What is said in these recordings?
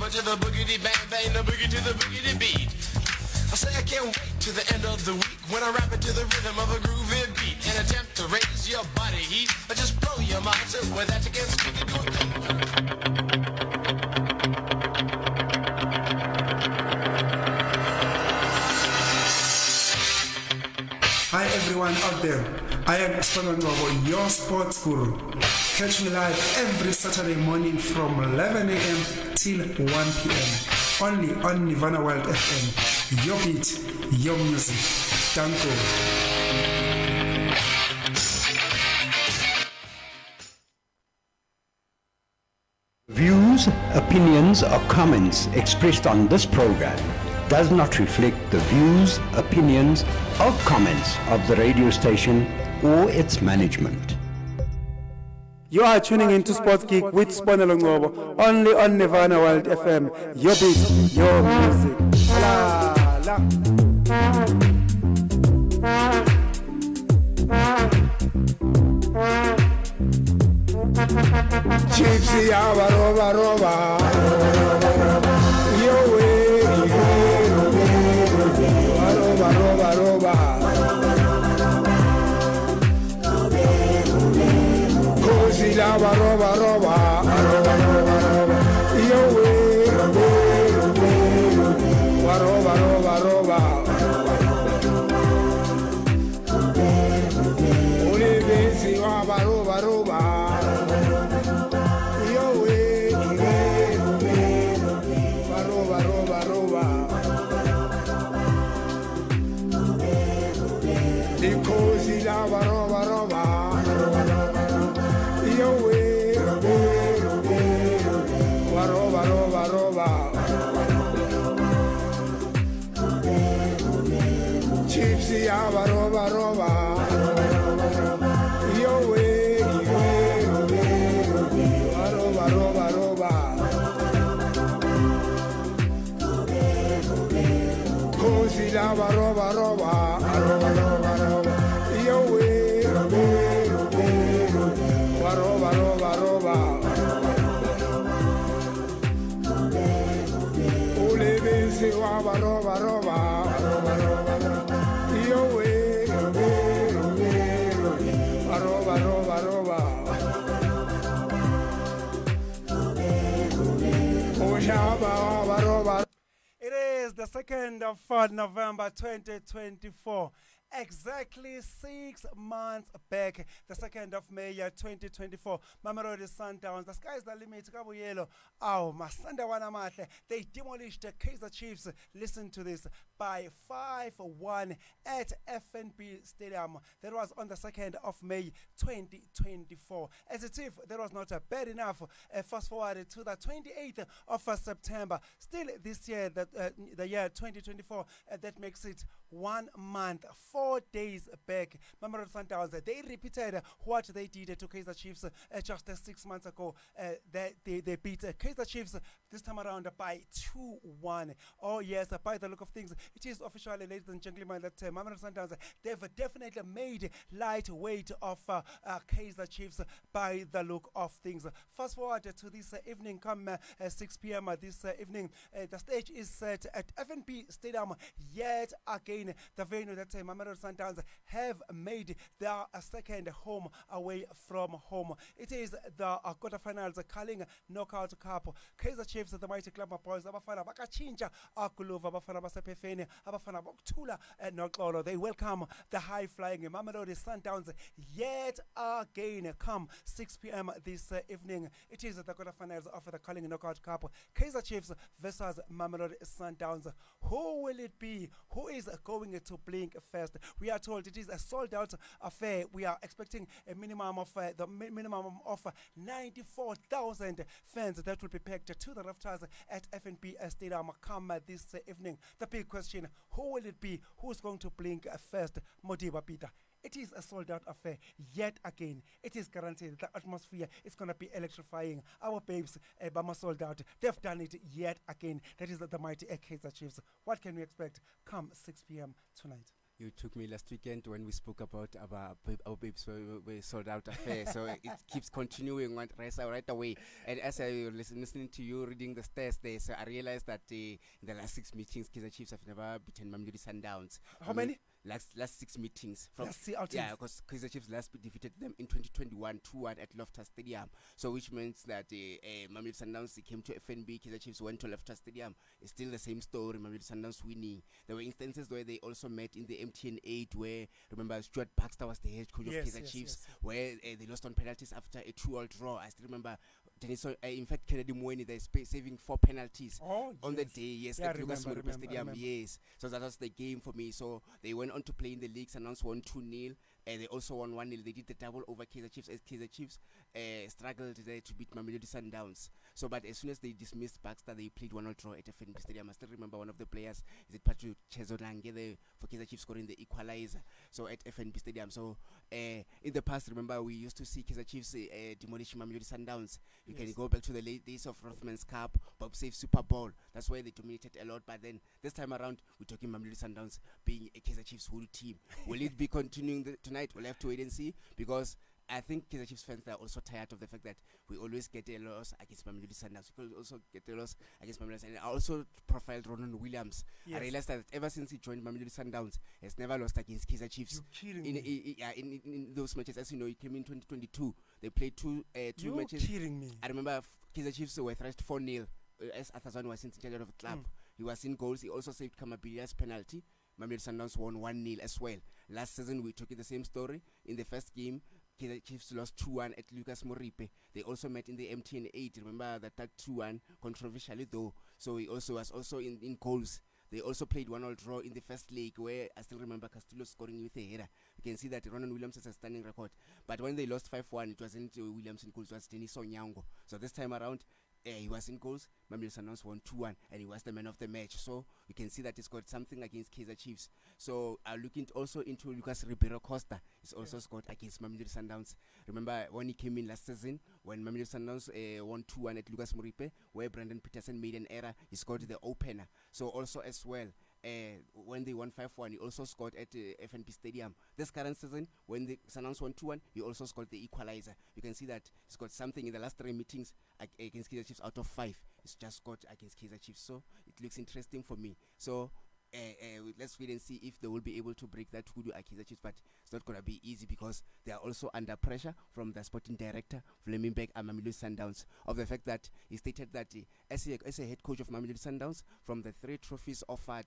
to the boogity bang bang, the boogie to the boogity beat. I say I can't wait to the end of the week when I rap it to the rhythm of a groovy beat and attempt to raise your body heat, or just blow your mind so with that you can't speak and do a thing. Hi everyone out there, I am Sundowns, your sports guru. Catch me live every Saturday morning from 11 a.m. till 1 p.m. only on Nirvana World FM. Your beat, your music. Danko. Views, opinions or comments expressed on this program does not reflect the views, opinions or comments of the radio station or its management. You are tuning into Sports Geek with Sponelo Ngobo, only on Nirvana World FM. Your beat, your music. La, la. Gypsy, roba, roba. Yo, roba, roba, roba. Roba, roba, roba, yo way, roba, roba, roba, ole besi roba, roba, roba, yo way, roba, roba, roba, the cozy lava, roba, roba. Gypsy, roba, roba. Yo way, roba, roba, roba. Cozy lava, roba, roba, yo way, roba, roba, roba. Ole besi roba, roba, roba. Yo way, roba, roba, roba. Oh, roba, roba. It is the 2nd of November 2024. Exactly 6 months back, the 2nd of May 2024. Mamelodi Sundowns, the sky's the limit. Kabuyelo, oh, Masanda Wanamatle. They demolished the Kaiser Chiefs. Listen to this, by 5-1 at FNB Stadium. That was on the 2nd of May 2024. As it if that was not bad enough, fast forward to the 28th of September. Still this year, the year 2024, that makes it 1 month, 4 days back. Mamelodi Sundowns, they repeated what they did to Kaiser Chiefs just 6 months ago. They beat Kaiser Chiefs this time around by 2-1. Oh yes, by the look of things, it is officially, ladies and gentlemen, that Mamelodi Sundowns, they've definitely made lightweight of Kaiser Chiefs by the look of things. Fast forward to this evening, come 6 p.m. This evening, the stage is set at FNB Stadium yet again, the venue that Mamelodi Sundowns have made their second home away from home. It is the quarterfinals, Carling Knockout Cup. Kaiser Chiefs, the mighty club boys, abafana bakachinja akuluva, abafana basepefeni, abafana boktula and noxolo. They welcome the high flying Mamelodi Sundowns yet again. Come 6 p.m. this evening. It is the quarterfinals of the Carling Knockout Cup. Kaiser Chiefs versus Mamelodi Sundowns. Who will it be? Who is going to blink first? We are told it is a sold out affair. We are expecting a minimum of 94,000 fans that will be packed to the rafters at FNB Stadium come this evening. The big question, who will it be? Who's going to blink first? Modiba Peter. It is a sold-out affair yet again. It is guaranteed the atmosphere is going to be electrifying. Our babes, Bama sold out. They've done it yet again. That is the mighty Kaiser Chiefs. What can we expect come 6 p.m. tonight? You took me last weekend when we spoke about our babes were sold out affair. So it keeps continuing right away. And as I was listening to you reading the stats there, so I realized that in the last 6 meetings, Kaiser Chiefs have never beaten Mamelodi Sundowns. How many? Last 6 meetings. Yeah, because Kaiser Chiefs last defeated them in 2021 2-1 at Loftus Stadium. So which means that Mamelodi Sundowns came to FNB, Kaiser Chiefs went to Loftus Stadium. It's still the same story. Mamelodi Sundowns winning. There were instances where they also met in the MTN 8, where remember Stuart Baxter was the head coach of Kaiser Chiefs, where they lost on penalties after a 2-all draw. I still remember. In fact, Kennedy Mweni, they're saving 4 penalties on the day. Yes, at Lucas Moripe Stadium. Yes, so that was the game for me. So they went on to play in the leagues, announced 1-2-0. They also won 1-0. They did the double over Kaiser Chiefs as Kaiser Chiefs struggled there to beat Mamelodi Sundowns. So, but as soon as they dismissed Baxter, they played 1-0 draw at FNB Stadium. I still remember one of the players, is it Patrick Chezolange, for Kaiser Chiefs scoring the equalizer. So at FNB Stadium. So in the past, remember we used to see Kaiser Chiefs demolish Mamelodi Sundowns. You can go back to the late days of Rothman's Cup, Bob Safe Super Bowl. That's where they dominated a lot. But then this time around, we're talking Mamelodi Sundowns being a Kaiser Chiefs whole team. Will it be continuing tonight? We'll have to wait and see, because I think Kaiser Chiefs fans are also tired of the fact that we always get a loss against Mamelodi Sundowns. We could also get a loss against Mamelodi Sundowns. And I also profiled Ronan Williams. Yes. I realized that ever since he joined Mamelodi Sundowns, he's never lost against Kaiser Chiefs. You're kidding me. In those matches. As you know, he came in 2022. They played two You're matches. You're kidding me. I remember Kaiser Chiefs were thrashed 4-0 as Athazan was in charge of the club. He was in goals. He also saved Kamabilia's penalty. Mamelodi Sundowns won 1-0 as well. Last season, we took it the same story. In the first game, Kaiser Chiefs lost 2-1 at Lucas Moripe. They also met in the MTN 8. Remember that 2-1, controversially though. So he also was in goals. They also played 1-1 draw in the first leg, where I still remember Castillo scoring with a header. You can see that Ronan Williams has a stunning record. But when they lost 5-1, it wasn't Williams in goals, it was Dennis Onyango. So this time around, he was in goals. Mamelodi Sundowns won 2-1, and he was the man of the match. So you can see that he's got something against Kaiser Chiefs. So looking also into Lucas Ribeiro Costa, he's also scored against Mamelodi Sundowns. Remember when he came in last season, when Mamelodi Sundowns won 2-1 at Lucas Moripe, where Brandon Peterson made an error, he scored the opener. So also as well, when they won 5-1, he also scored at FNB Stadium. This current season, when the Sundowns won 2-1, he also scored the equalizer. You can see that he's got something in the last 3 meetings against Kaiser Chiefs. Out of 5, he's just scored against Kaiser Chiefs. So it looks interesting for me. So let's wait and see if they will be able to break that hoodoo at Kaiser Chiefs, but it's not going to be easy, because they are also under pressure from the sporting director Vlemingbeck and Mamelodi Sundowns, of the fact that he stated that as a head coach of Mamelodi Sundowns, from the 3 trophies offered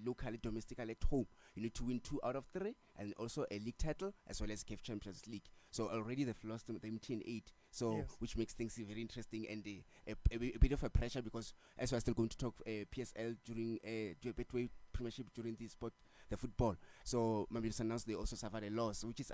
locally, domestically at home, you need to win 2 out of 3, and also a league title as well as CAF Champions League. So already they've lost the MTN 8, so which makes things very interesting, and a bit of a pressure, because as we're still going to talk PSL during Betway Premiership during the football. So Mamelodi Sundowns, they also suffered a loss, which is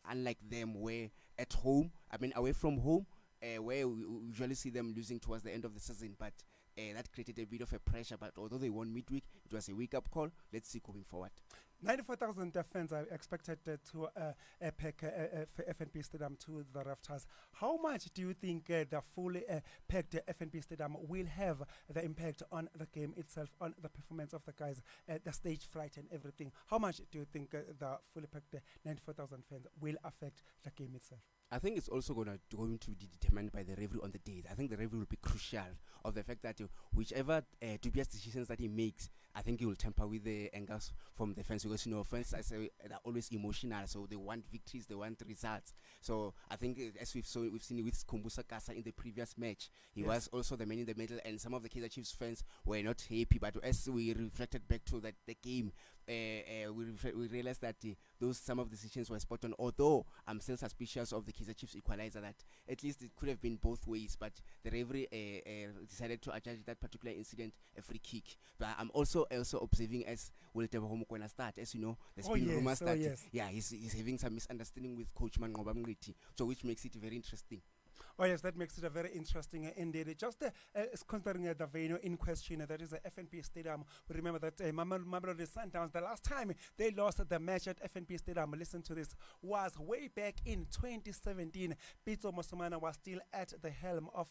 unlike them, where at home, away from home, where we usually see them losing towards the end of the season, but that created a bit of a pressure. But although they won midweek, it was a wake-up call. Let's see going forward. 94,000 fans are expected to pack FNB Stadium to the rafters. How much do you think the fully packed FNB Stadium will have the impact on the game itself, on the performance of the guys, the stage fright and everything? How much do you think the fully packed 94,000 fans will affect the game itself? I think it's also going to be determined by the referee on the day. I think the referee will be crucial, of the fact that whichever dubious decisions that he makes, I think he will temper with the angers from the fans, because fans are always emotional, so they want victories, they want results. So I think as we've seen with Kumbusa Kasa in the previous match, he was also the man in the middle, and some of the Kaiser Chiefs fans were not happy. But as we reflected back to the game, we realized that some of the decisions were spot on. Although I'm still suspicious of the Kaiser Chiefs equalizer, that at least it could have been both ways, but the referee decided to adjudge that particular incident a free kick. But I'm also observing, as Will Tebogo start, as you know, there's been rumors that he's having some misunderstanding with Coach Mangoba Mngiti, so which makes it very interesting. Oh yes, that makes it a very interesting indeed. Just considering the venue in question, that is the FNP Stadium. We remember that Mamelodi Sundowns, the last time they lost the match at FNP Stadium, listen to this, was way back in 2017. Pitso Mosomana was still at the helm of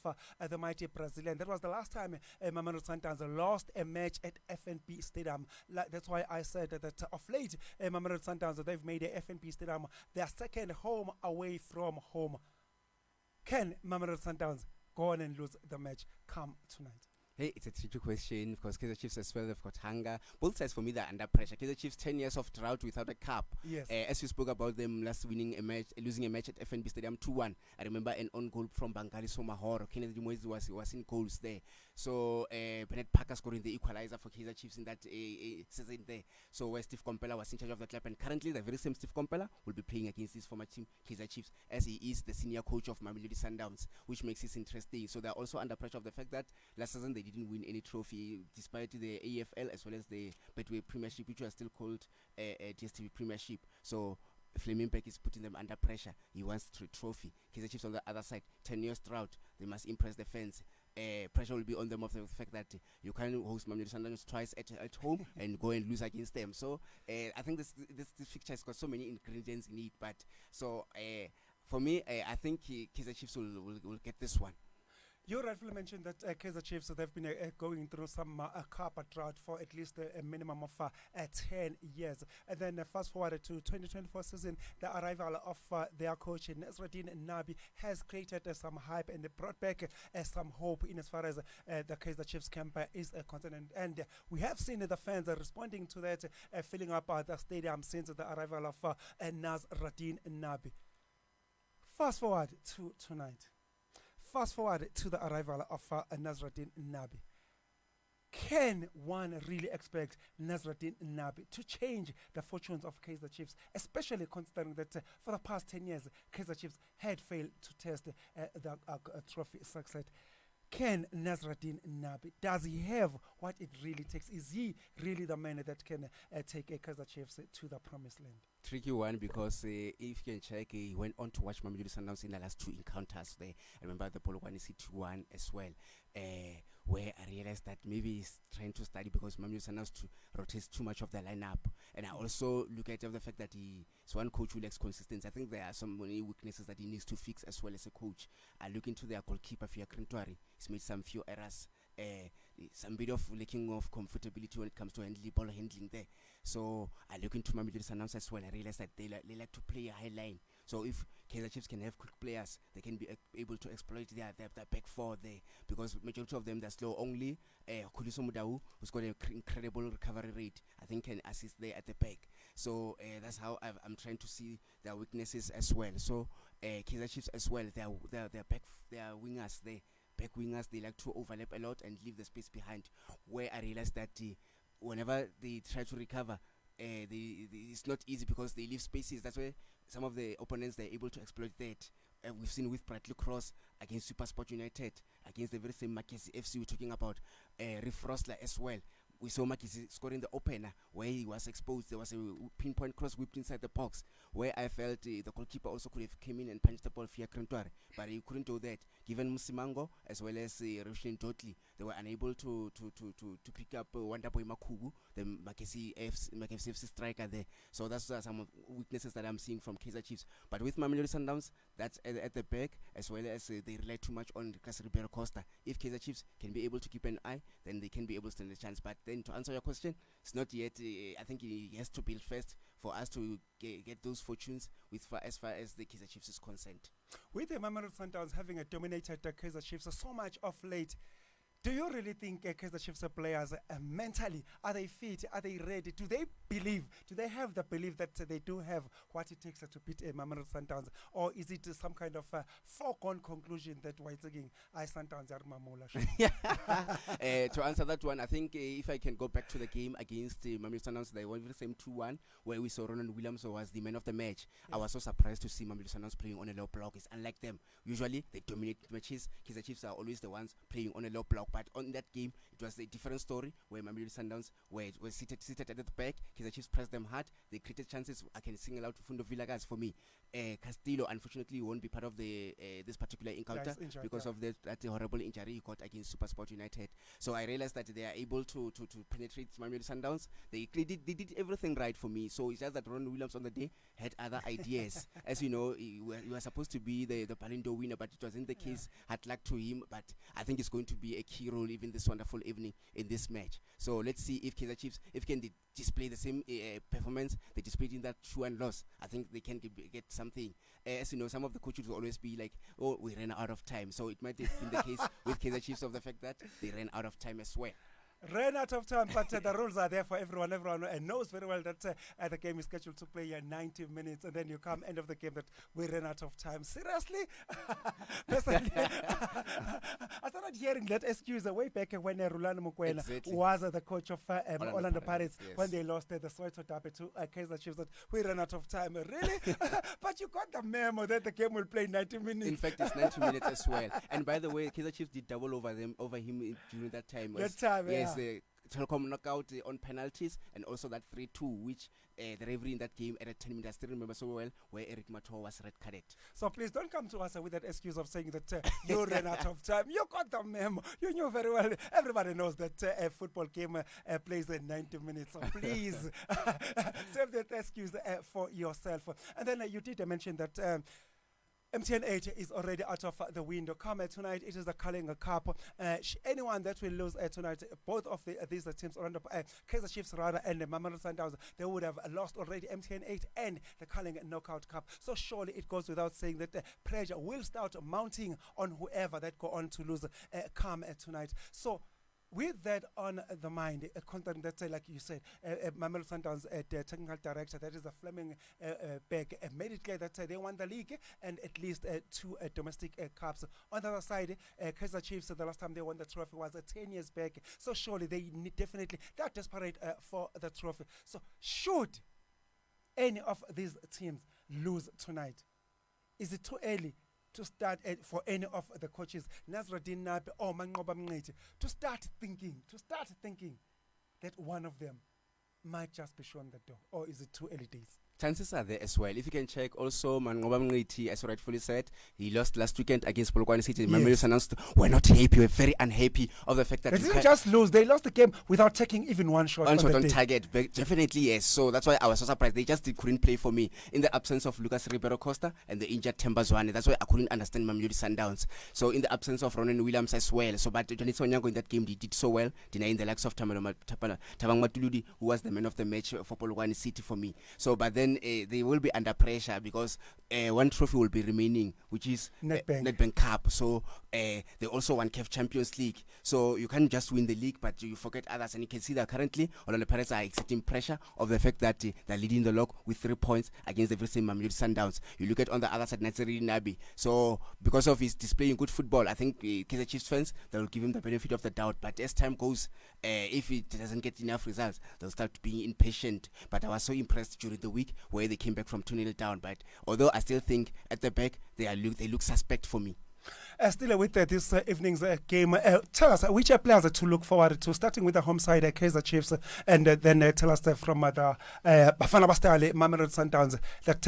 the mighty Brazilian. That was the last time Mamelodi Sundowns lost a match at FNP Stadium. That's why I said that of late, Mamelodi Sundowns, they've made a FNP Stadium their second home away from home. Can Mamelodi Sundowns go on and lose the match come tonight? Hey, it's a tricky question because Kaiser Chiefs as well, they've got hunger. Both sides for me, they're under pressure. Kaiser Chiefs 10 years of drought without a cup. Yes. As you spoke about them last losing a match at FNB Stadium 2-1. I remember an on goal from Bangali Somahoro. Kennedy Moise was in goals there. So Bennett Parker scoring the equalizer for Kaiser Chiefs in that season there. So where Steve Compella was in charge of the club, and currently the very same Steve Compella will be playing against his former team Kaiser Chiefs, as he is the senior coach of Mamelodi Sundowns, which makes it interesting. So they're also under pressure of the fact that last season they didn't win any trophy despite the AFL as well as the Betway Premiership, which was still called DSTV Premiership. So Flemingbeck is putting them under pressure. He wants a trophy. Kaiser Chiefs on the other side, 10 years drought. They must impress the fans. Pressure will be on them of the fact that you can host Mamelodi Sundowns twice at home and go and lose against them. So I think this fixture has got so many ingredients in it. But so for me, I think Kaiser Chiefs will get this one. You rightfully mentioned that Kaiser Chiefs, so they've been going through some cup drought for at least a minimum of 10 years. And then fast forward to 2024 season, the arrival of their coach Nasreddin Nabi has created some hype and brought back some hope in as far as the Kaiser Chiefs camp is concerned. And we have seen the fans responding to that, filling up the stadium since the arrival of Nasreddin Nabi. Fast forward to tonight. Fast forward to the arrival of Nasreddin Nabi. Can one really expect Nasreddin Nabi to change the fortunes of Kaiser Chiefs, especially considering that for the past 10 years, Kaiser Chiefs had failed to test the trophy success? Can Nasreddin Nabi, does he have what it really takes? Is he really the man that can take Kaiser Chiefs to the promised land? Tricky one because if you can check, he went on to watch Mamelodi Sundowns in the last two encounters there. I remember the Polokwane City 2-1 as well, where I realized that maybe he's trying to study because Mamelodi Sundowns rotates too much of the lineup. And I also look at the fact that he's one coach who lacks consistency. I think there are some many weaknesses that he needs to fix as well as a coach. I look into their goalkeeper, Fia Krintwari. He's made some few errors. Some bit of lacking of comfortability when it comes to ball handling there. So I look into Mamelodi Sundowns as well. I realize that they like to play a high line. So if Kaiser Chiefs can have quick players, they can be able to exploit their back four there, because majority of them they're slow. Only Khuliso Mudau, who's got an incredible recovery rate, I think can assist there at the back. So that's how I'm trying to see their weaknesses as well. So Kaiser Chiefs as well, their wingers there. Back wingers, they like to overlap a lot and leave the space behind, where I realize that whenever they try to recover, it's not easy because they leave spaces. That's where some of the opponents, they're able to exploit that. We've seen with Bradley Cross against SuperSport United, against the very same Makesi FC we're talking about, Riff Rosler as well. We saw Makisi scoring the opener where he was exposed. There was a pinpoint cross whipped inside the box where I felt the goalkeeper also could have came in and punched the ball Fia Krintwari, but he couldn't do that. Given Musimango as well as Rushin Dotli, they were unable to pick up Wandaboy Makubu, the Makesi FC striker there. So that's some of weaknesses that I'm seeing from Kaiser Chiefs. But with Mamelodi Sundowns, that's at the back, as well as they rely too much on Lucas Ribeiro Costa. If Kaiser Chiefs can be able to keep an eye, then they can be able to stand a chance. But then to answer your question, it's not yet. I think he has to build first for us to get those fortunes as far as the Kaiser Chiefs is concerned. With the Mamelodi Sundowns having dominated the Kaiser Chiefs so much of late, do you really think Kaiser Chiefs players mentally, are they fit? Are they ready? Do they believe? Do they have the belief that they do have what it takes to beat Mamelodi Sundowns? Or is it some kind of foregone conclusion that Waitaging Sundowns are Mamola? To answer that one, I think if I can go back to the game against Mamelodi Sundowns, they won the same 2-1 where we saw Ronan Williams was the man of the match. Yeah. I was so surprised to see Mamelodi Sundowns playing on a low block. It's unlike them. Usually they dominate matches. Kaiser Chiefs are always the ones playing on a low block. But on that game, it was a different story where Mamelodi Sundowns were seated at the back. Kaiser Chiefs pressed them hard. They created chances. I can single out Fundo Villagaz for me. Castillo unfortunately won't be part of the this particular encounter because of that horrible injury he got against SuperSport United. So I realized that they are able to penetrate Mamelodi Sundowns. They did everything right for me. So it's just that Ron Williams on the day had other ideas. As you know, he was supposed to be the Ballon d'Or winner, but it wasn't the case. Had luck to him, but I think it's going to be a key role even this wonderful evening in this match. So let's see if Kaiser Chiefs can display the same performance they displayed in that 2-1 loss. I think they can get something. As you know, some of the coaches will always be like, "Oh, we ran out of time." So it might have been the case with Kaiser Chiefs of the fact that they ran out of time as well. Ran out of time, but the rules are there for everyone. Everyone knows very well that the game is scheduled to play 90 minutes, and then you come end of the game that we ran out of time. Seriously? Personally, I started hearing that excuse way back when Rulani Mukwena was the coach of Orlando Pirates when they lost the Soweto Derby to Kaiser Chiefs, that we ran out of time. Really? But you got the memo that the game will play 90 minutes. In fact, it's 90 minutes as well. And by the way, Kaiser Chiefs did double over him during that time. Yes, the Telecom knockout on penalties, and also that 3-2, which the referee in that game at 10 minutes, I still remember so well, where Eric Mato was red carded. So please don't come to us with that excuse of saying that you ran out of time. You got the memo. You knew very well. Everybody knows that a football game plays in 90 minutes. So please save that excuse for yourself. And then you did mention that MTN 8 is already out of the window. Come tonight, it is the Kalinga Cup. Anyone that will lose tonight, both of these teams, Kaiser Chiefs rather, and the Mamelodi Sundowns, they would have lost already MTN 8 and the Kalinga Knockout Cup. So surely it goes without saying that the pressure will start mounting on whoever that go on to lose come tonight. So with that on the mind, considering that, like you said, Mamelodi Sundowns technical director, that is a Fleming Beck, made it clear that they won the league and at least 2 domestic cups. On the other side, Kaiser Chiefs, the last time they won the trophy was 10 years back. So surely they definitely, they're desperate for the trophy. So should any of these teams lose tonight, is it too early to start for any of the coaches, Nazruddin Nabi or Manqoba Mngqithi, to start thinking that one of them might just be shown the door? Or is it too early days? Chances are there as well. If you can check, also Manqoba Mngqithi, as rightfully said, he lost last weekend against Polokwane City. Yes. Mamelodi announced we're not happy. We're very unhappy of the fact that they didn't just lose; they lost the game without taking even one shot. On target, definitely yes. So that's why I was so surprised. They just couldn't play for me in the absence of Lucas Ribeiro Costa and the injured Themba Zwane. That's why I couldn't understand Mamelodi Sundowns. So in the absence of Ronan Williams as well. So but Johnny Sonyango in that game, they did so well, denying the likes of Tabang Matuludi, who was the man of the match for Polokwane City for me. So but then they will be under pressure because one trophy will be remaining, which is Nedbank Cup. So they also won CAF Champions League. So you can't just win the league, but you forget others. And you can see that currently Orlando Pirates are exerting pressure of the fact that they're leading the log with 3 points against the very same Mamelodi Sundowns. You look at on the other side, Nazruddin Nabi. So because of his displaying good football, I think Kaiser Chiefs fans, they'll give him the benefit of the doubt. But as time goes, if it doesn't get enough results, they'll start being impatient. But I was so impressed during the week where they came back from 2-0 down. But although I still think at the back they look suspect for me. Still with this evening's game, tell us which players to look forward to, starting with the home side, Kaiser Chiefs, and then tell us from the Bafana Bastali, Mamelodi Sundowns, that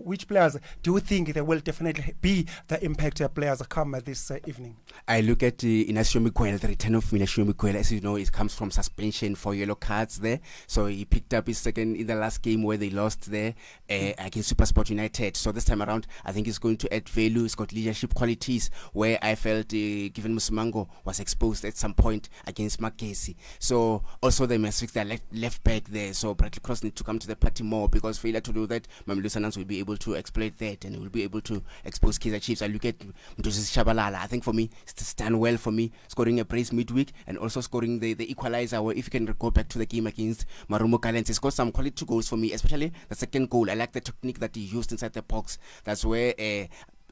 which players do you think they will definitely be the impact players come this evening? I look at Inacio Miguel, the return of Inacio Miguel. As you know, it comes from suspension for yellow cards there. So he picked up his second in the last game where they lost there against SuperSport United. So this time around, I think he's going to add value. He's got leadership qualities, where I felt given Musimango was exposed at some point against Makesi. So also they must fix their left back there. So Bradley Cross needs to come to the party more, because failure to do that, Mamelodi Sundowns will be able to exploit that and will be able to expose Kaiser Chiefs. I look at Mdusis Shabalala. I think for me, it's done well for me, scoring a brace midweek and also scoring the equalizer, where if you can go back to the game against Marumo Kalens, he scored some quality goals for me, especially the second goal. I like the technique that he used inside the box. That's where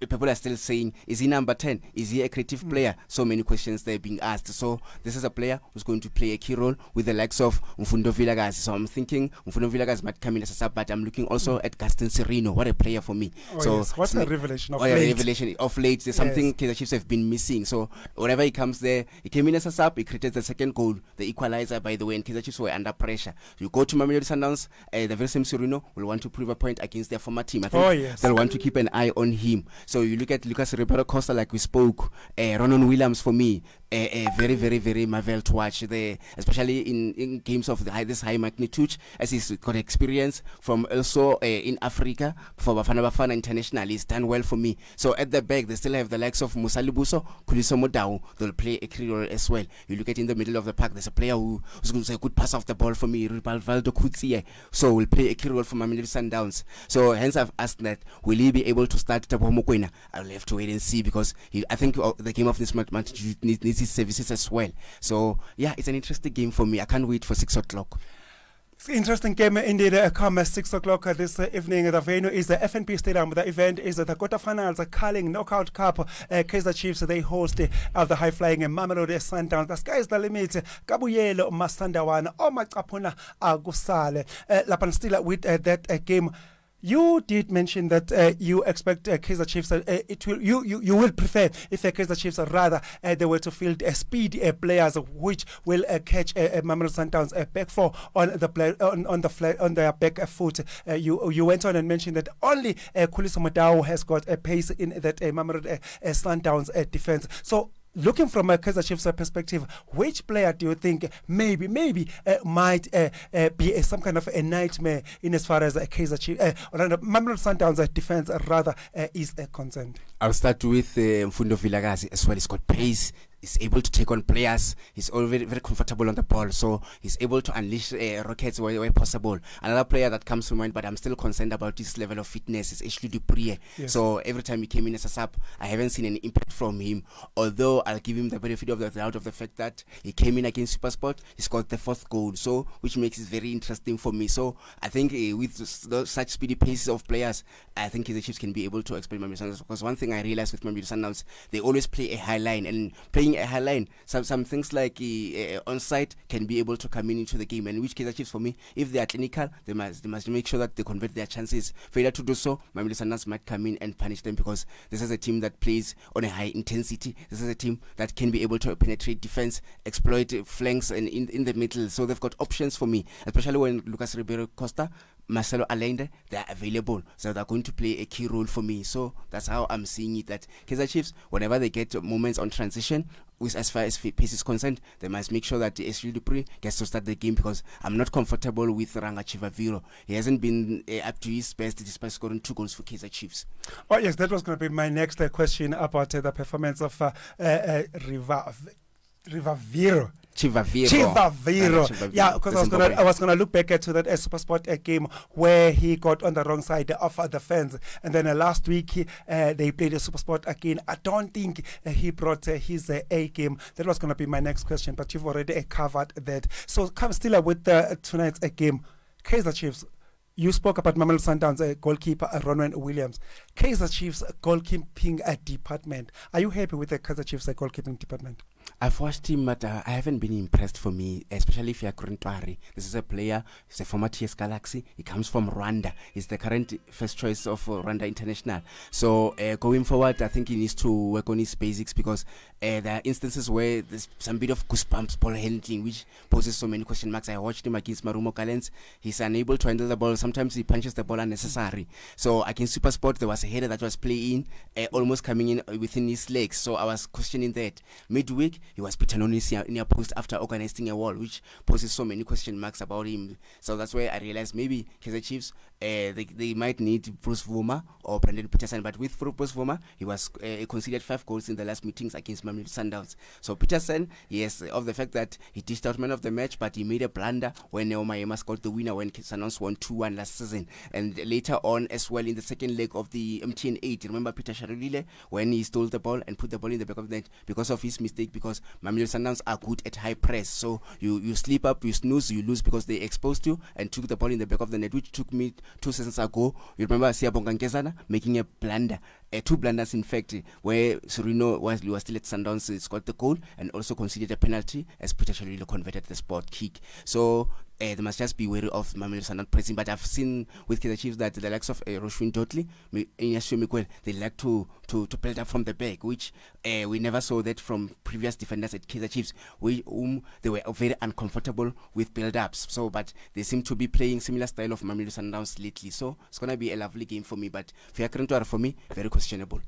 people are still saying, is he number 10? Is he a creative player? So many questions there being asked. So this is a player who's going to play a key role with the likes of Mfundo Villagazi. So I'm thinking Mfundo Villagazi might come in as a sub, but I'm looking also at Gaston Serino. What a player for me. What's a revelation of late? late? Revelation of late. There's something Kaiser Chiefs have been missing. So whenever he comes there, he came in as a sub, he created the second goal, the equalizer, by the way, and Kaiser Chiefs were under pressure. You go to Mamelodi Sundowns, the very same Serino will want to prove a point against their former team. I think they'll want to keep an eye on him. So you look at Lucas Ribeiro Costa, like we spoke, Ronan Williams for me, very, very, very marvel to watch there, especially in games of this high magnitude, as he's got experience from also in Africa for Bafana Bafana International. He's done well for me. So at the back, they still have the likes of Musa Libuso, Kuliso Modao. They'll play a key role as well. You look at in the middle of the park, there's a player who's going to say a good pass off the ball for me, Rivaldo Kutsie. So will play a key role for Mamelodi Sundowns. So hence I've asked that, will he be able to start Tabo Mokoena? I'll have to wait and see, because I think the game of this match needs his services as well. So yeah, it's an interesting game for me. I can't wait for 6 o'clock. It's an interesting game indeed. Come 6 o'clock this evening. The venue is the FNP Stadium. The event is the quarterfinals, the Carling Knockout Cup. Kaiser Chiefs, they host the high-flying Mamelodi Sundowns. The sky is the limit. Kabuyelo Masandawana. Omakapuna Agusale. Lapan still with that game. You did mention that you expect Kaiser Chiefs. You will prefer if Kaiser Chiefs rather they were to field speedy players which will catch Mamelodi Sundowns back four on their back foot. You went on and mentioned that only Kuliso Modao has got a pace in that Mamelodi Sundowns defense. So, looking from a Kaiser Chiefs perspective, which player do you think maybe might be some kind of a nightmare in as far as Kaiser Chiefs, Mamelodi Sundowns defense rather is concerned? I'll start with Mfundo Villagazi as well. He's got pace. He's able to take on players. He's already very comfortable on the ball, so he's able to unleash rockets where possible. Another player that comes to mind, but I'm still concerned about his level of fitness, is Ashley Dupree. Yes. So every time he came in as a sub, I haven't seen any impact from him. Although I'll give him the benefit of the doubt of the fact that he came in against SuperSport, he scored the 4th goal, so which makes it very interesting for me. So I think with such speedy paces of players, I think the Chiefs can be able to exploit Mamelodi Sundowns. Because one thing I realized with Mamelodi Sundowns, they always play a high line, and playing a high line, some things like on-site can be able to come into the game. And which Kaiser Chiefs, for me, if they are clinical, they must make sure that they convert their chances. Failure to do so, Mamelodi Sundowns might come in and punish them, because this is a team that plays on a high intensity. This is a team that can be able to penetrate defense, exploit flanks and in the middle. So they've got options for me, especially when Lucas Ribeiro Costa, Marcelo Allende, they're available, so they're going to play a key role for me. So that's how I'm seeing it, that Kaiser Chiefs, whenever they get moments on transition, with as far as pace is concerned, they must make sure that Ashley Dupree gets to start the game, because I'm not comfortable with Ranga Chivaviro. He hasn't been up to his best despite scoring 2 goals for Kaiser Chiefs. Oh yes, that was going to be my next question about the performance of Chivaviro. Yeah, because I was gonna look back to that SuperSport game where he got on the wrong side of the fence, and then last week they played a SuperSport again. I don't think he brought his A game. That was gonna be my next question, but you've already covered that. So come still with tonight's game, Kaiser Chiefs. You spoke about Mamelodi Sundowns goalkeeper Ronwen Williams. Kaiser Chiefs goalkeeping department. Are you happy with the Kaiser Chiefs goalkeeping department? I've watched him, but I haven't been impressed for me, especially if you're Kurintwari. This is a player, he's a former TS Galaxy. He comes from Rwanda. He's the current first choice of Rwanda International. So going forward, I think he needs to work on his basics, because there are instances where there's some bit of goosebumps ball handling, which poses so many question marks. I watched him against Marumo Callens. He's unable to handle the ball. Sometimes he punches the ball unnecessary. So against SuperSport, there was a header that was playing, almost coming in within his legs. So I was questioning that. Midweek, he was beaten on his near post after organizing a wall, which poses so many question marks about him. So that's where I realized maybe Kaiser Chiefs, they might need Bruce Vuma or Brendan Peterson. But with Bruce Vuma, he was conceded 5 goals in the last meetings against Mamelodi Sundowns. So Peterson, yes, of the fact that he dished out man of the match, but he made a blunder when Neomayema scored the winner when Sundowns won 2-1 last season. And later on as well, in the second leg of the MTN 8, remember Peter Sharilile when he stole the ball and put the ball in the back of the net because of his mistake, because Mamelodi Sundowns are good at high press. So you sleep up, you snooze, you lose, because they exposed you and took the ball in the back of the net, which took me 2 seasons ago. You remember Siyabonga Nkezana making a blunder two blunders, in fact, where Serino was still at Sundowns, scored the goal and also conceded a penalty as Peter Shalulile converted the spot kick. So they must just be wary of Mamelodi Sundowns pressing. But I've seen with Kaiser Chiefs that the likes of Roshwin Dotley, they like to build up from the back, which we never saw that from previous defenders at Kaiser Chiefs, whom they were very uncomfortable with build-ups. So, but they seem to be playing similar style of Mamelodi Sundowns lately. So it's gonna be a lovely game for me. But for me, very questionable.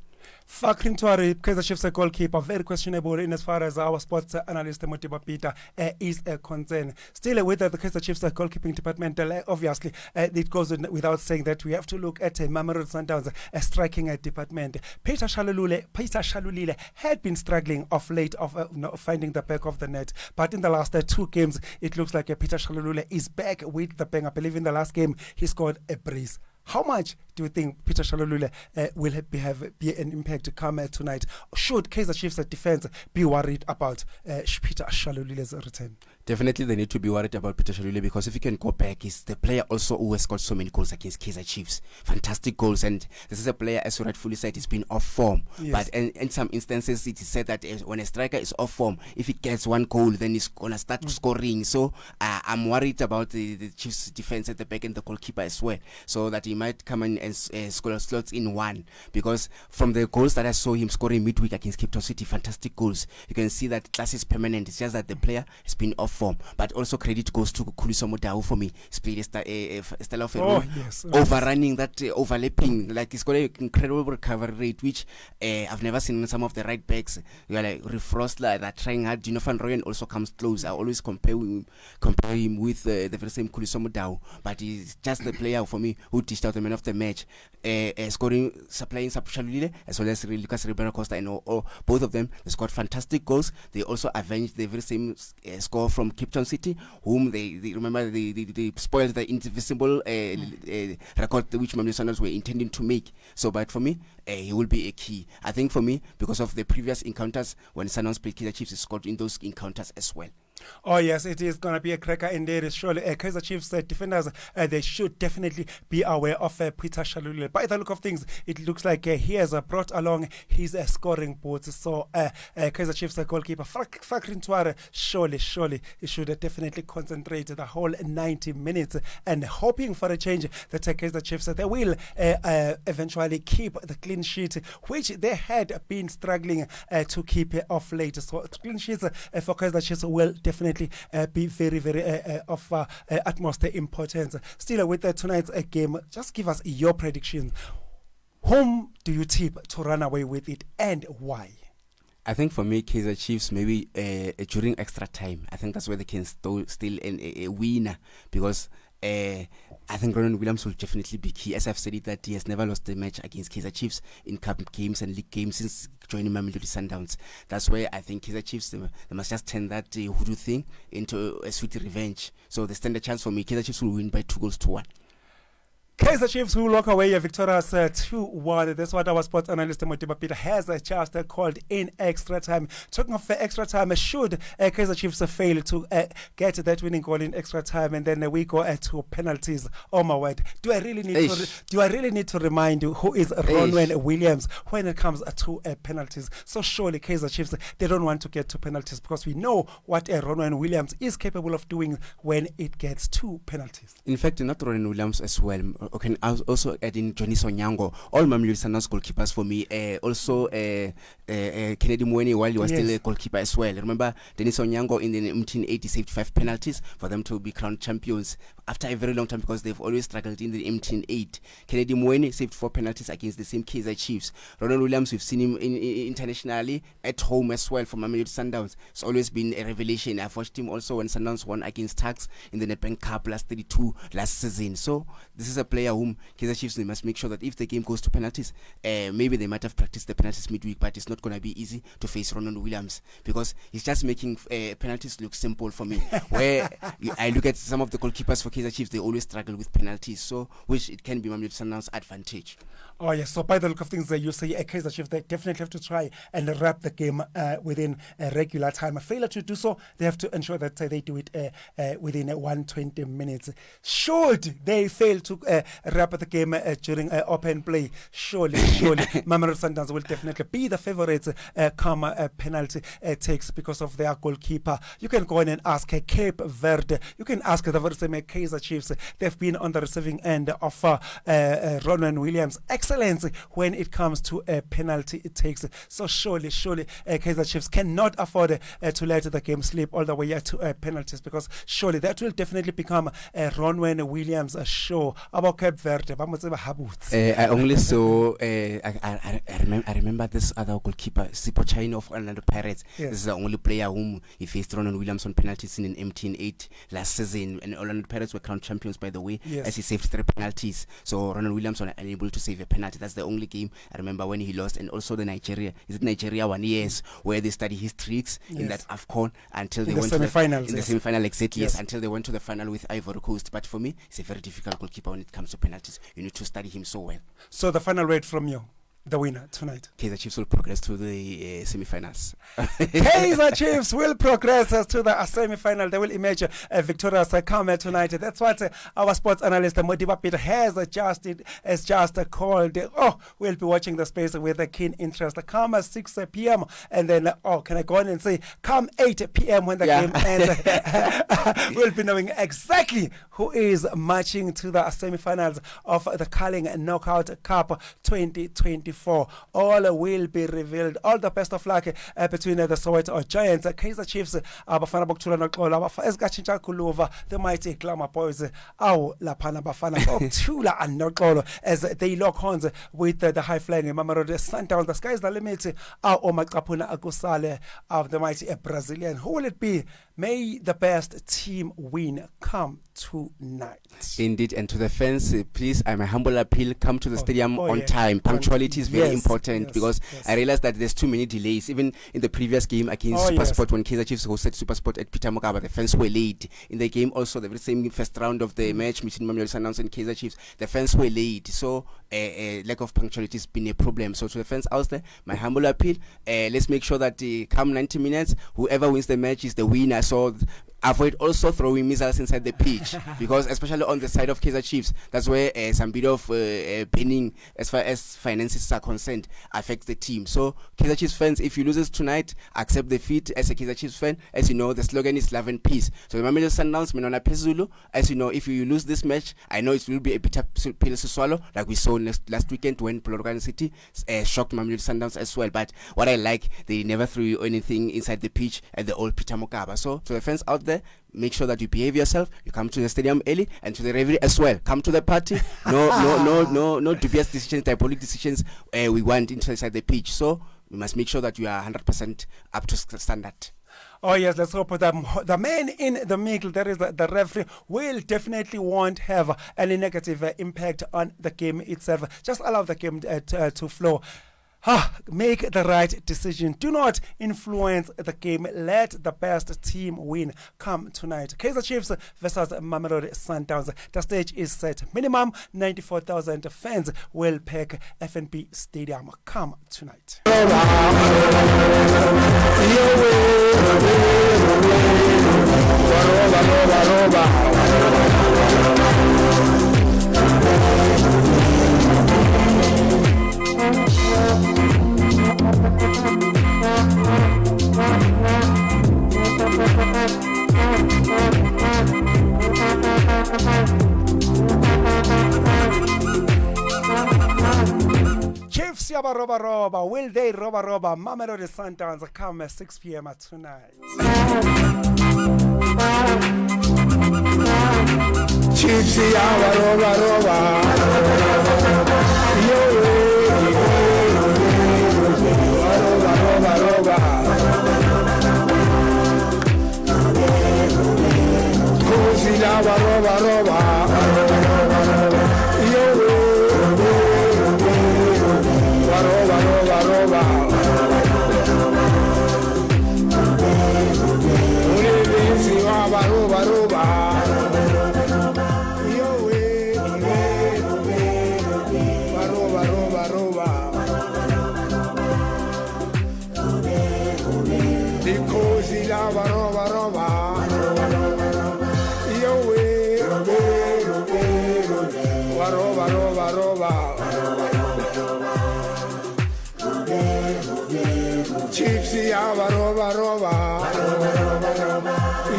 Fakrin Twari, Kaiser Chiefs goalkeeper, very questionable in as far as our sports analyst Motiba Peter is concerned. Still with the Kaiser Chiefs goalkeeping department, obviously it goes without saying that we have to look at Mamelodi Sundowns striking department. Peter Shalulile had been struggling of late of finding the back of the net, but in the last two games it looks like Peter Shalulile is back with the bang. I believe in the last game he scored a brace. How much do you think Peter Shalulile will be an impact to come tonight? Should Kaiser Chiefs defense be worried about Peter Shalulile's return? Definitely they need to be worried about Peter Shalulile, because if you can go back, he's the player also who has got so many goals against Kaiser Chiefs. Fantastic goals, and this is a player, as you rightfully said, he's been off form. Yes. But in some instances it is said that when a striker is off form, if he gets one goal, then he's going to start scoring. So I'm worried about the Chiefs defense at the back and the goalkeeper as well, so that he might come in and score slots in one, because from the goals that I saw him scoring midweek against Cape Town City, fantastic goals, you can see that class is permanent. It's just that the player has been off form. But also credit goes to Khuliso Motau for me. He's played a style of overrunning, that overlapping, like he's got an incredible recovery rate, which I've never seen in some of the right backs. You are like Refrost, like that trying hard. Dino van Rooyen also comes close. I always compare him with the very same Khuliso Motau, but he's just the player for me who dished out the man of the match, supplying Shalulile as well as Lucas Ribeiro Costa, and both of them, they scored fantastic goals. They also avenged the very same score from Cape Town City, whom they remember they spoiled the indivisible record which Mamelodi Sundowns were intending to make. So, but for me, he will be a key. I think for me, because of the previous encounters when Sundowns played Kaiser Chiefs, he scored in those encounters as well. Oh yes, it is going to be a cracker indeed. Surely Kaiser Chiefs defenders, they should definitely be aware of Peter Shalulile. By the look of things, it looks like he has brought along his scoring boots. So Kaiser Chiefs goalkeeper Fakrin Tware, surely he should definitely concentrate the whole 90 minutes, and hoping for a change that Kaiser Chiefs, they will eventually keep the clean sheet, which they had been struggling to keep off late. So clean sheets for Kaiser Chiefs will definitely be very of utmost importance. Still with tonight's game, just give us your predictions. Whom do you tip to run away with it, and why? I think for me, Kaiser Chiefs, maybe during extra time, I think that's where they can still a winner, because I think Ronan Williams will definitely be key. As I've said it, that he has never lost a match against Kaiser Chiefs in cup games and league games since joining Mamelodi Sundowns. That's where I think Kaiser Chiefs, they must just turn that hoodoo thing into a sweet revenge. So the standard chance for me, Kaiser Chiefs will win by 2-1. Kaiser Chiefs who walk away victorious 2-1. That's what our sports analyst Motiba Peter has just called in extra time. Talking of extra time, should Kaiser Chiefs fail to get that winning goal in extra time, and then we go to penalties? Oh my word! Do I really need to remind you who is Ronwen Williams when it comes to penalties? So surely Kaiser Chiefs, they don't want to get to penalties, because we know what Ronwen Williams is capable of doing when it gets to penalties. In fact, not Ronwen Williams as well. Okay, I was also adding Johnny Sonyango. All Mamelodi Sundowns goalkeepers for me. Also Kennedy Mweni, while he was still a goalkeeper as well. Remember, Denis Onyango in the 1980 saved 5 penalties for them to be crowned champions after a very long time, because they've always struggled in the 1980. Kennedy Mweni saved 4 penalties against the same Kaiser Chiefs. Ronald Williams, we've seen him internationally at home as well for Mamelodi Sundowns. It's always been a revelation. I've watched him also when Sundowns won against Tuks in the Nedbank Cup last 32 last season. So this is a player whom Kaiser Chiefs, they must make sure that if the game goes to penalties, maybe they might have practiced the penalties midweek, but it's not going to be easy to face Ronald Williams, because he's just making penalties look simple for me. Where I look at some of the goalkeepers for Kaiser Chiefs, they always struggle with penalties, so which it can be Mamelodi Sundowns' advantage. Oh yes, so by the look of things, you say Kaiser Chiefs, they definitely have to try and wrap the game within a regular time. A failure to do so, they have to ensure that they do it within 120 minutes. Should they fail to wrap the game during open play, surely Mamelodi Sundowns will definitely be the favourites come penalty takes because of their goalkeeper. You can go in and ask Cape Verde. You can ask the very same Kaiser Chiefs. They've been on the receiving end of Ronwen Williams' excellence when it comes to penalty takes. So surely Kaiser Chiefs cannot afford to let the game slip all the way to penalties, because surely that will definitely become Ronwen Williams' show. About Cape Verde, I only saw I remember this other goalkeeper, Sipo China of Orlando Pirates. Yes. This is the only player whom he faced Ronwen Williams on penalties in an MT8 last season, and Orlando Pirates were crowned champions, by the way, Yes. as he saved 3 penalties. So Ronwen Williams was unable to save a penalty. That's the only game I remember when he lost. And also the Nigeria one, yes, where they study his tricks in that AFCON until they went to the semi-final, exactly, yes, until they went to the final with Ivory Coast. But for me, he's a very difficult goalkeeper when it comes to penalties. You need to study him so well. So the final rate from you, the winner tonight. Kaiser Chiefs will progress to the semi-finals. Kaiser Chiefs will progress to the semi-final. They will emerge victorious come tonight. That's what our sports analyst Modiba Peter has just called. We'll be watching the space with a keen interest. Come 6 p.m. and then can I go on and say come 8 p.m. when the game ends. We'll be knowing exactly who is marching to the semi-finals of the Carling Knockout Cup 2024. All will be revealed. All the best of luck between the Soweto Giants, Kaiser Chiefs, Bafana Boktula Nokola, Esgachincha Kulova, the mighty Glamour Boys, Lapana Bafana Boktula and Nokolo, as they lock horns with the high flying Mamelodi Sundowns. The sky is the limit. Omakapuna Agusale of the mighty Brazilian. Who will it be? May the best team win. Come tonight. Indeed, and to the fans, please, I'm a humble appeal, come to the stadium on time. Punctuality is very important, because I realized that there's too many delays. Even in the previous game against Supersport, when Kaiser Chiefs hosted Supersport at Peter Mokaba, the fans were late. In the game also, the very same first round of the match between Mamelodi Sundowns and Kaiser Chiefs, the fans were late. So lack of punctuality has been a problem. So to the fans out there, my humble appeal, let's make sure that come 90 minutes, whoever wins the match is the winner. So avoid also throwing missiles inside the pitch, because especially on the side of Kaiser Chiefs, that's where some bit of pinning as far as finances are concerned affects the team. So Kaiser Chiefs fans, if you lose this tonight, accept defeat. As a Kaiser Chiefs fan, as you know, the slogan is love and peace. So the Mamelodi Sundowns, Minona Pezulu, as you know, if you lose this match, I know it will be a bitter pill to swallow, like we saw last weekend when Polokwane City shocked Mamelodi Sundowns as well. But what I like, they never threw anything inside the pitch at the old Peter Mokaba. So to the fans out there, make sure that you behave yourself. You come to the stadium early, and to the referee as well. Come to the party. No dubious decisions, diabolic decisions. We want inside the pitch. So we must make sure that you are 100% up to standard. Oh yes, let's hope that the man in the middle, that is the referee, will definitely won't have any negative impact on the game itself. Just allow the game to flow. Make the right decision. Do not influence the game. Let the best team win. Come tonight. Kaiser Chiefs versus Mamelodi Sundowns. The stage is set. Minimum 94,000 fans will pack FNB Stadium. Come tonight. Chiefs yaba roba. Will they roba? Mamelodi Sundowns come at 6 p.m. tonight. Chiefs yaba roba. Roba. roba, roba. Yo way, roba, roba, roba. Gypsy, roba, roba.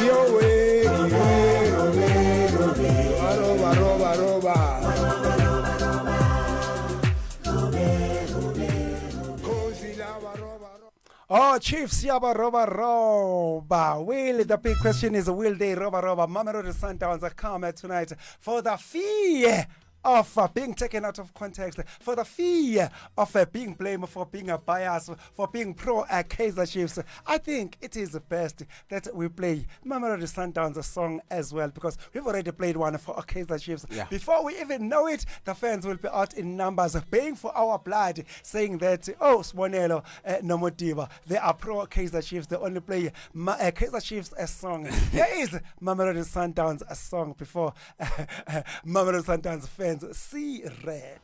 Yo way, roba, roba, roba. Oh, Chiefs, yaba roba roba. Will, the big question is, will they roba roba? Mamelodi Sundowns come tonight for the fear of being taken out of context, for the fear of being blamed for being a bias, for being pro Kaiser Chiefs. I think it is best that we play Mamelodi Sundowns song as well, because we've already played one for Kaiser Chiefs. Yeah. Before we even know it, the fans will be out in numbers paying for our blood, saying that, oh, Sponelo, Nomotiva, they are pro Kaiser Chiefs. They only play Kaiser Chiefs a song. There is Mamelodi Sundowns a song before Mamelodi Sundowns fans see red.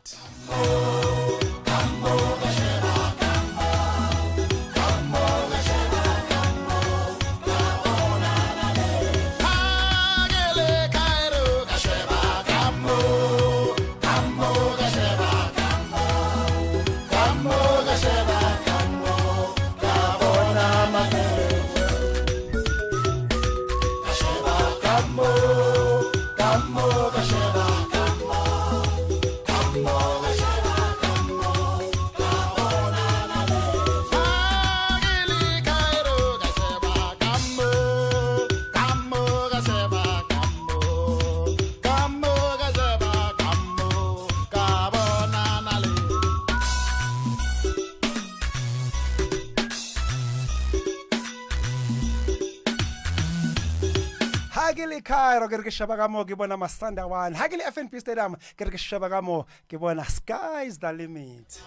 Hagili Kaiser ke re ke sheba ka mo ke bona masanda one. Hagili FNP Stadium ke re ke sheba ka mo ke bona sky's the limit.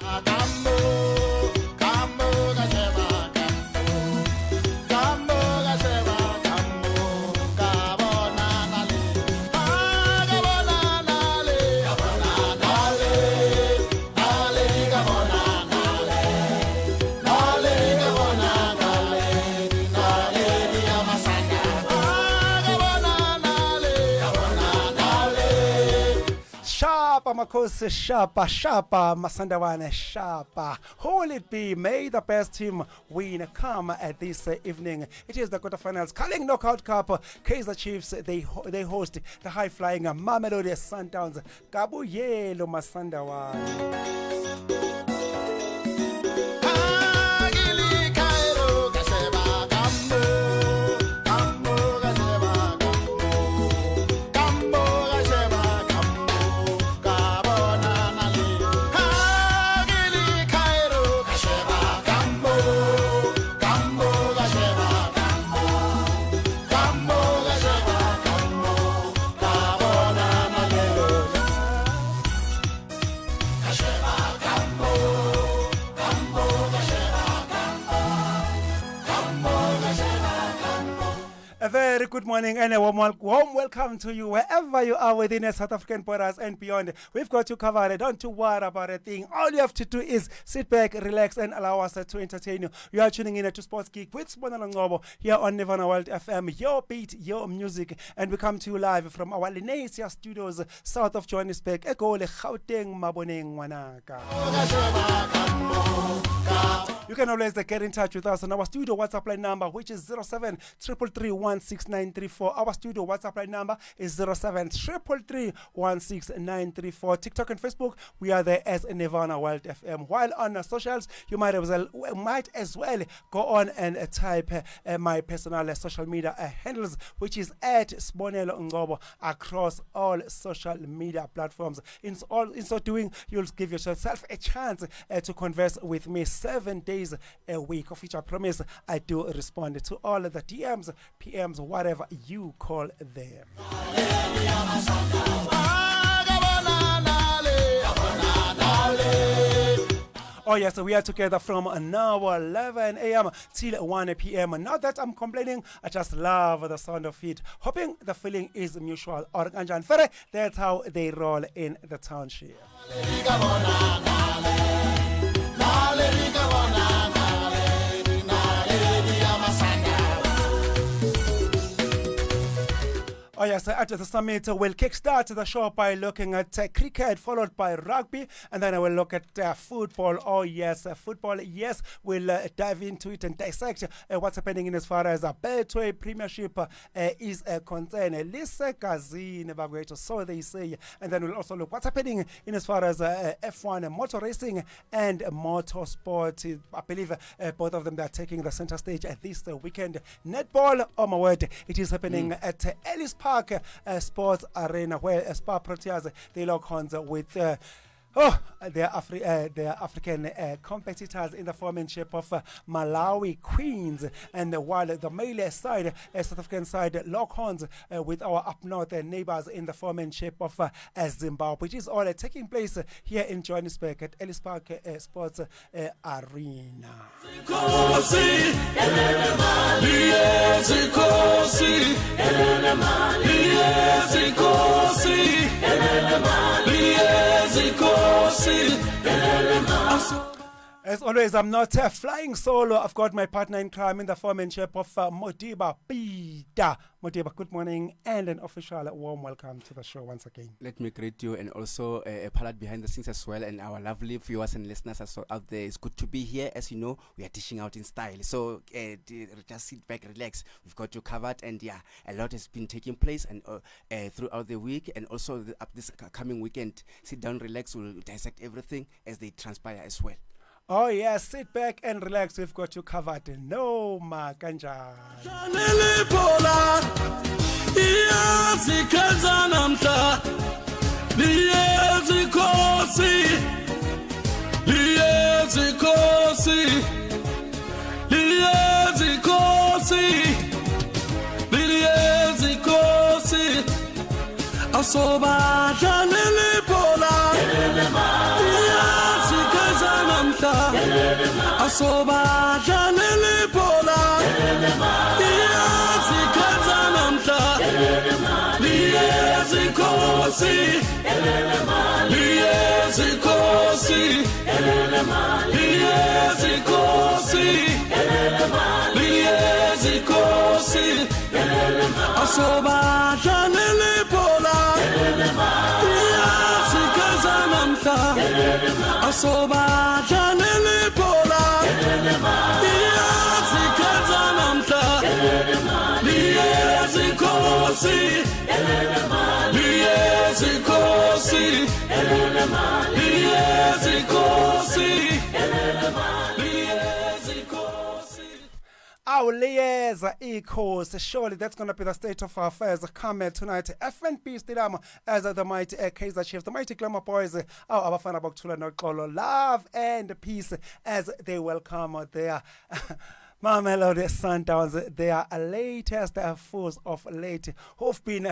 Makosi Shapa, Shapa, Masandawane Shapa. Who will it be? May the best team win come at this evening. It is the quarterfinals. Calling Knockout Cup. Kaiser Chiefs, they host the high-flying Mamelodi Sundowns. Kabu Yelo Masandawane. A very good morning and a warm welcome to you wherever you are within the South African borders and beyond. We've got you covered. Don't you worry about a thing. All you have to do is sit back, relax, and allow us to entertain you. You are tuning in to Sports Geek with Sponelo Ngobo here on Nirvana World FM. Your beat, your music, and we come to you live from our Lenasia studios south of Johannesburg. Egole Gauteng Maboneng Wanaka. You can always get in touch with us on our studio WhatsApp line number, which is 07-333-16934. Our studio WhatsApp line number is 07-333-16934. TikTok and Facebook, we are there as Nirvana World FM. While on socials, you might as well go on and type my personal social media handles, which is at Sponelo Ngobo across all social media platforms. In so doing, you'll give yourself a chance to converse with me 7 days a week, of which I promise I do respond to all of the DMs, PMs, whatever you call them. Oh yes, so we are together from now 11 a.m. till 1 p.m. Not that I'm complaining, I just love the sound of it. Hoping the feeling is mutual. Or that's how they roll in the township. Oh yes, at the summit, we'll kickstart the show by looking at cricket, followed by rugby, and then I will look at football. Oh yes, football. Yes, we'll dive into it and dissect what's happening in as far as a Betway Premiership is concerned. Lisa Gazine, so they say, and then we'll also look what's happening in as far as F1, motor racing, and motorsport. I believe both of them, they are taking the center stage at this weekend. Netball, oh my word, it is happening at Ellis Park Sports Arena, where Spa Proteas, they lock horns with their African competitors in the foremanship of Malawi Queens, and while the male side, South African side, lock horns with our up north neighbors in the foremanship of Zimbabwe, which is all taking place here in Johannesburg at Ellis Park Sports Arena. As always, I'm not flying solo. I've got my partner in crime in the foremanship of Modiba Peter. Modiba, good morning and an official warm welcome to the show once again. Let me greet you, and also a palette behind the scenes as well, and our lovely viewers and listeners as well out there. It's good to be here. As you know, we are dishing out in style. So just sit back, relax. We've got you covered, and yeah, a lot has been taking place and throughout the week, and also this coming weekend. Sit down, relax. We'll dissect everything as they transpire as well. Oh yes, sit back and relax. We've got you covered. No makanja. Asoba janele pola Asoba janele pola Liezi kosi Liezi kosi Liezi kosi Liezi kosi Asoba janele pola Liezi kazanamta Asoba janele pola Liezi kazanamta Liezi kosi Liezi kosi Liezi kosi Liezi kosi. Our liaison equals, surely that's going to be the state of our affairs come tonight. FNP Stadium as the mighty Kaiser Chiefs, the mighty Glamour Boys, our fan about Tula Nokolo, love and peace as they welcome their Mamelodi Sundowns, their latest foes of late, who've been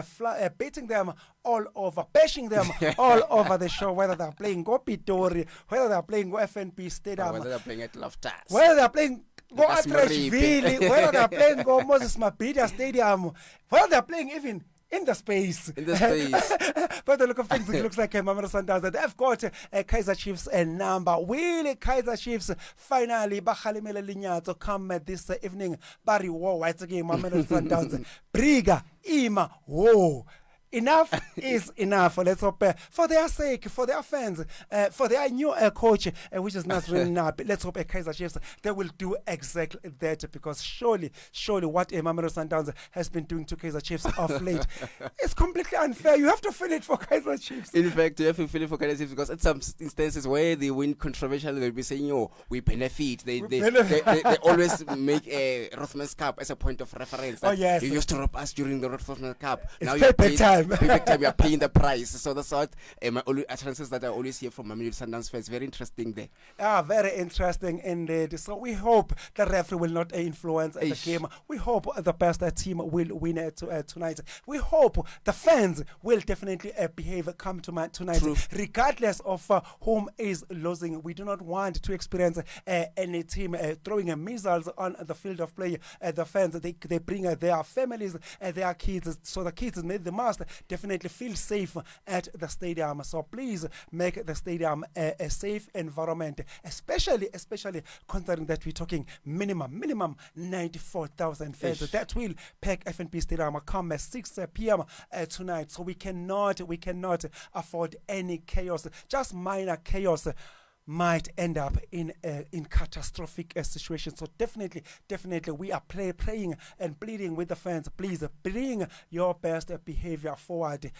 beating them all over, bashing them all over the show, whether they're playing Go Pitori, whether they're playing Go FNP Stadium, whether they're playing at Loftus, whether they're playing Go Atrashvili, whether they're playing Go Moses Mabhida Stadium, whether they're playing even in the space. But the look of things, it looks like Mamelodi Sundowns. They've got Kaiser Chiefs number. Will Kaiser Chiefs finally Bakhalimele Linyato come this evening? Barry War, White again, Mamelodi Sundowns. Briga, Ima, Whoa. Enough is enough. Let's hope for their sake, for their fans, for their new coach, which is not really up. Let's hope Kaiser Chiefs, they will do exactly that, because surely what Mamelodi Sundowns has been doing to Kaiser Chiefs of late is completely unfair. You have to feel it for Kaiser Chiefs. In fact, you have to feel it for Kaiser Chiefs, because at some instances where they win controversially, they'll be saying, "Oh, we benefit." They always make a Rothmans Cup as a point of reference. Oh yes, you used to rob us during the Rothmans Cup. It's now you're time. Perfect time, we are paying the price. So that's what my utterances that I always hear from Mamelodi Sundowns fans. Very interesting there. Very interesting indeed. So we hope the referee will not influence the game. We hope the best team will win tonight. We hope the fans will definitely behave come tonight. True. Regardless of whom is losing. We do not want to experience any team throwing missiles on the field of play. The fans, they bring their families, their kids, so the kids made the most definitely feel safe at the stadium. So please make the stadium a safe environment, especially considering that we're talking minimum 94,000 fans that will pack FNB Stadium come at 6 p.m. Tonight. So we cannot afford any chaos. Just minor chaos might end up in catastrophic situations. So definitely we are praying and pleading with the fans. Please bring your best behavior forward.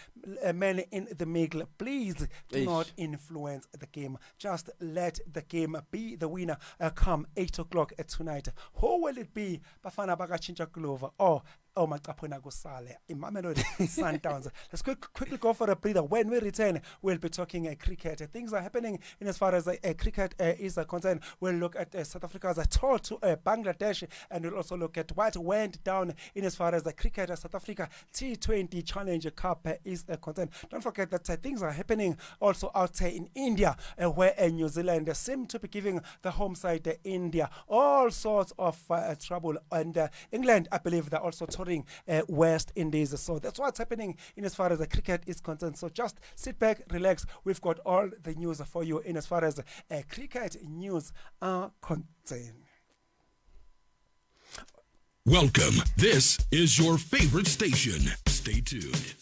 Men in the middle, please do not influence the game. Just let the game be the winner come 8 o'clock tonight. Who will it be? Bafana Bagachincha Glover or Maqaphuna Gusale in Mamelodi Sundowns. Let's quickly go for a breather. When we return, we'll be talking cricket. Things are happening in as far as cricket is concerned. We'll look at South Africa's tour to Bangladesh, and we'll also look at what went down in as far as the cricket South Africa T20 Challenge Cup is concerned. Don't forget that things are happening also out in India, where New Zealand seem to be giving the home side India all sorts of trouble, and England, I believe, they're also touring West Indies. So that's what's happening in as far as the cricket is concerned. So just sit back, relax. We've got all the news for you in as far as cricket news are concerned. Welcome. This is your favorite station. Stay tuned.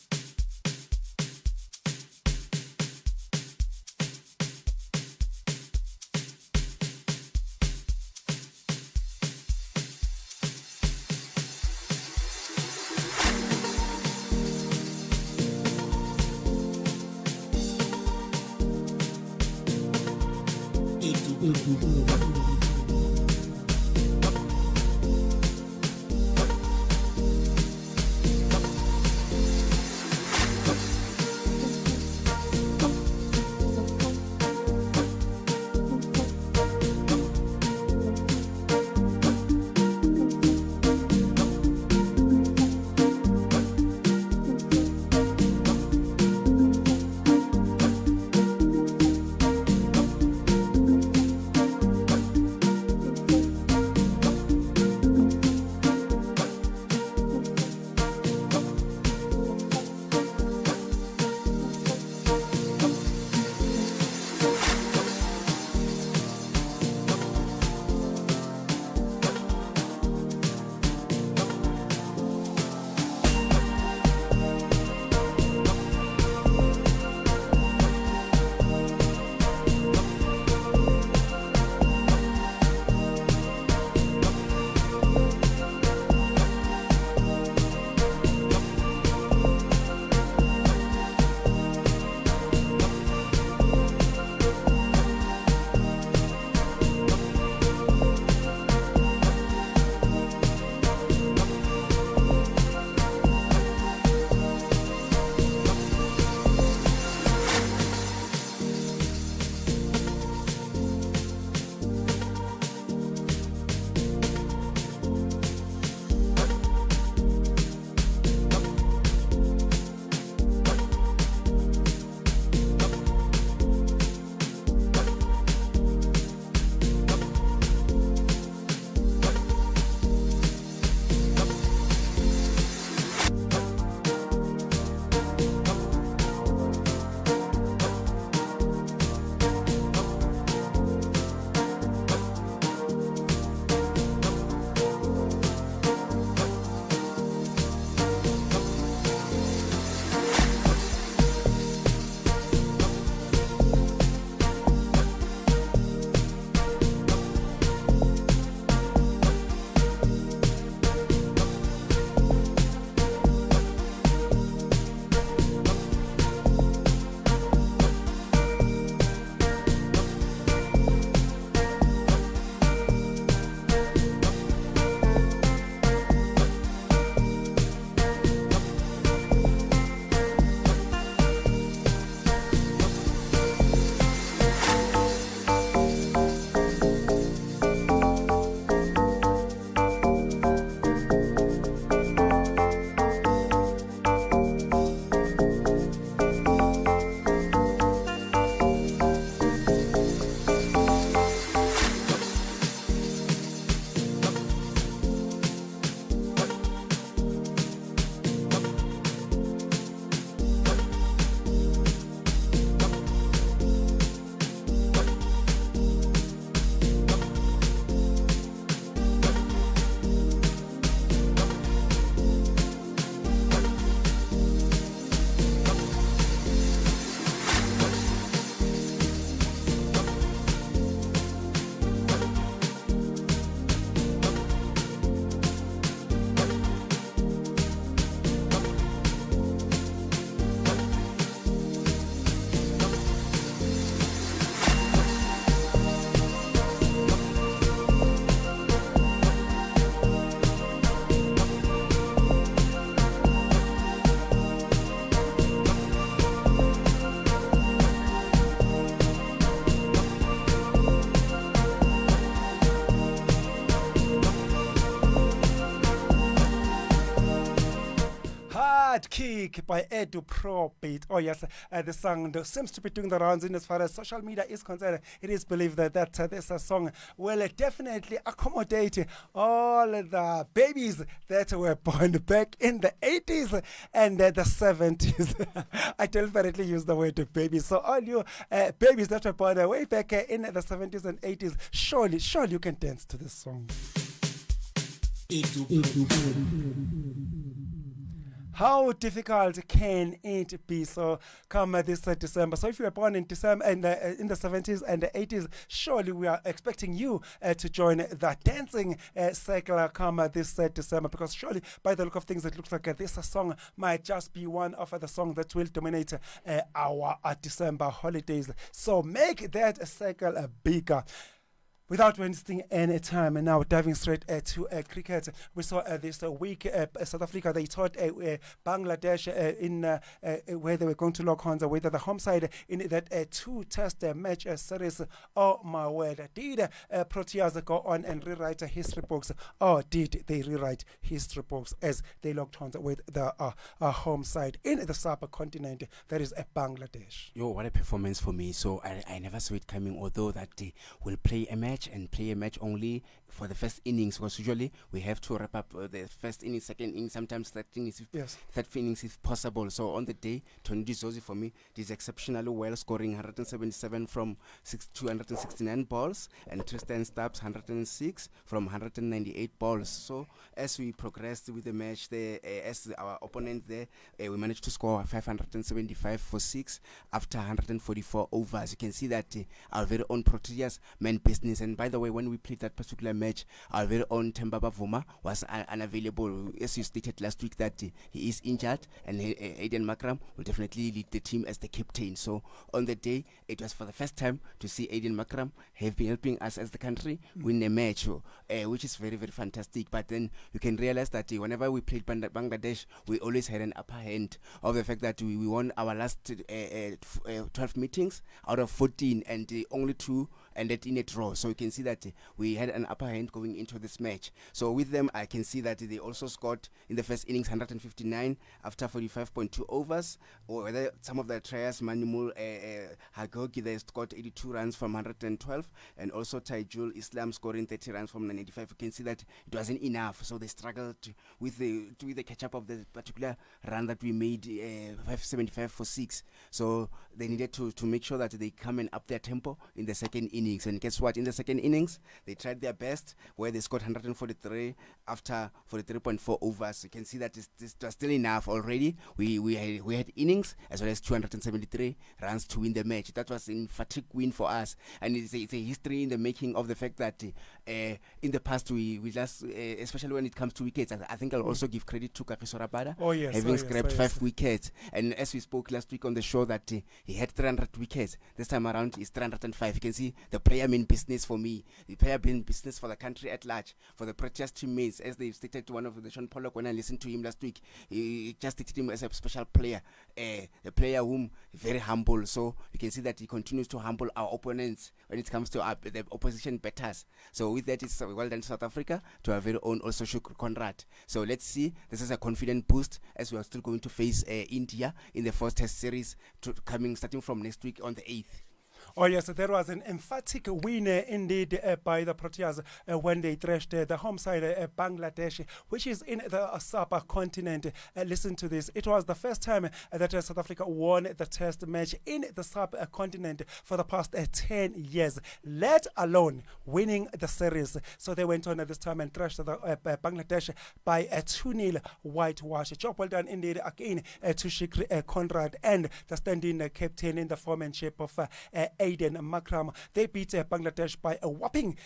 Hard Kick by Edu Pro Beat. Oh yes, the song seems to be doing the rounds in as far as social media is concerned. It is believed that this song will definitely accommodate all the babies that were born back in the 80s and the 70s. I deliberately use the word babies. So all you babies that were born way back in the 70s and 80s, surely you can dance to this song. How difficult can it be? So come this December. So if you were born in December and in the 70s and the 80s, surely we are expecting you to join the dancing cycle come this December, because surely by the look of things it looks like this song might just be one of the songs that will dominate our December holidays. So make that cycle bigger. Without wasting any time, and now diving straight to cricket, we saw this week South Africa, they taught Bangladesh in where they were going to lock horns with the home side in that two-test match series. Oh my word, did Proteas go on and rewrite history books, or did they rewrite history books as they locked horns with the home side in the subcontinent, that is Bangladesh? Yo, what a performance for me. So I never saw it coming, although that they will play a match and play a match only for the first innings, because usually we have to wrap up the first innings, second innings, sometimes third innings, third innings if possible. So on the day, Tony Dizozi for me did exceptionally well, scoring 177 from 269 balls, and Tristan Stubbs 106 from 198 balls. So as we progressed with the match, as our opponent there, we managed to score 575 for 6 after 144 overs. You can see that our very own Proteas meant business. And by the way, when we played that particular match, our very own Themba Bavuma was unavailable. As you stated last week that he is injured, and Aiden Makram will definitely lead the team as the captain. So on the day, it was for the first time to see Aiden Makram have been helping us as the country win a match, which is very, very fantastic. But then you can realize that whenever we played Bangladesh, we always had an upper hand of the fact that we won our last 12 meetings out of 14, and only 2 ended in a draw. So you can see that we had an upper hand going into this match. So with them, I can see that they also scored in the first innings 159 after 45.2 overs. Or whether some of the tryers, Manimul Hagogi, they scored 82 runs from 112, and also Taijul Islam scoring 30 runs from 95. You can see that it wasn't enough, so they struggled with the catch up of the particular run that we made, 575 for 6. So they needed to make sure that they come and up their tempo in the second innings. And guess what? In the second innings, they tried their best, where they scored 143 after 43.4 overs. You can see that this was still enough already. We had innings as well as 273 runs to win the match. That was an emphatic win for us, and it's a history in the making of the fact that in the past we just, especially when it comes to wickets, I think I'll also give credit to Kagiso Rabada, having scrapped 5 wickets. And as we spoke last week on the show that he had 300 wickets, this time around is 305. You can see the player mean business for me. The player mean business for the country at large, for the Proteas teammates, as they stated to one of the Sean Pollock when I listened to him last week. He just stated him as a special player, a player whom very humble. So you can see that he continues to humble our opponents when it comes to the opposition batters. So with that, it's well done to South Africa, to our very own also Shukr Conrad. So let's see. This is a confident boost as we are still going to face India in the first test series starting from next week on the 8th. Oh yes, there was an emphatic win indeed by the Proteas when they thrashed the home side Bangladesh, which is in the subcontinent. Listen to this. It was the first time that South Africa won the test match in the subcontinent for the past 10 years, let alone winning the series. So they went on this time and thrashed the Bangladesh by a 2-0 whitewash. Job well done indeed again to Shukr Conrad and the standing captain in the form and shape of Aiden Makram. They beat Bangladesh by a whopping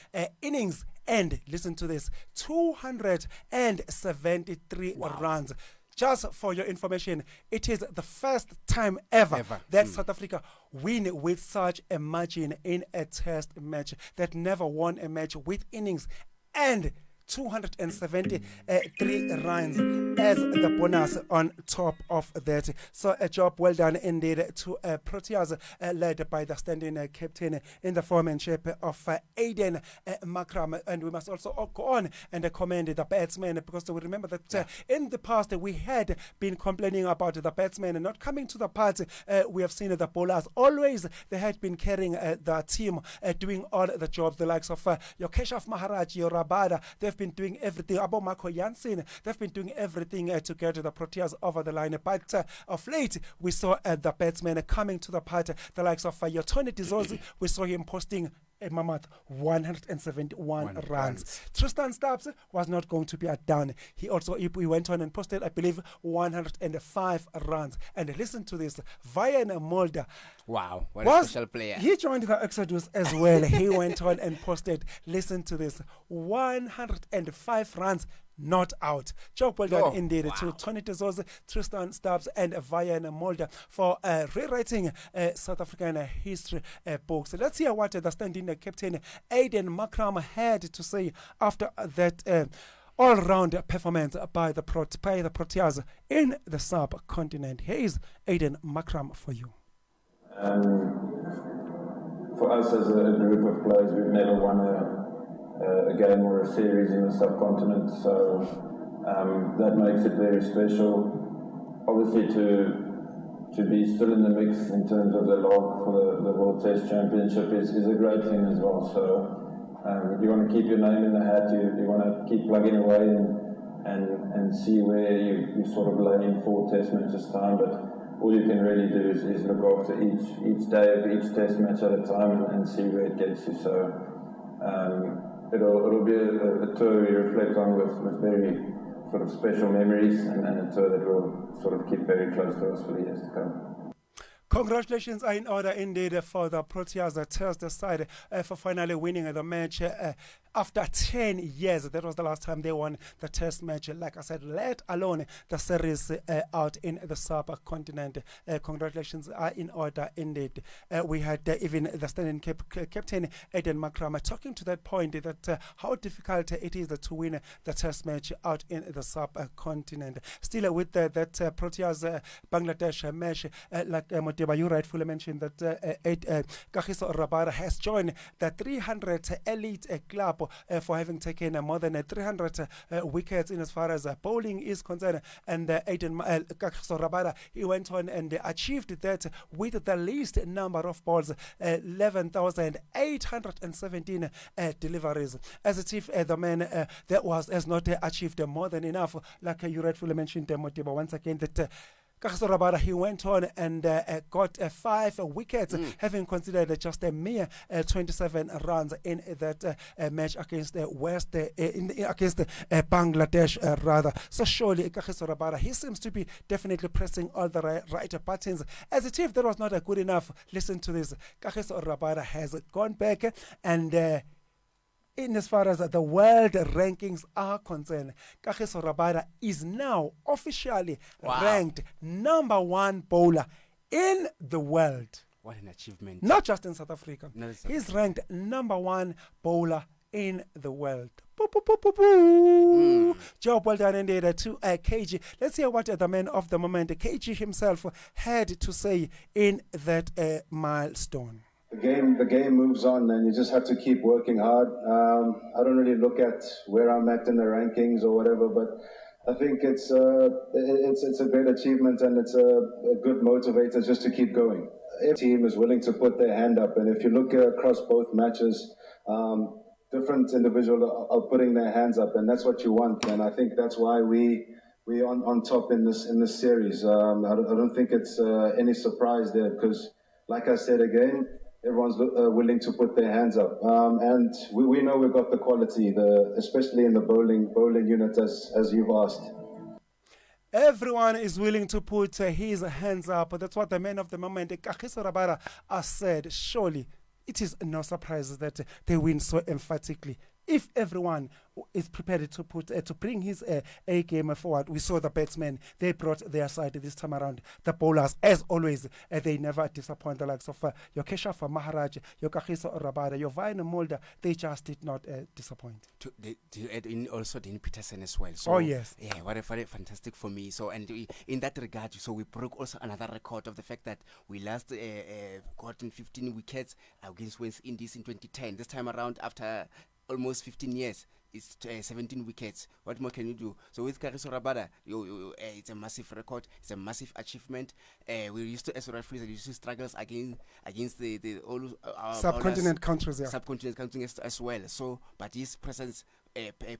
innings, and listen to this, 273 runs. Just for your information, it is the first time ever that South Africa win with such a margin in a test match, that never won a match with innings and 273 runs as the bonus on top of that. So a job well done indeed to Proteas, led by the standing captain in the foremanship of Aiden Makram. And we must also go on and commend the batsmen, because we remember that in the past we had been complaining about the batsmen not coming to the party. We have seen the bowlers always, they had been carrying the team, doing all the jobs. The likes of your Keshav Maharaj, your Rabada, they've been doing everything. Abo Marco Jansen, they've been doing everything to get the Proteas over the line. But of late, we saw the batsmen coming to the party. The likes of your Tony Dizozi, we saw him posting a mammoth 171 runs. Tristan Stubbs was not going to be outdone. He went on and posted, I believe, 105 runs. And listen to this, Vian Mulder. Wow, what a special player. He joined the Exodus as well. He went on and posted, listen to this, 105 runs. Not out. Job well done indeed to Tony Tezoz, Tristan Stubbs, and Vian Mulder for rewriting South African history books. Let's hear what the standing captain Aiden Makram had to say after that all-round performance by the Proteas in the subcontinent. Here is Aiden Makram for you. For us as a group of players, we've never won a game or a series in the subcontinent, so that makes it very special. Obviously, to be still in the mix in terms of the log for the World Test Championship is a great thing as well. So you want to keep your name in the hat, you want to keep plugging away and see where you sort of lay in 4 Test matches time, but all you can really do is look after each day of each Test match at a time and see where it gets you. So it'll be a tour we reflect on with very sort of special memories, and a tour that will sort of keep very close to us for the years to come. Congratulations are in order indeed for the Proteas, the Thursday side, for finally winning the match after 10 years. That was the last time they won the test match, like I said, let alone the series out in the subcontinent. Congratulations are in order indeed. We had even the standing captain Aiden Makram talking to that point that how difficult it is to win the test match out in the subcontinent. Still with that Proteas Bangladesh match, like Moteba, you rightfully mentioned that Kagiso Rabada has joined the 300 elite club for having taken more than 300 wickets in as far as bowling is concerned. And Aiden Kagiso Rabada, he went on and achieved that with the least number of balls, 11,817 deliveries. As if the man that has not achieved more than enough, like you rightfully mentioned, Moteba, once again, that Kaiser Rabada, he went on and got 5 wickets, having considered just a mere 27 runs in that match against against Bangladesh rather. So surely Kaiser Rabada, he seems to be definitely pressing all the right buttons. As if that was not good enough, listen to this. Kaiser Rabada has gone back and in as far as the world rankings are concerned, Kagiso Rabada is now officially ranked number 1 bowler in the world. What an achievement. Not just in South Africa. He's ranked number 1 bowler in the world. Job well done indeed to KG. Let's hear what the man of the moment, KG himself, had to say in that milestone. The game moves on, and you just have to keep working hard. I don't really look at where I'm at in the rankings or whatever, but I think it's a great achievement, and it's a good motivator just to keep going. Every team is willing to put their hand up, and if you look across both matches, different individuals are putting their hands up, and that's what you want. And I think that's why we on top in this series. I don't think it's any surprise there, because, like I said again, everyone's willing to put their hands up, and we know we've got the quality, especially in the bowling unit, as you've asked. Everyone is willing to put his hands up. That's what the man of the moment, Kagiso Rabada, has said. Surely, it is no surprise that they win so emphatically. if everyone is prepared to put to bring his A game forward. We saw the batsmen, they brought their side this time around. The bowlers, as always, they never disappoint. The likes of your Keshafa Maharaj, your Kagiso Rabada, your Vine Mulder, they just did not disappoint. To add in also Dean Peterson as well. So, oh yes, yeah, what a fantastic for me. So, and in that regard, so we broke also another record of the fact that we last gotten 15 wickets against West Indies in 2010. This time around, after almost 15 years, it's 17 wickets. What more can you do? So with Kaiser Rabada, it's a massive record. It's a massive achievement. We used to, as referees, we used to struggles against the all subcontinent countries, yeah, subcontinent countries as well. So, but his presence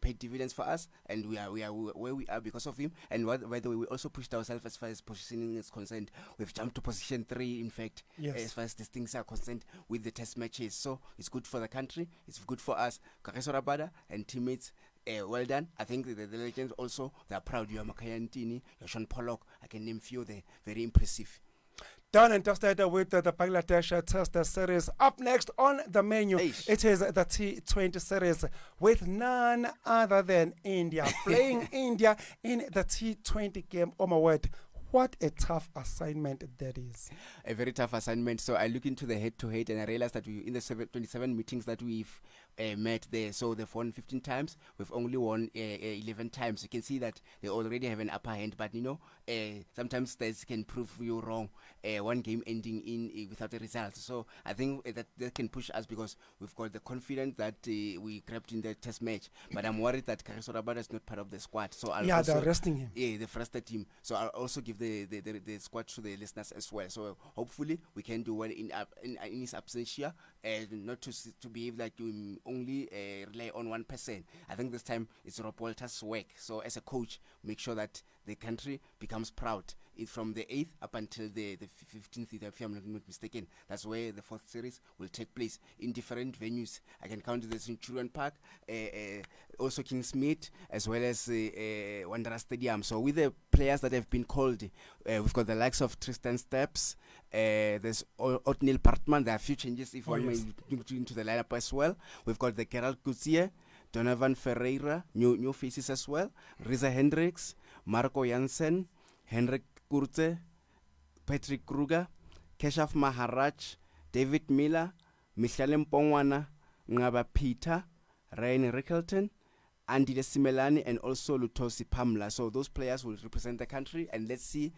paid dividends for us, and we are where we are because of him. And by the way, we also pushed ourselves as far as positioning is concerned. We've jumped to position 3, in fact, yes, as far as these things are concerned with the test matches. So it's good for the country. It's good for us. Kaiser Rabada and teammates, well done. I think the legends also, they are proud. You are Makaya Ntini, you're Sean Pollock. I can name few. They're very impressive. Done and dusted with the Bangladesh Test series. Up next on the menu, it is the T20 series with none other than India. Playing India in the T20 game. Oh my word. What a tough assignment that is. A very tough assignment. So I look into the head-to-head and I realized that we in the 27 meetings that we've met there, so they've won 15 times. We've only won 11 times. You can see that they already have an upper hand, but sometimes stats can prove you wrong. One game ending in without a result. So I think that can push us because we've got the confidence that we grabbed in the test match. But I'm worried that Kaiser Rabada is not part of the squad. So they're resting him. Yeah, the first team. So I'll also give the squad to the listeners as well. So hopefully we can do well in his absentia, and not to behave like you only rely on one person. I think this time it's Rob Walter's work. So as a coach, make sure that the country becomes proud. From the 8th up until the 15th, if I'm not mistaken, that's where the 4th series will take place in different venues. I can count the Centurion Park, also Kingsmead, as well as Wanderers Stadium. So with the players that have been called, we've got the likes of Tristan Steps, there's Othniel Partman. There are a few changes if one may look into the lineup as well. We've got the Gerald Gutierrez, Donovan Ferreira, new faces as well, Reza Hendricks, Marco Jansen, Henrik Kurte, Patrick Kruger, Keshaf Maharaj, David Miller, Michelle Mpongwana, Ngaba Peter, Ryan Rickelton, Andy Simelani, and also Lutosi Pamla. So those players will represent the country, and let's see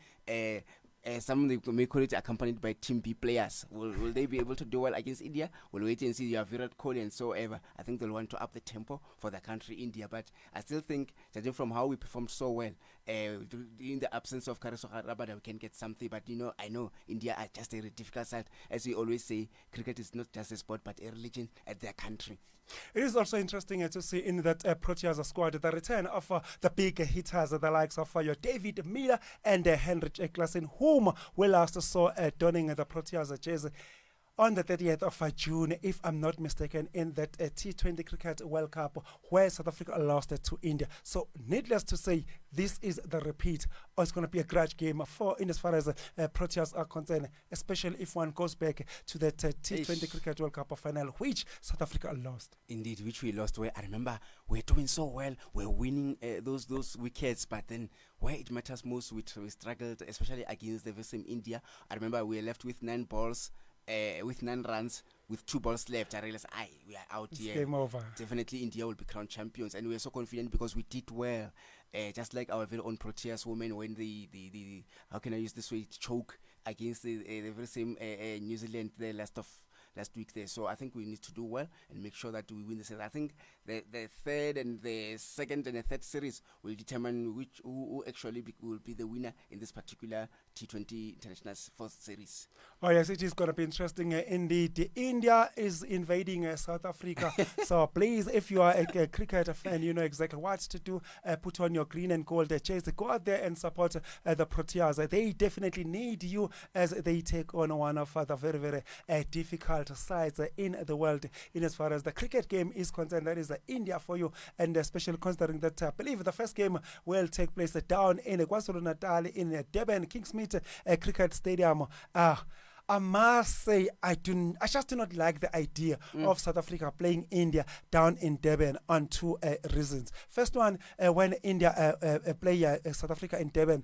some may call it accompanied by Team B players. Will they be able to do well against India? We'll wait and see. You have Virat Kohli and so ever. I think they'll want to up the tempo for the country, India. But I still think, judging from how we performed so well, in the absence of Kaiser Rabada, we can get something. But I know India are just a difficult side. As we always say, cricket is not just a sport, but a religion at their country. It is also interesting to see in that Proteas squad the return of the big hitters, the likes of your David Miller and Henrik Eklasen, whom we last saw donning the Proteas jersey on the 30th of June, if I'm not mistaken, in that T20 Cricket World Cup where South Africa lost to India. So needless to say, this is the repeat. Or it's going to be a grudge game in as far as Proteas are concerned, especially if one goes back to that T20 Cricket World Cup final, which South Africa lost. Indeed, which we lost. Where I remember we're doing so well, we're winning those wickets, but then where it matters most, we struggled, especially against the same India. I remember we were left with 9 balls. With 9 runs, with 2 balls left, I realized, we are out here. Game over. Definitely India will be crowned champions. And we were so confident because we did well. Just like our very own Proteas women when the how can I use this way, choke against the very same New Zealand the last week there. So I think we need to do well and make sure that we win the series. I think the third and the second and the third series will determine who actually will be the winner in this particular T20 International 4th series. Oh yes, it is going to be interesting indeed. India is invading South Africa. So please, if you are a cricket fan, you know exactly what to do. Put on your green and gold jersey. Go out there and support the Proteas. They definitely need you as they take on one of the very, very difficult sides in the world in as far as the cricket game is concerned. That is India for you, and especially considering that I believe the first game will take place down in KwaZulu-Natal in Durban Kingsmead Cricket Stadium. I must say I just do not like the idea of South Africa playing India down in Durban on two reasons. First one, when India play South Africa in Durban,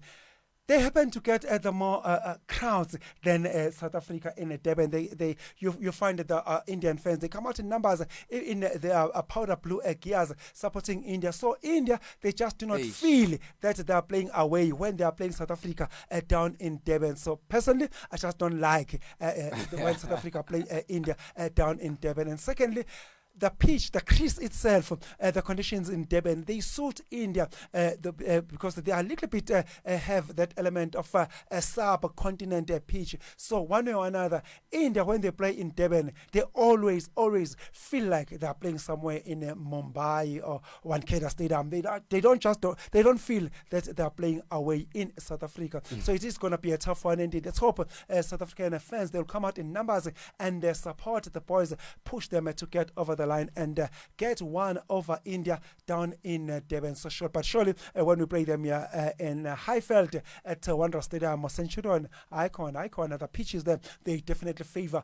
they happen to get the more crowds than South Africa in Durban. You find that the Indian fans, they come out in numbers in their powder blue gears supporting India. So India, they just do not feel that they are playing away when they are playing South Africa down in Durban. So personally, I just don't like when South Africa play India down in Durban. And secondly, the pitch, the crease itself, the conditions in Durban, they suit India because they are a little bit have that element of a subcontinent pitch. So one way or another, India, when they play in Durban, they always feel like they are playing somewhere in Mumbai or Wankhede Stadium. They don't feel that they are playing away in South Africa. So it is going to be a tough one indeed. Let's hope South African fans, they'll come out in numbers and support the boys, push them to get over the line and get one over India down in Durban. So sure, but surely when we play them here in Highveld at Wanderers Stadium, Centurion, Icon, the pitches there, they definitely favor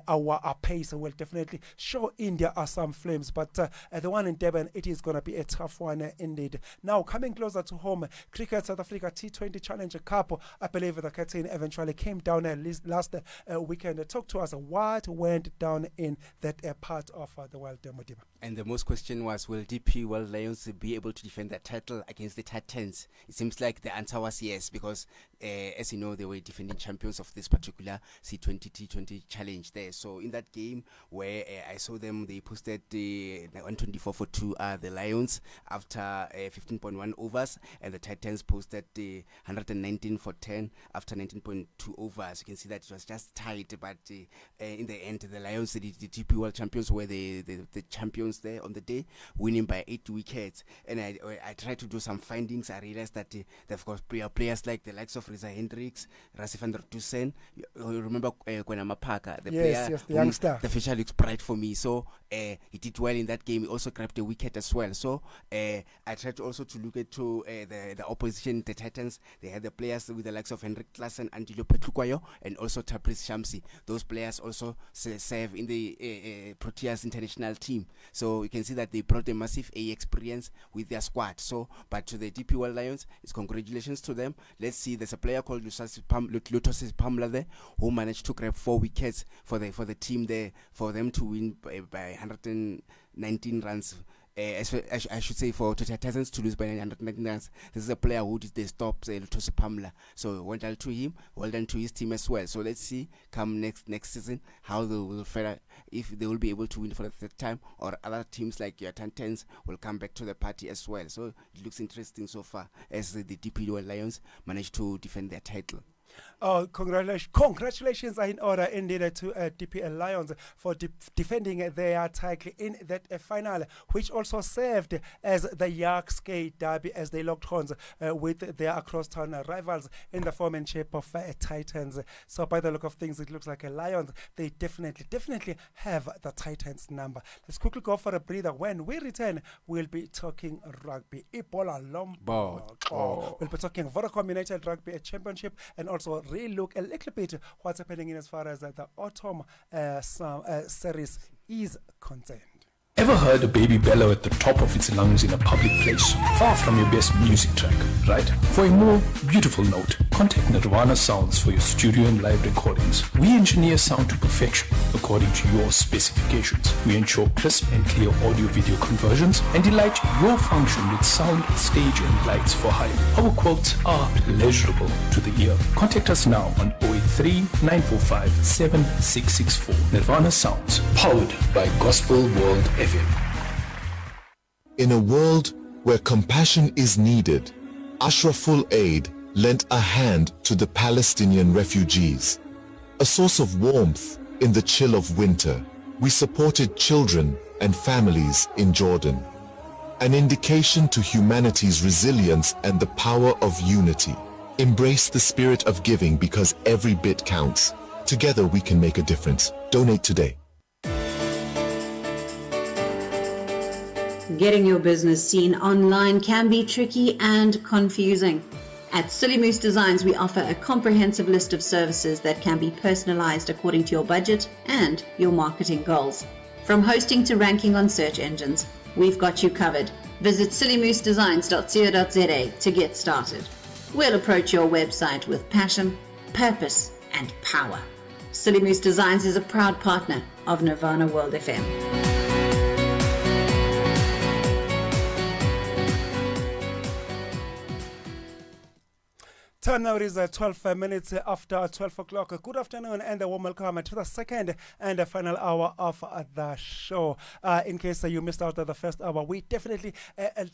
our pace and will definitely show India some flames. But the one in Durban, it is going to be a tough one indeed. Now, coming closer to home, Cricket South Africa T20 Challenger Cup, I believe the curtain eventually came down last weekend. Talk to us what went down in that part of the world. And the most question was, will DP World Lions be able to defend their title against the Titans? It seems like the answer was yes, because as you know, they were defending champions of this particular C20 T20 challenge there. So in that game where I saw them, they posted the 124 for 2 the Lions after 15.1 overs, and the Titans posted the 119 for 10 after 19.2 overs. You can see that it was just tight, but in the end, the Lions, the DP World champions, were the champions there on the day, winning by 8 wickets. And I tried to do some findings. I realized that they've got players like the likes of Reza Hendricks, Rasif van der Dussen. You remember Kwenama Parker, the player, the youngster. The future looks bright for me. So he did well in that game. He also grabbed a wicket as well. So I tried to also to look at the opposition, the Titans. They had the players with the likes of Henrik Klassen, Andilo Petlukwayo, and also Tabriz Shamsi. Those players also serve in the Proteas international team. So you can see that they brought a massive experience with their squad. So, but to the DP World Lions, it's congratulations to them. Let's see, there's a player called Lutosis Pamla there who managed to grab 4 wickets for the team there, for them to win by 119 runs. I should say for Titans to lose by 119 runs. This is a player who did the stops, Lutosi Pamla. So well done to him, well done to his team as well. So let's see come next season how they will fare, if they will be able to win for the third time, or other teams like your Titans will come back to the party as well. So it looks interesting so far as the DP World Lions managed to defend their title. Oh, congratulations are in order indeed to DPL Lions for defending their title in that final, which also served as the Yarkskate Derby as they locked horns with their across-town rivals in the form and shape of Titans. So by the look of things, it looks like Lions, they definitely have the Titans number. Let's quickly go for a breather. When we return, we'll be talking rugby. We'll be talking Vodacom United Rugby Championship, and also relook a little bit what's happening in as far as the autumn series is concerned. Ever heard a baby bellow at the top of its lungs in a public place, far from your best music track, right? For a more beautiful note, contact Nirvana Sounds for your studio and live recordings. We engineer sound to perfection according to your specifications. We ensure crisp and clear audio-video conversions and delight your function with sound, stage and lights for hire. Our quotes are pleasurable to the ear. Contact us now on 083 945 7664. Nirvana Sounds, powered by Gospel World FM. In a world where compassion is needed, Ashraful Aid lent a hand to the Palestinian refugees. A source of warmth in the chill of winter, we supported children and families in Jordan. An indication to humanity's resilience and the power of unity. Embrace the spirit of giving because every bit counts. Together we can make a difference. Donate today. Getting your business seen online can be tricky and confusing. At Silly Moose Designs, we offer a comprehensive list of services that can be personalized according to your budget and your marketing goals. From hosting to ranking on search engines, we've got you covered. Visit sillymoosedesigns.co.za to get started. We'll approach your website with passion, purpose, and power. Silly Moose Designs is a proud partner of Nirvana World FM. Time now is 12 minutes after 12 o'clock. Good afternoon and a warm welcome to the second and final hour of the show. In case you missed out the first hour, we definitely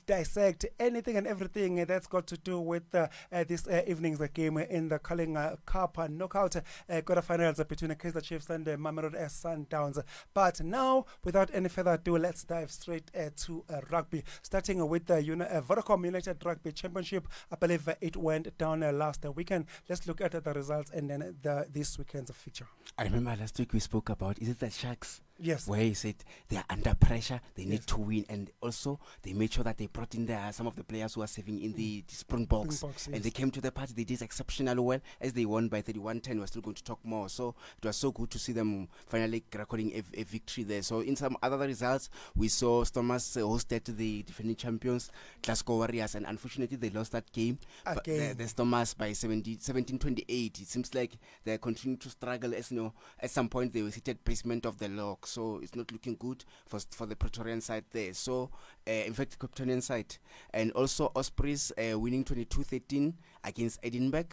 dissect anything and everything that's got to do with this evening's game in the Culling Cup knockout quarterfinals between the Kaiser Chiefs and the Mamelodi Sundowns. But now, without any further ado, let's dive straight to rugby. Starting with the Vodacom United Rugby Championship. I believe it went down last weekend. Let's look at the results and then this weekend's fixture. I remember last week we spoke about, is it the Sharks? Yes. Where he said they are under pressure, they need to win, and also they made sure that they brought in some of the players who are serving in the Springboks, Yes. and they came to the party. They did exceptionally well as they won by 31-10. We're still going to talk more. So it was so good to see them finally recording a victory there. So in some other results, we saw Thomas hosted the defending champions, Glasgow Warriors, and unfortunately they lost that game. Again. But the Thomas by 17-28. It seems like they continue to struggle. As you know, at some point they were hit basement of the log. So it's not looking good for the Praetorian side there. So, in fact, the Capetonian side. And also Ospreys winning 22-13 against Edinburgh.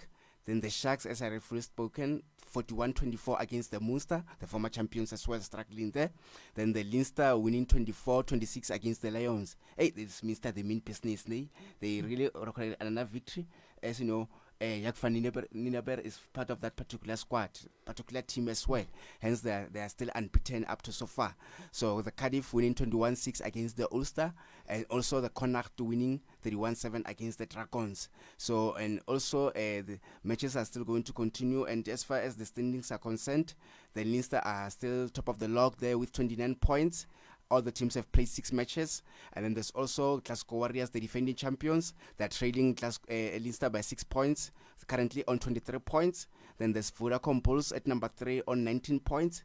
Then the Sharks, as I have first spoken, 41-24 against the Munster, the former champions as well, struggling there. Then the Leinster winning 24-26 against the Lions. Hey, this Munster, they mean business. They really recorded another victory. As you know, Jack van Nienaber is part of that particular squad, particular team as well. Hence, they are still unbeaten up to so far. So the Cardiff winning 21-6 against the Ulster, and also the Connacht winning 31-7 against the Dragons. So, and also the matches are still going to continue. And as far as the standings are concerned, the Leinster are still top of the log there with 29 points. All the teams have played 6 matches. And then there's also Glasgow Warriors, the defending champions. They're trailing Leinster by 6 points, currently on 23 points. Then there's Vodacom Bulls at number 3 on 19 points.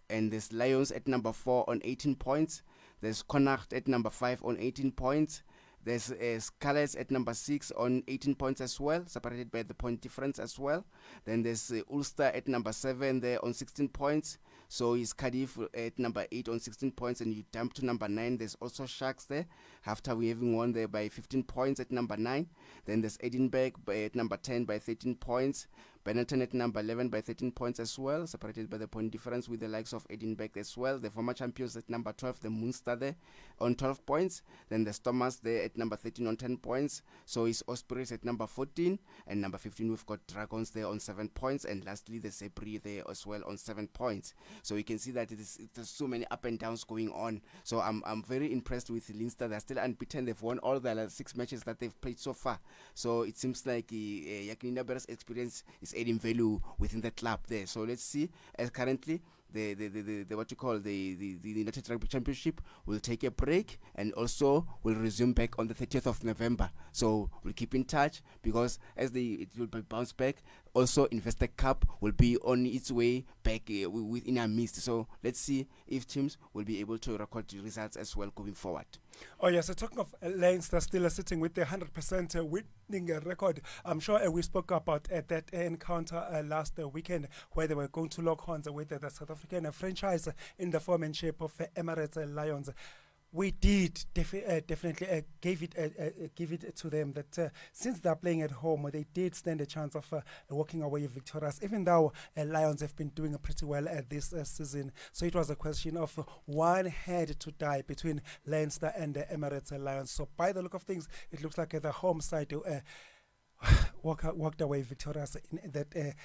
And there's Lions at number 4 on 18 points. There's Connacht at number 5 on 18 points. There's Scarlets at number 6 on 18 points as well, separated by the point difference as well. Then there's Ulster at number 7 there on 16 points. So is Cardiff at number 8 on 16 points, and you jump to number 9. There's also Sharks there, after we having won there by 15 points at number 9. Then there's Edinburgh at number 10 by 13 points. Benetton at number 11 by 13 points as well, separated by the point difference with the likes of Edinburgh as well. The former champions at number 12, the Munster there on 12 points. Then the Stormers there at number 13 on 10 points. So is Ospreys at number 14. And number 15, we've got Dragons there on 7 points. And lastly, the Zebri there as well on 7 points. So you can see that there's so many up and downs going on. So I'm very impressed with Leinster. They're still unbeaten. They've won all the 6 matches that they've played so far. So it seems like Yakini Naber's experience is adding value within the club there. So let's see. As currently the what you call the United Rugby Championship will take a break and also will resume back on the 30th of November. So we'll keep in touch, because as it will be bounce back. Also, Investor Cup will be on its way back within our midst. So let's see if teams will be able to record the results as well going forward. Oh yes, so talking of Leinster still sitting with the 100% winning record. I'm sure we spoke about that encounter last weekend, where they were going to lock horns with the South African franchise in the form and shape of Emirates Lions. We did definitely give it to them that since they're playing at home, they did stand a chance of walking away victorious, even though Lions have been doing pretty well this season. So it was a question of one head to die between Leinster and the Emirates Lions. So by the look of things, it looks like the home side walked away victorious in that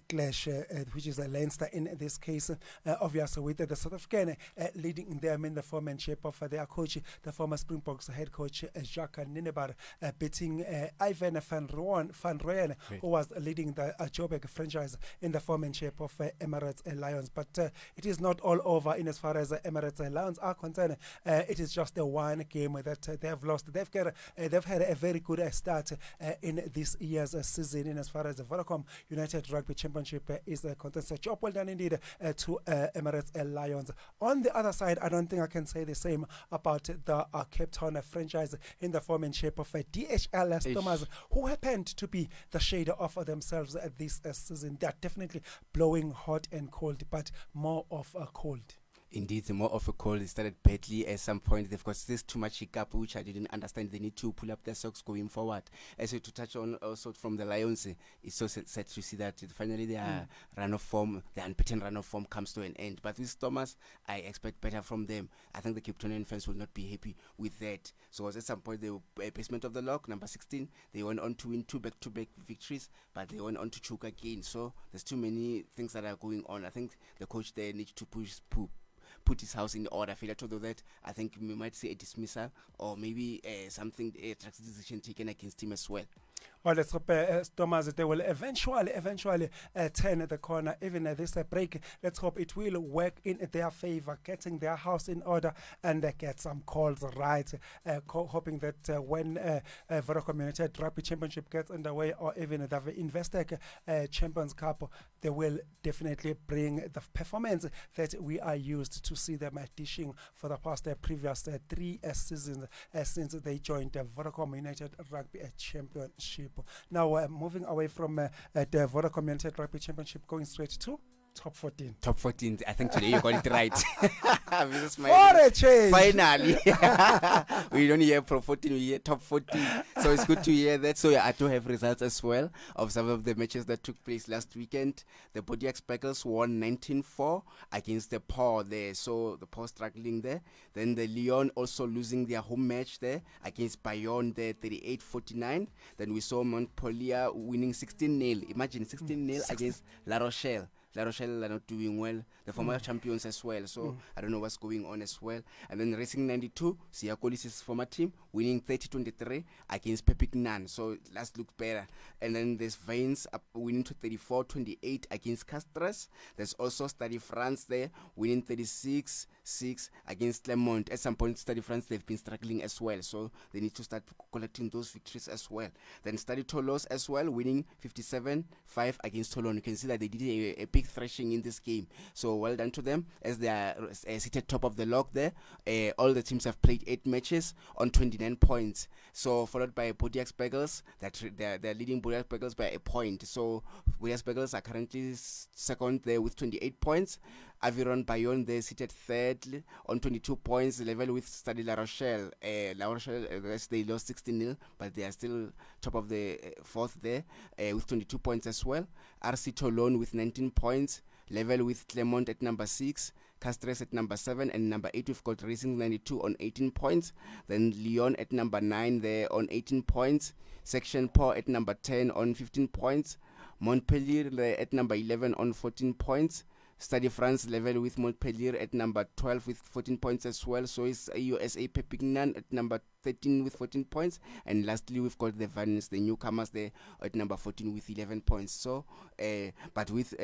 clash, which is Leinster in this case. Obviously, with the South African leading them in the form and shape of their coach, the former Springboks head coach Jacques Nienaber, beating Ivan van Rooyen, who was leading the Joburg franchise in the form and shape of Emirates Lions. But it is not all over in as far as Emirates Lions are concerned. It is just the one game that they have lost. They've had a very good start in this year's season in as far as the Vodacom United Rugby Championship is concerned. So job well done indeed to Emirates Lions. On the other side, I don't think I can say the same about the Cape Town franchise in the form and shape of DHL Stormers, who happened to be the shade of themselves this season. They are definitely blowing hot and cold, but more of a cold. Indeed, the more of a cold. It started badly at some point. They've got this too much hiccup, which I didn't understand. They need to pull up their socks going forward. So to touch on also from the Lions, it's so sad to see that finally their run of form, the unbeaten run of form comes to an end. But with Thomas, I expect better from them. I think the Cape Townian fans will not be happy with that. So at some point, they were basement of the lock, number 16. They went on to win 2 back-to-back victories, but they went on to choke again. So there's too many things that are going on. I think the coach there needs to put his house in order. Failure to do that, I think we might see a dismissal or maybe something, a drastic decision taken against him as well. Well, let's hope Thomas, they will eventually turn the corner. Even this break, let's hope it will work in their favor, getting their house in order and get some calls right. Hoping that when Vodacom United Rugby Championship gets underway, or even the Investec Champions Cup, they will definitely bring the performance that we are used to see them dishing for the past previous 3 seasons since they joined the Vodacom United Rugby Championship. Now, moving away from the Vodacom United Rugby Championship, going straight to Top 14. Top 14. I think today you got it right. For a change. Finally. We don't hear Pro 14, we hear Top 14. So it's good to hear that. So yeah, I do have results as well of some of the matches that took place last weekend. The Bodiac Speckles won 19-4 against the Paw there. So the Paw struggling there. Then the Lyon also losing their home match there against Bayonne there, 38-49. Then we saw Montpellier winning 16-0. Imagine 16-0 against La Rochelle. La Rochelle are not doing well. The former champions as well. So I don't know what's going on as well. And then Racing 92, Siakolis' former team, winning 30-23 against Pepignan. So last looked better. And then there's Vines winning to 34-28 against Castres. There's also Stade France there, winning 36-6 against Clermont. At some point, Stade France, they've been struggling as well. So they need to start collecting those victories as well. Then Stade Toulouse as well, winning 57-5 against Toulon. You can see that they did a big thrashing in this game. So well done to them as they are seated top of the log there. All the teams have played 8 matches on 29 points. So followed by Bodiac Speckles, they're leading Bodiac Speckles by a point. So Bodiac Speckles are currently second there with 28 points. Aviron Bayonne, they seated third on 22 points, level with Stade La Rochelle. La Rochelle, they lost 16-0, but they are still top of the fourth there with 22 points as well. RC Toulon with 19 points, level with Clermont at number 6. Castres at number 7, and number 8 we've got Racing 92 on 18 points. Then Lyon at number 9 there on 18 points. Section Paw at number 10 on 15 points. Montpellier at number 11 on 14 points. Stade France level with Montpellier at number 12 with 14 points as well. So it's USA Pepignan at number 13 with 14 points. And lastly, we've got the Vans, the newcomers there at number 14 with 11 points. So, but with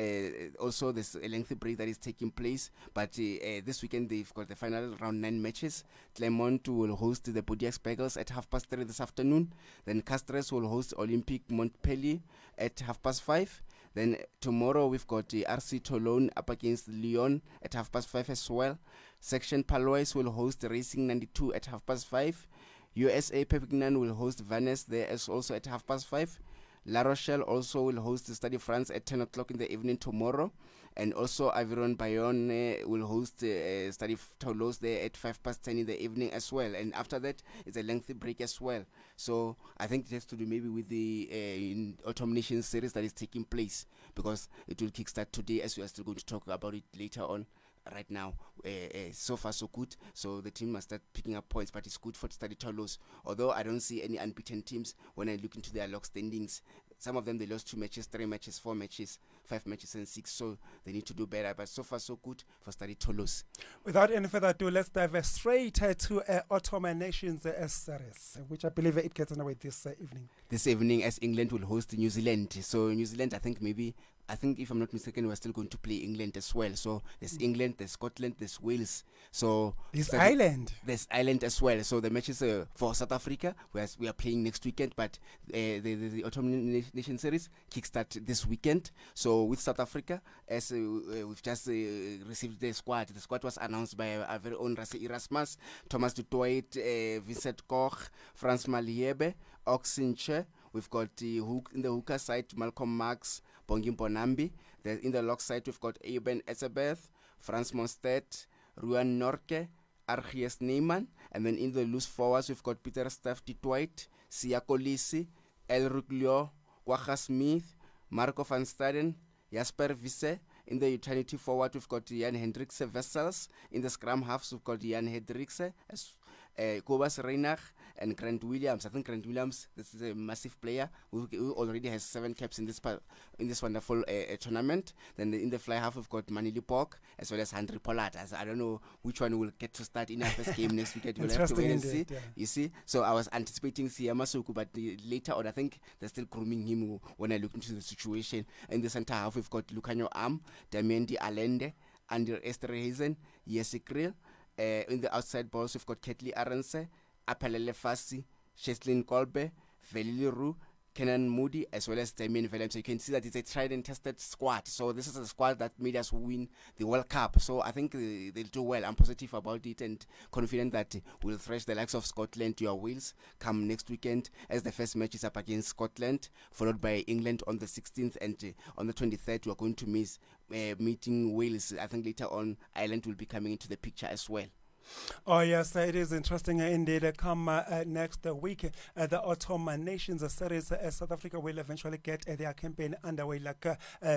also this lengthy break that is taking place. But this weekend, they've got the final round 9 matches. Clermont will host the Bodiac Speckles at 3:30 this afternoon. Then Castres will host Olympique Montpellier at 5:30. Then tomorrow we've got RC Toulon up against Lyon at 5:30 as well. Section Palois will host Racing 92 at 5:30. USA Pepignan will host Vannes there as also at 5:30. La Rochelle also will host Stade France at 10 o'clock in the evening tomorrow. And also Aviron Bayonne will host Stade Toulouse there at 10:05 in the evening as well. And after that, it's a lengthy break as well. So I think it has to do maybe with the Autumn Nations series that is taking place, because it will kickstart today, as we are still going to talk about it later on. Right now, so far so good. So the team must start picking up points, but it's good for Stade Toulouse. Although I don't see any unbeaten teams when I look into their log standings. Some of them, they lost 2 matches, 3 matches, 4 matches, 5 matches and 6. So they need to do better. But so far so good for Stade Toulouse. Without any further ado, let's dive straight to Autumn Nations series, which I believe it gets underway this evening. This evening, as England will host New Zealand. So New Zealand, I think maybe I think if I'm not mistaken, we're still going to play England as well. So there's England, there's Scotland, there's Wales. So This island. There's Ireland as well. So the matches for South Africa, we are playing next weekend, but the Autumn Nation Series kickstart this weekend. So with South Africa, as we've just received the squad was announced by our very own Rasi Erasmus, Thomas du Toit, Vincent Koch, Franz Maliebe, Oxenche. We've got in the hooker side, Malcolm Marx, Bongi Bonambi. In the lock side, we've got Eben Etzebeth, Franz Monstedt, Ruan Norke, Archies Neyman. And then in the loose forwards, we've got Peter Staff du Toit, Sia Kolisi, El Ruglio, Wacha Smith, Marco van Staden, Jasper Visse. In the utility forward, we've got Jan Hendrikse Vessels. In the scrum halves, we've got Jan Hendrikse, Kobas Reinach, and Grant Williams. I think Grant Williams, this is a massive player who already has 7 caps in this wonderful tournament. Then in the fly half, we've got Manili Pork as well as Henry Pollard. I don't know which one will get to start in our first game next weekend. We'll have to wait and see. Yeah. You see, so I was anticipating Siyama Suku, but later on, I think they're still grooming him when I look into the situation. In the center half, we've got Lucanio Am, Damien Di Allende, Andrew Esterhazen, Jesse Krill. In the outside balls, we've got Ketley Arense, Apelele Fassi, Cheslin Kolbe, Velili Roux, Kenan Moody, as well as Damien Willem. So you can see that it's a tried and tested squad. So this is a squad that made us win the World Cup. So I think they'll do well. I'm positive about it and confident that we'll thrash the likes of Scotland to our Wales come next weekend, as the first match is up against Scotland, followed by England on the 16th, and on the 23rd we are going to miss meeting Wales. I think later on Ireland will be coming into the picture as well. Oh yes, it is interesting indeed. Come next week, the Autumn Nations Series, South Africa will eventually get their campaign underway. Like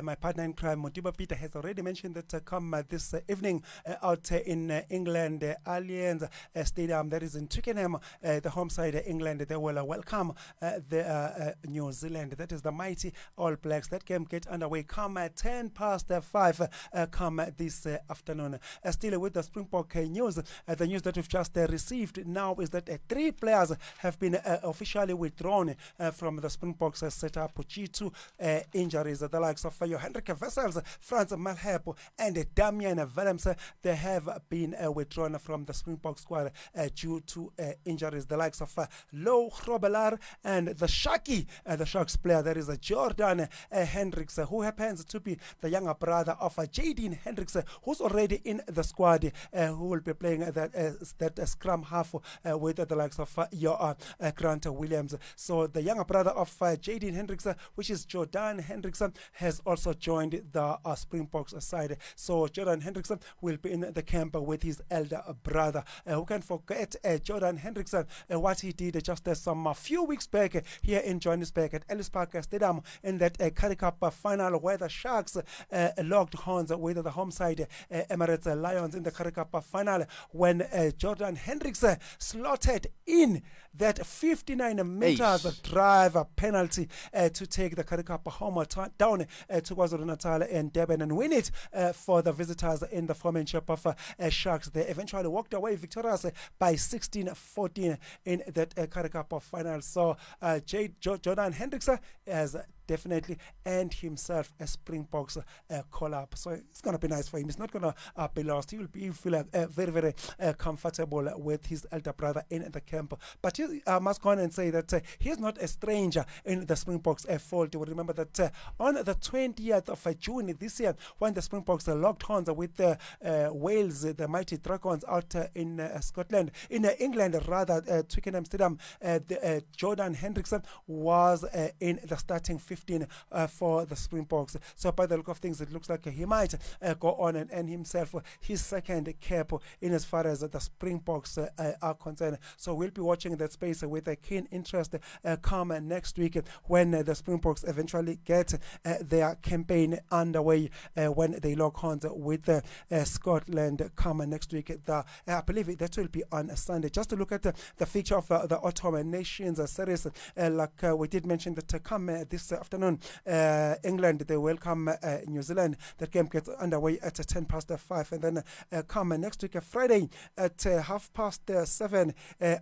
my partner in crime, Modiba Peter, has already mentioned that come this evening out in England, Allianz Stadium, that is in Twickenham, the home side England, they will welcome the New Zealand. That is the mighty All Blacks. That game get underway come 5 come this afternoon. Still with the Springbok news. The news that we've just received now is that 3 players have been officially withdrawn from the Springboks setup due to injuries. The likes of Hendrik Wessels, Franz Malherbe, and Damian Willems, they have been withdrawn from the Springbok squad due to injuries. The likes of Lou Grobbelaar and the Sharks player, that is Jordan Hendricks, who happens to be the younger brother of Jaden Hendricks, who's already in the squad, who will be playing that scrum half with the likes of your Grant Williams. So the younger brother of Jaden Hendricks, which is Jordan Hendricks, has also joined the Springboks side. So Jordan Hendricks will be in the camp with his elder brother. Who can forget Jordan Hendricks, what he did just some few weeks back here in Johannesburg at Ellis Park Stadium in that Currie Cup final, where the Sharks locked horns with the home side Emirates Lions in the Currie Cup final, when Jordan Hendricks slotted in that 59 meters drive penalty to take the Currie Cup home down to KwaZulu-Natal and Durban and win it for the visitors in the foremanship of Sharks. They eventually walked away victorious by 16-14 in that Currie Cup final. So Jordan Hendricks has definitely earned himself a Springboks call-up. So it's going to be nice for him. He's not going to be lost. He will feel very, very comfortable with his elder brother in the camp. But I must go on and say that he's not a stranger in the Springboks fold. You will remember that on the 20th of June this year, when the Springboks locked horns with Wales, the mighty Dragons out in Scotland, in England rather, Twickenham Stadium, Jordan Hendricks was in the starting 15 for the Springboks. So by the look of things, it looks like he might go on and earn himself his second cap in as far as the Springboks are concerned. So we'll be watching that space with a keen interest come next week when the Springboks eventually get their campaign underway, when they lock horns with Scotland come next week. I believe that will be on Sunday. Just to look at the feature of the Autumn Nations Series, like we did mention that come this afternoon, afternoon. England, they welcome New Zealand. That game gets underway at 10 past 5. And then come next week, Friday, at 7:30,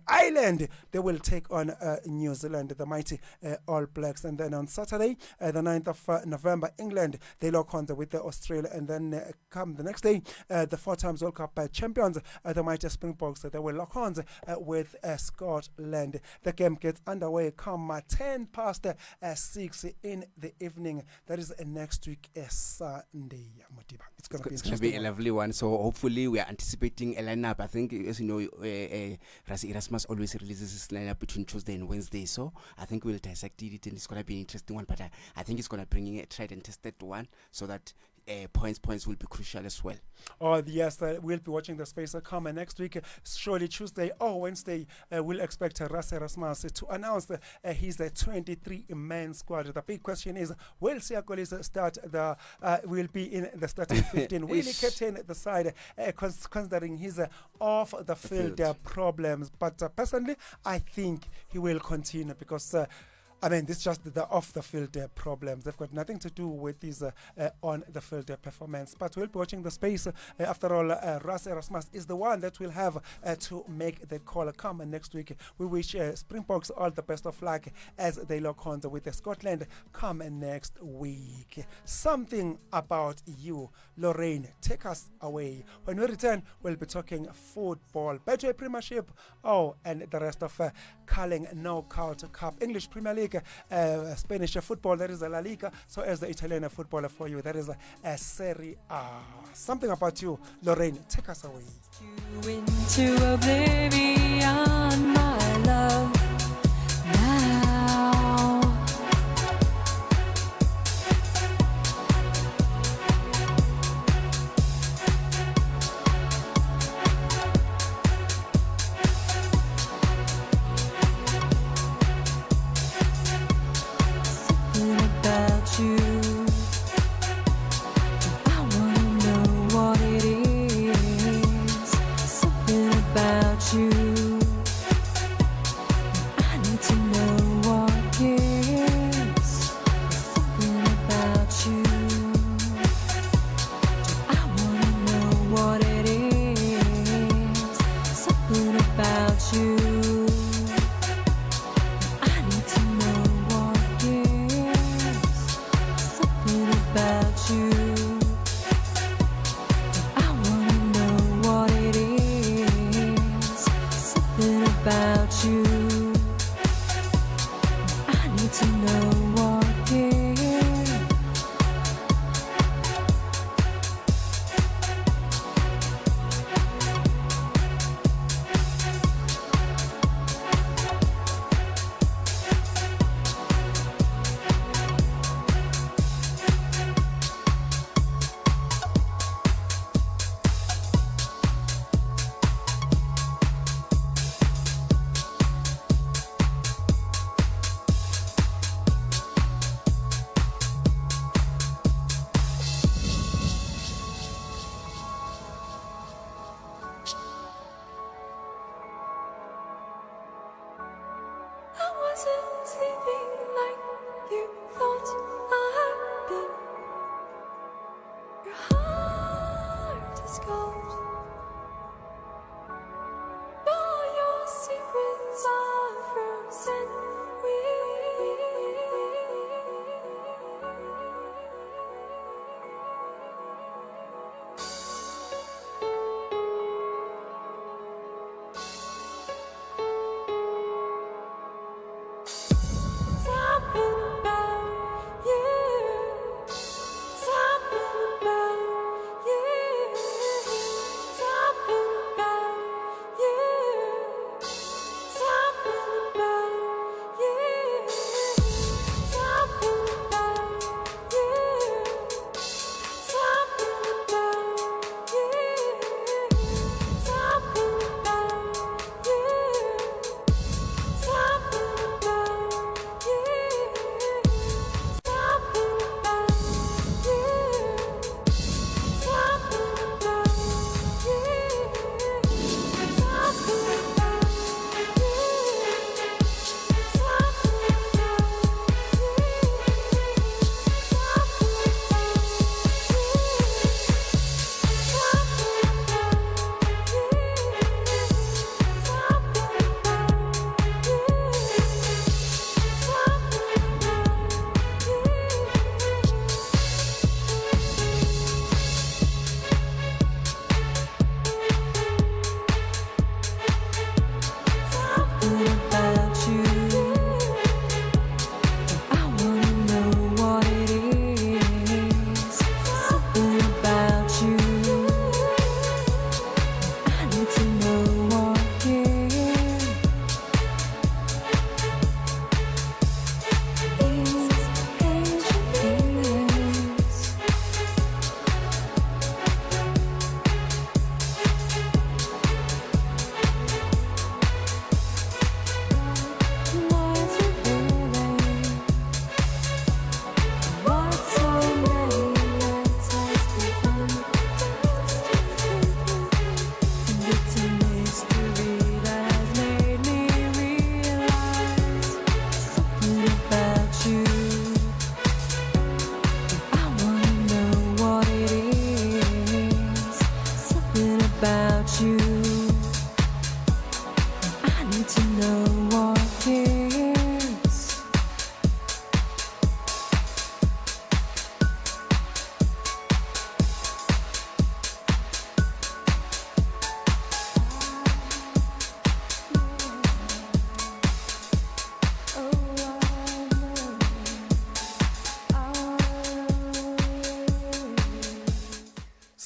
Ireland, they will take on New Zealand, the mighty All Blacks. And then on Saturday, the 9th of November, England, they lock horns with Australia. And then come the next day, the 4 times World Cup champions, the mighty Springboks, they will lock horns with Scotland. The game gets underway come 10 past 6 in the evening. That is next week, Sunday. It's going to be a lovely one. So hopefully we are anticipating a lineup. I think, as you know, Rasi Erasmus always releases his lineup between Tuesday and Wednesday. So I think we'll dissect it and it's going to be an interesting one. But I think it's going to bring in a tried and tested one so that points will be crucial as well. Oh, yes, we'll be watching the space come next week. Surely Tuesday or Wednesday, we'll expect Ras Erasmus to announce his 23-man squad. The big question is, will Siakolis start will be in the starting 15? Will he captain the side, considering his off-the-field problems? But personally, I think he will continue because this is just the off-the-field problems. They've got nothing to do with his on-the-field performance. But we'll be watching the space. After all, Ras Erasmus is the one that will have to make the call come next week. We wish Springboks all the best of luck as they lock horns with Scotland come next week. Something about you, Lorraine. Take us away. When we return, we'll be talking football, Betway Premiership, and the rest of Carling Knockout Cup, English Premier League, Spanish football, that is a La Liga, so as the Italian football for you, that is a Serie A. Something about you, Lorraine, take us away. You into oblivion, my love, now. About you, I wanna know what it is. Something about you, I need to know what gives. Something about you, I wanna know what it is. Something about you. About you, I wanna know what it is. Something about you, I need to know what it is.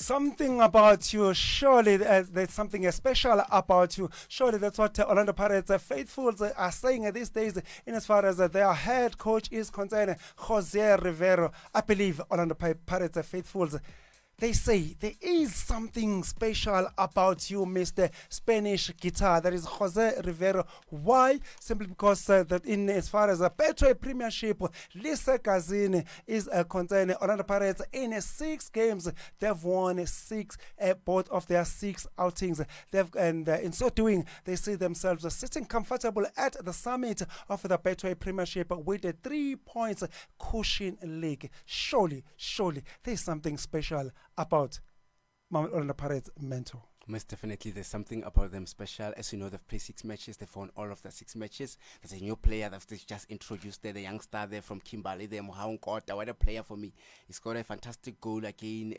something about you. Surely there's something special about you. Surely that's what Orlando Pirates faithfuls are saying these days in as far as their head coach is concerned, Jose Rivero. I believe Orlando Pirates faithfuls, they say there is something special about you, Mr. Spanish Guitar. That is Jose Rivero. Why? Simply because that in as far as the Betway Premiership, Lisa Gazini is concerned, Orlando Pirates in 6 games, they've won 6, both of their 6 outings. And in so doing, they see themselves sitting comfortable at the summit of the Betway Premiership with a 3 points cushion league. Surely, there's something special about Orlando Pirates mentor. Most definitely, there's something about them special. As you know, they've played 6 matches. They've won all of the 6 matches. There's a new player that they've just introduced there, the youngster there from Kimberley, the Mohaun Kota. What a player for me. He scored a fantastic goal again.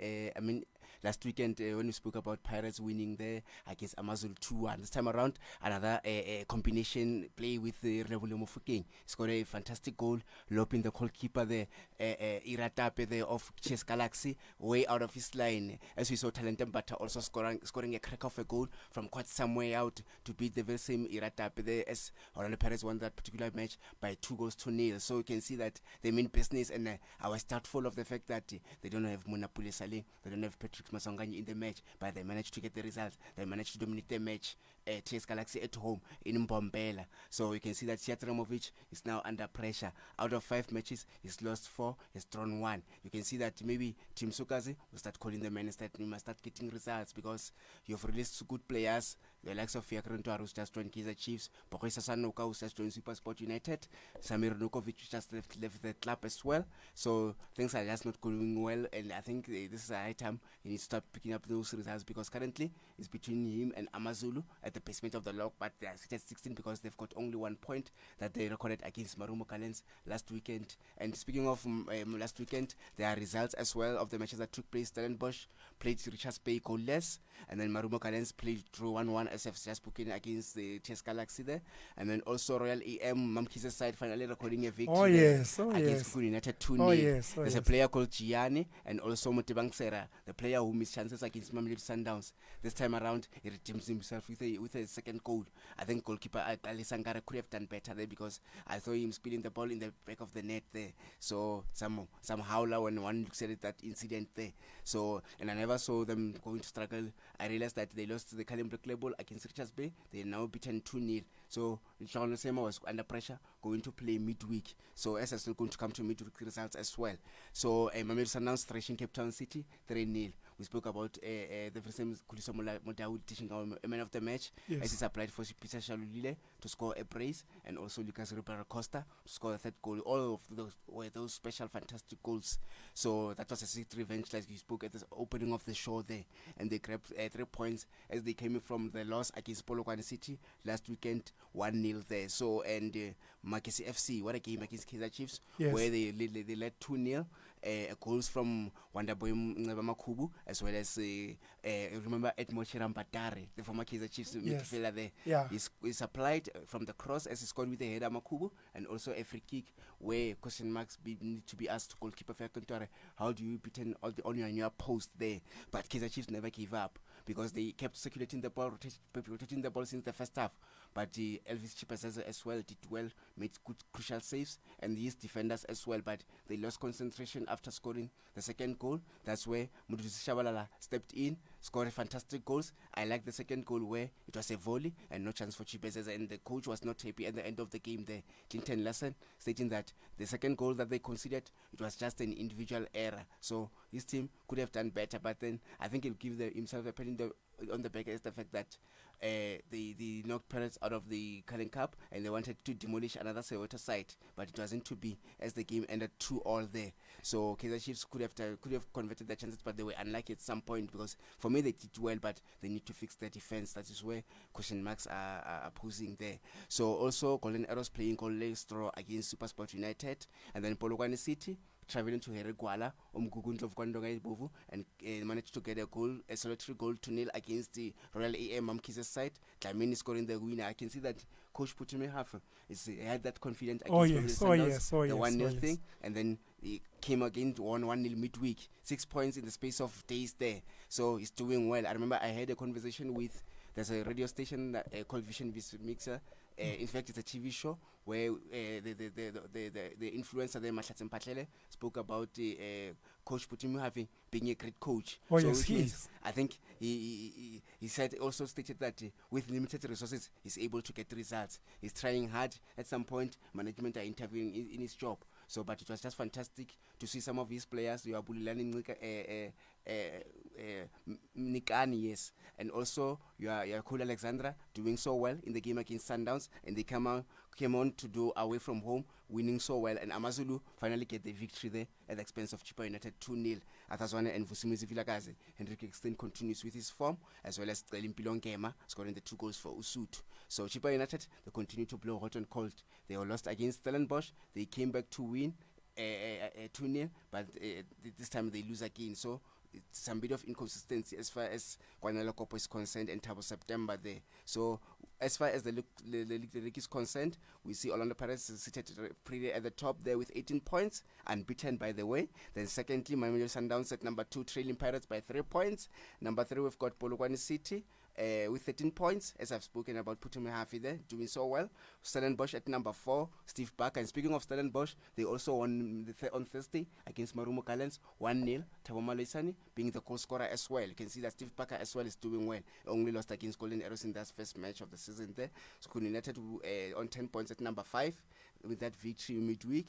Last weekend when we spoke about Pirates winning there against Amazulu 2-1. This time around, another combination play with Revule Mofokeng. He scored a fantastic goal, loping the goalkeeper there, Iratape there of Chess Galaxy, way out of his line. As we saw, Talented Mbata also scoring a crack of a goal from quite some way out to beat the very same Iratape there, as Orlando Pirates won that particular match by 2-0. So you can see that they mean business, and I was doubtful of the fact that they don't have Munapule Saleh, they don't have Patrick Masongani in the match, but they managed to get the results. They managed to dominate the match. TS Galaxy at home in Mbombela. So you can see that Sjatramovic is now under pressure. Out of 5 matches, he's lost 4, he's drawn 1. You can see that maybe Team Sukazi will start calling the men and we must start getting results, because you've released good players. The likes of Fiakrentoar, who's just joined Kaiser Chiefs, Bokoisa Sanoka, who's just joined Supersport United, Samir Nukovic, who just left the club as well. So things are just not going well, and I think this is a high time he needs to start picking up those results, because currently it's between him and Amazulu at the basement of the log, but they are at 16 because they've got only 1 point that they recorded against Marumo Kalens last weekend. And speaking of last weekend, there are results as well of the matches that took place. Stellenbosch played Richards Bay goalless, and then Marumo Kalens played draw 1-1 SF just booking against the Chess Galaxy there. And then also Royal EM Mamki's side finally recording a victory against Kukuni United 2-0. There's a player called Gianni and also Motebang Sera, the player who missed chances against Mamelodi Sundowns. This time around, he redeems himself with a second goal. I think goalkeeper Ali Sangara could have done better there, because I saw him spilling the ball in the back of the net there. So somehow when one looks at it, that incident there. So, and I never saw them going to struggle. I realized that they lost the Calibre Club against Richards Bay. They're now beaten 2-0. So Sean Sema was under pressure going to play midweek. So as still going to come to midweek results as well. So Mamelodi Sundowns thrashing Cape Town City 3-0. We spoke about the same Kuliso Modawu teaching our man of the match, as he supplied for Peter Shalulile to score a brace, and also Lucas Ribera Costa to score the 3rd goal. All of those were those special, fantastic goals. So that was a 6 revenge, like you spoke at the opening of the show there, and they grabbed 3 points as they came from the loss against Polokwane City last weekend, 1-0 there. So, and Makesi FC, what a game against Kaiser Chiefs, where they led 2-0. Goals from Wandaboy Makubu, as well as remember Edmo Chirambatare, the former Kaiser Chiefs midfielder there. He supplied from the cross as he scored with the header Makubu, and also a free kick where question marks need to be asked to goalkeeper Fiakrentoar, how do you beaten on your near post there? But Kaiser Chiefs never gave up, because they kept circulating the ball, rotating the ball since the first half. But Elvis Chipazeza as well did well, made good crucial saves, and these defenders as well, but they lost concentration after scoring the 2nd goal. That's where Mudusi Shabalala stepped in, scored fantastic goals. I like the 2nd goal where it was a volley and no chance for Chipazeza, and the coach was not happy at the end of the game there, Clinton Larson, stating that the 2nd goal that they considered, it was just an individual error. So his team could have done better, but then I think he'll give himself a pat on the back as the fact that they knocked Pirates out of the Cullen Cup, and they wanted to demolish another Soweto site, but it wasn't to be, as the game ended 2-2 there. So Kaiser Chiefs could have converted their chances, but they were unlucky at some point, because for me they did well, but they need to fix their defense. That is where question marks are posing there. So also Golden Arrows playing goalless draw against Supersport United, and then Polokwane City traveling to Herigwala, Umgugunto of Kwandonga Ibovu, and managed to get a solitary goal 2-0 against the Royal EM Mamki's side. Dlamini scoring the winner. I can see that Coach Putume Hafer had that confidence against the 1-0 thing, and then he came again, won 1-0 midweek, 6 points in the space of days there. So he's doing well. I remember I had a conversation with, there's a radio station that, called Vision Mixer. In fact, it's a TV show where the influencer there, Mahlatse Mpatlele, spoke about Coach Putimuhavi being a great coach. Oh, so yes, which he means, is. I think he said, also stated that with limited resources, he's able to get results. He's trying hard. At some point, management are interviewing in his job. So, but it was just fantastic to see some of his players. You are Bulilani Nikani, yes, and also you are Cool Alexandra doing so well in the game against Sundowns, and they came on to do away from home, winning so well, and Amazulu finally get the victory there at the expense of Chippa United 2-0. Athazwane and Vusimuzi Vilakazi. Hendrik Extend continues with his form, as well as Limpilong Gema scoring the 2 goals for Usut. So Chippa United, they continue to blow hot and cold. They were lost against Stellenbosch. They came back to win 2-0, but this time they lose again. So it's some bit of inconsistency as far as Kwanelo Kopo is concerned and Thabo September there. So as far as the league is concerned, we see Orlando Pirates is seated pretty at the top there with 18 points, unbeaten by the way. Then secondly, Mamelodi Sundowns at number 2, trailing Pirates by 3 points. Number 3, we've got Polokwane City with 13 points, as I've spoken about Putimuhavi there, doing so well. Stellenbosch at number 4, Steve Barker. And speaking of Stellenbosch, they also won on Thursday against Marumo Gallants 1-0. Thabo Maloisani being the goal scorer as well. You can see that Steve Barker as well is doing well. Only lost against Golden Arrows in that first match of the season there. So Kun United on 10 points at number 5 with that victory midweek.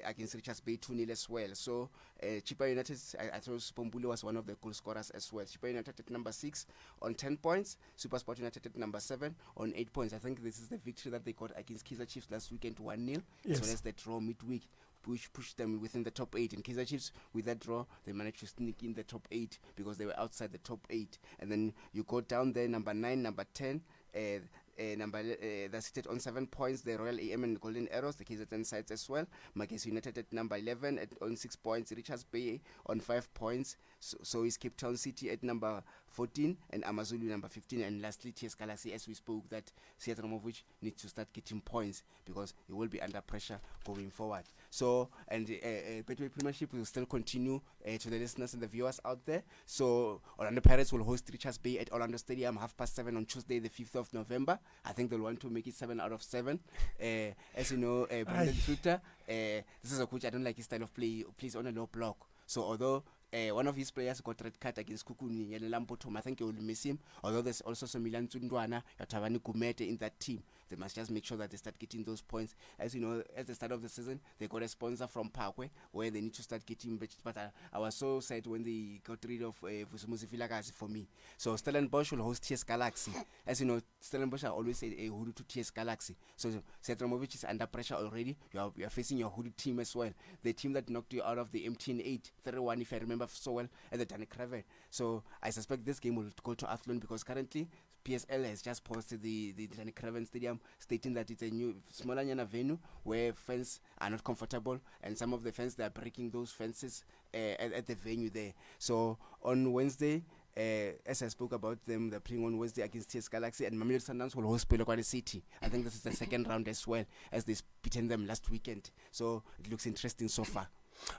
Against Richards Bay 2-0 as well. So Chippa United, I thought Spombuli was one of the goal scorers as well. Chippa United at number 6 on 10 points. SuperSport United at number 7 on 8 points. I think this is the victory that they got against Kaiser Chiefs last weekend 1-0, Yes. as well as the draw midweek, which pushed them within the top 8. And Kaiser Chiefs, with that draw, they managed to sneak in the top 8 because they were outside the top 8. And then you go down there, number 9, number 10, they're seated on 7 points, the Royal AM and Golden Arrows, the KZN sides as well. Magesi United at number 11 on 6 points, Richards Bay on 5 points, so is Cape Town City at number 14 and Amazulu number 15, and lastly TS Galaxy, as we spoke, that Siatramovic needs to start getting points because he will be under pressure going forward. So, and Betway Premiership will still continue to the listeners and the viewers out there. So Orlando Pirates will host Richards Bay at Orlando Stadium 7:30 on Tuesday the 5th of November. I think they'll want to make it 7 out of 7. As you know, Brendan Fluter, this is a coach, I don't like his style of play. He plays on a low block. So although one of his players got red card against Kukuni Yelelampotom, I think he will miss him. Although there's also some Milan Tsundwana, Yatavani Kumete in that team. They must just make sure that they start getting those points. As you know, at the start of the season, they got a sponsor from Parkway where they need to start getting. But I was so sad when they got rid of Vusumuzi Vilakazi for me. So Stellenbosch will host TS Galaxy. As you know, Stellenbosch are always a hoodoo to TS Galaxy. So Setramovic is under pressure already. You are facing your hoodoo team as well. The team that knocked you out of the MTN 8 3-1, if I remember so well, at the Danny Craven. So I suspect this game will go to Athlone because currently PSL has just posted the Danny Craven Stadium, stating that it's a new smaller venue where fans are not comfortable, and some of the fans, they are breaking those fences at the venue there. So on Wednesday, as I spoke about them, they're playing on Wednesday against TS Galaxy, and Mamelodi Sundowns will host Polokwane City. I think this is the second round as well, as they beaten them last weekend. So it looks interesting so far.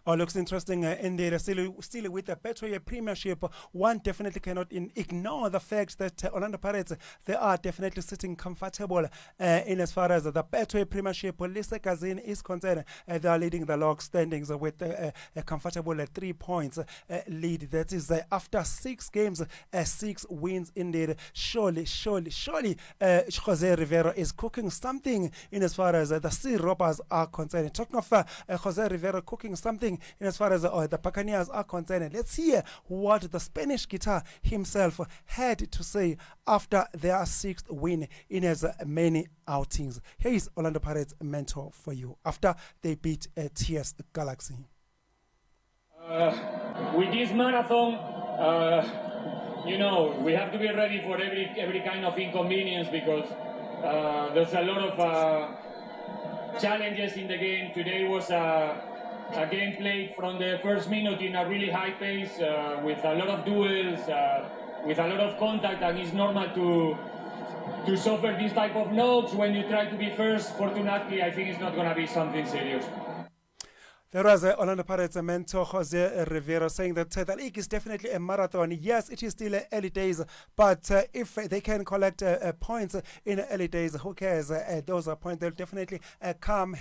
Oh, looks interesting indeed. Still with the Betway Premiership, one definitely cannot ignore the fact that Orlando Pirates, they are definitely sitting comfortable in as far as the Betway Premiership Lisa Kazin is concerned. They are leading the log standings with a comfortable 3 points lead. That is after 6 games, 6 wins indeed. Surely, Jose Rivera is cooking something in as far as the Sea Robbers are concerned. Talking of Jose Rivera cooking something in as far as the Buccaneers are concerned, let's hear what the Spanish guitar himself had to say after their 6th win in as many outings. Here is Orlando Pirates' mentor for you after they beat TS Galaxy. With this marathon, we have to be ready for every kind of inconvenience because there's a lot of challenges in the game. Today was a game played from the first minute in a really high pace with a lot of duels, with a lot of contact, and it's normal to suffer this type of knocks when you try to be first. Fortunately, I think it's not going to be something serious. There was Orlando Pirates mentor Jose Rivera saying that the league is definitely a marathon. Yes, it is still early days, but if they can collect points in early days, who cares? Those are points they'll definitely come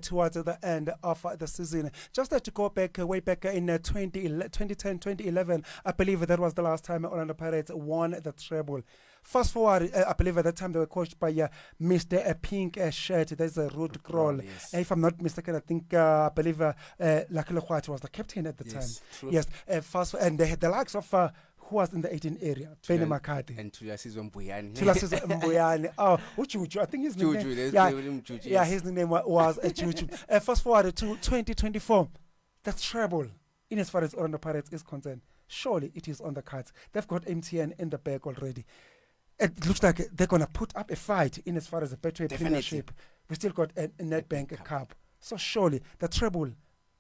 towards the end of the season. Just to go back, way back in 2010, 2011, I believe that was the last time Orlando Pirates won the treble. Fast forward, I believe at that time they were coached by Mr. Pink Shirt. There's a Ruud Krol. Yes. If I'm not mistaken, I think I believe Lakile Khwati was the captain at the time. True. Yes, and they had the likes of who was in the 18 area, Benny McCarthy. And Tulasizwe Mbuyane. Tulasizwe Mbuyane. Oh, Uchuchu. I think his name. His name was Chuchu. Fast forward to 2024, the treble, in as far as Orlando Pirates is concerned, surely it is on the cards. They've got MTN in the bag already. It looks like they're going to put up a fight in as far as the Betway Premiership. We still got a Nedbank Cup. So surely the treble,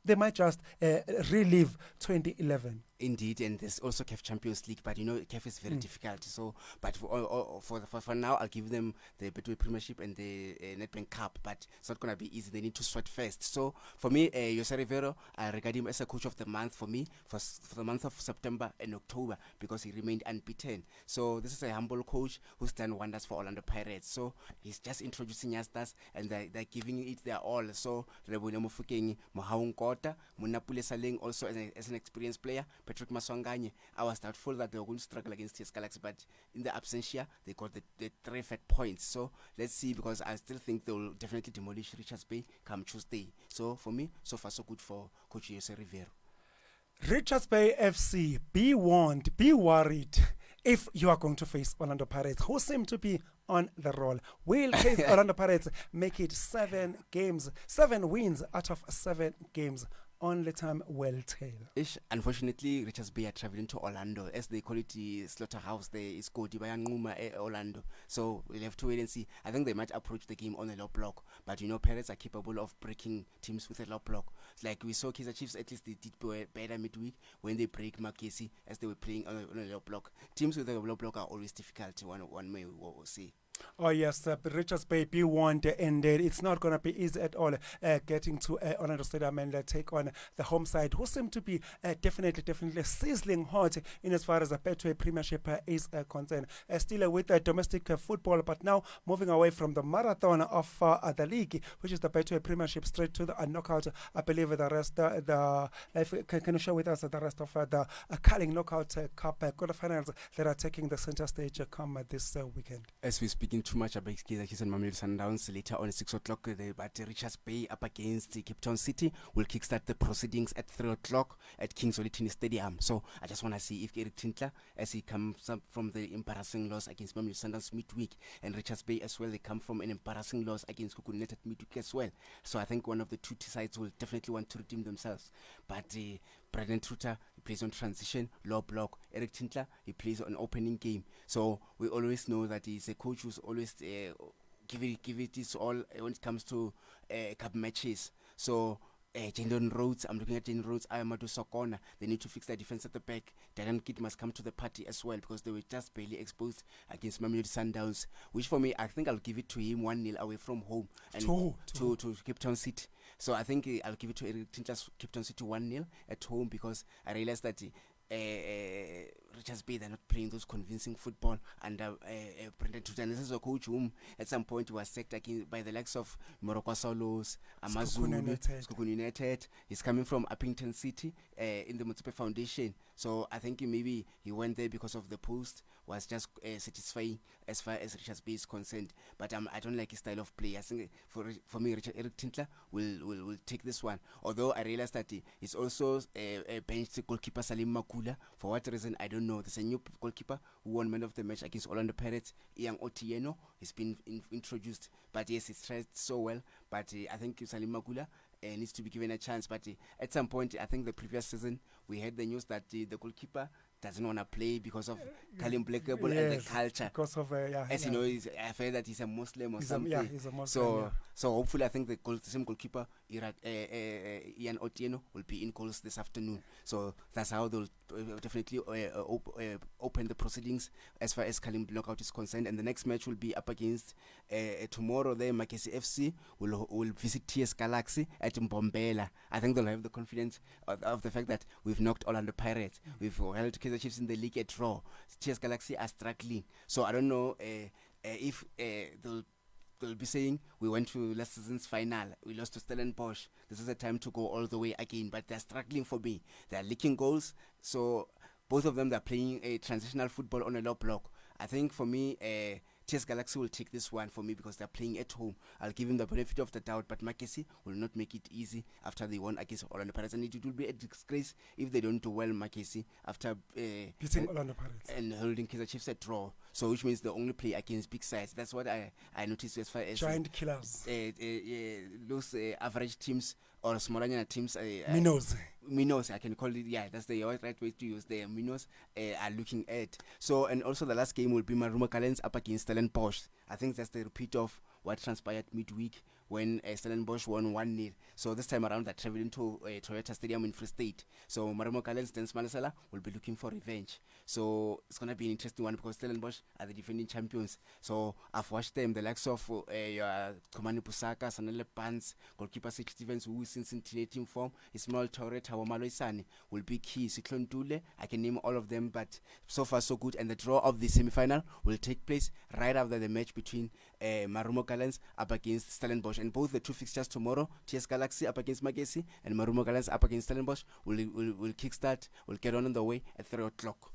they might just relive 2011. Indeed, and there's also CAF Champions League, but you know CAF is very difficult. So, but for now, I'll give them the Betway Premiership and the Nedbank Cup. But it's not gonna be easy. They need to sweat first. So for me, Jose Rivero, I regard him as a coach of the month for me for the month of September and October because he remained unbeaten. So this is a humble coach who's done wonders for Orlando Pirates. So he's just introducing youngsters and they're giving it their all. So Rebule Mofokeng, Mohaung Kota, Munapule Saleng also as an experienced player. Patrick Maswanganye, I was doubtful that they were going to struggle against TS Galaxy, but in the absentia, they got the 3 fat points. So let's see, because I still think they will definitely demolish Richards Bay come Tuesday. So for me, so far so good for Coach Jose Rivero. Richards Bay FC, be warned, be worried if you are going to face Orlando Pirates, who seem to be on the roll. Will Orlando Pirates make it 7 wins out of 7 games? Only time will tell. Unfortunately, Richards Bay are traveling to Orlando. As they call it, the slaughterhouse there is called Orlando. So we'll have to wait and see. I think they might approach the game on a low block. But you know, Pirates are capable of breaking teams with a low block. Like we saw Kaiser Chiefs, at least they did better midweek when they break Makesi as they were playing on a low block. Teams with a low block are always difficult, one may say. Oh yes, Richards Bay be warned, and it's not going to be easy at all getting to Orlando Stadium and take on the home side, who seem to be definitely sizzling hot in as far as the Betway Premiership is concerned. Still with domestic football, but now moving away from the marathon of the league, which is the Betway Premiership, straight to the knockout. I believe the rest, can you share with us the rest of the Carling Knockout Cup quarterfinals that are taking the center stage come this weekend? As we speaking too much about Kaiser Chiefs and Mamelodi Sundowns later on at 6 o'clock, but Richards Bay up against Cape Town City will kickstart the proceedings at 3 o'clock at King's Olitini Stadium. So I just want to see if Eric Tintler, as he comes up from the embarrassing loss against Mamelodi Sundowns midweek, and Richards Bay as well, they come from an embarrassing loss against Kukun United midweek as well. So I think one of the two sides will definitely want to redeem themselves. But Brendan Truter, he plays on transition, low block. Eric Tintler, he plays on opening game. So we always know that he's a coach who's always give it his all when it comes to cup matches. So Jendon Rhodes, I'm looking at Jendon Rhodes, Ayamadu Sokona. They need to fix their defense at the back. Dylan Kidd must come to the party as well, because they were just barely exposed against Mamelodi Sundowns, which for me, I think I'll give it to him 1-0 away from home and to Cape Town City. So I think I'll give it to Eric Tintler's Cape Town City 1-0 at home, because I realized that Richards Bay, they're not playing those convincing football under Brendan Truter. And this is a coach whom at some point was sacked by the likes of Morocco Solos, Amazulu, Skukun United. He's coming from Uppington City in the Motsepe Foundation. So I think maybe he went there because of the post was just satisfying as far as Richards Bay is concerned. But I don't like his style of play. I think for me, Eric Tintler will take this one. Although I realized that he's also benched goalkeeper Salim Makula. For what reason, I don't know. There's a new goalkeeper who won man of the match against Orlando Pirates, Ian Otieno. He's been introduced. But yes, he's tried so well. But I think Salim Makula needs to be given a chance. But at some point, I think the previous season, we had the news that the goalkeeper doesn't want to play because of Kalim Blackable and the culture. Because of, as you know, I've heard that he's a Muslim or something. He's a Muslim. So hopefully, I think the same goalkeeper Ian Otieno will be in goals this afternoon. So that's how they'll definitely open the proceedings as far as Kalim knockout is concerned. And the next match will be up against tomorrow. There, Makesi FC will visit TS Galaxy at Mbombela. I think they'll have the confidence of the fact that we've knocked Orlando Pirates. We've held Kaiser Chiefs in the league at draw. TS Galaxy are struggling. So I don't know if they'll be saying we went to last season's final, we lost to Stellenbosch, this is a time to go all the way again. But they're struggling for me. They're leaking goals. So both of them, they're playing a transitional football on a low block. I think for me, TS Galaxy will take this one for me because they're playing at home. I'll give him the benefit of the doubt, but Makesi will not make it easy after they won against Orlando Pirates. And it will be a disgrace if they don't do well, Makesi, after beating Orlando Pirates and holding Kaiser Chiefs at draw. So which means they only play against big sides. That's what I noticed as far as giant killers. Those average teams or smaller teams. Minnows, I can call it. Yeah, that's the right way to use the minnows are looking at. So, and also the last game will be Marumo Gallants up against Stellenbosch. I think that's the repeat of what transpired midweek when Stellenbosch won 1-0. So this time around they're traveling to Toyota Stadium in Free State. So Marumo Gallants, Dance Malasala will be looking for revenge. So it's going to be an interesting one because Stellenbosch are the defending champions. So I've watched them, the likes of Komani Pusaka, Sanele Pants, goalkeeper Six Stevens, who is in scintillating form, Ismail Torre, Tawamalo Isani will be key. Cyclone Dule, I can name all of them, but so far so good. And the draw of the semi-final will take place right after the match between Marumo Gallants up against Stellenbosch. And both the two fixtures tomorrow, TS Galaxy up against Magesi and Marumo Gallants up against Stellenbosch, will kickstart, will get on the way at 3 o'clock.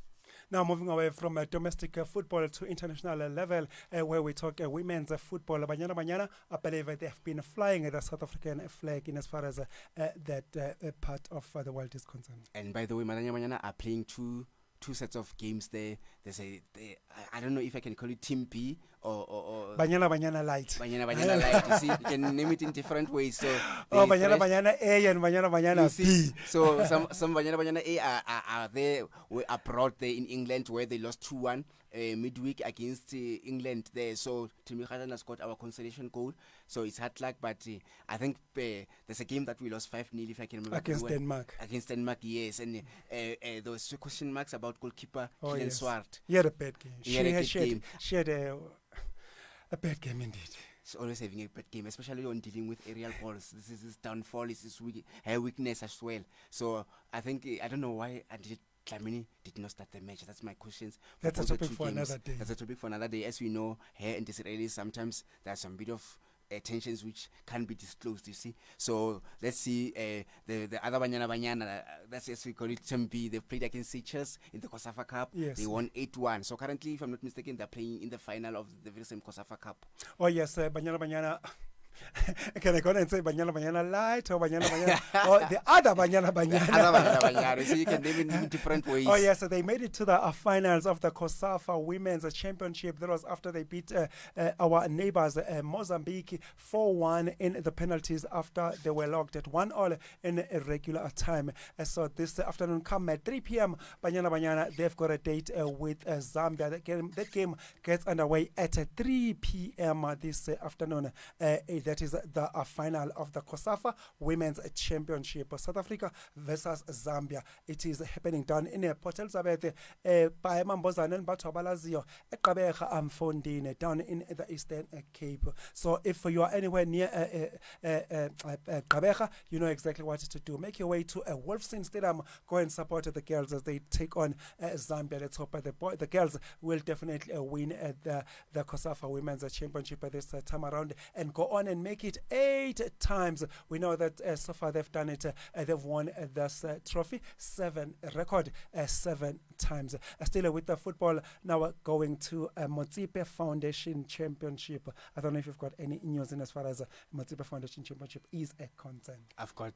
Now moving away from domestic football to international level, where we talk women's football. Banyana, I believe they have been flying the South African flag in as far as that part of the world is concerned. And by the way, Banyana are playing two sets of games there. I don't know if I can call it Team B or Banyana Light. Banyana Light. You see, you can name it in different ways. So Banyana A and Banyana B. So some Banyana A are there abroad there in England where they lost 2-1 midweek against England there. So Timi Khazana scored our consolation goal. So it's hard luck, but I think there's a game that we lost 5-0 if I can remember. Against Denmark. Against Denmark, yes. And there was question marks about goalkeeper Kylian Swart. He had a bad game. She had a bad game indeed. She's always having a bad game, especially when dealing with aerial balls. This is his downfall, her weakness as well. So I think, I don't know why Dlamini did not start the match. That's my questions. That's a topic for another day. That's a topic for another day. As we know, here in Disraeli, sometimes there's some bit of tensions which can't be disclosed, you see. So let's see the other Banyana, that's as we call it, Tembi. They played against Seychelles in the COSAFA Cup. Yes. They won 8-1. So currently, if I'm not mistaken, they're playing in the final of the very same COSAFA Cup. Oh yes, Banyana. Can I go and say Banyana Light or Banyana or the other Banyana? So you can name it in different ways. Oh yes, so they made it to the finals of the COSAFA Women's Championship. That was after they beat our neighbors Mozambique 4-1 in the penalties after they were locked at 1-1 in a regular time. So this afternoon, come at 3 p.m. Banyana, they've got a date with Zambia. That game gets underway at 3 p.m. this afternoon. That is the final of the COSAFA Women's Championship. South Africa versus Zambia. It is happening down in Port Elizabeth, Paemambozane and Batobalazio, Ekabeja Amfondine, down in the Eastern Cape. So if you are anywhere near Kabeja, you know exactly what to do. Make your way to Wolfson Stadium. Go and support the girls as they take on Zambia. Let's hope the girls will definitely win the COSAFA Women's Championship this time around and go on and make it 8 times. We know that so far they've done it. They've won this trophy 7 times. Still with the football, now going to Motsipe Foundation Championship. I don't know if you've got any news in as far as Motsipe Foundation Championship is concerned. I've got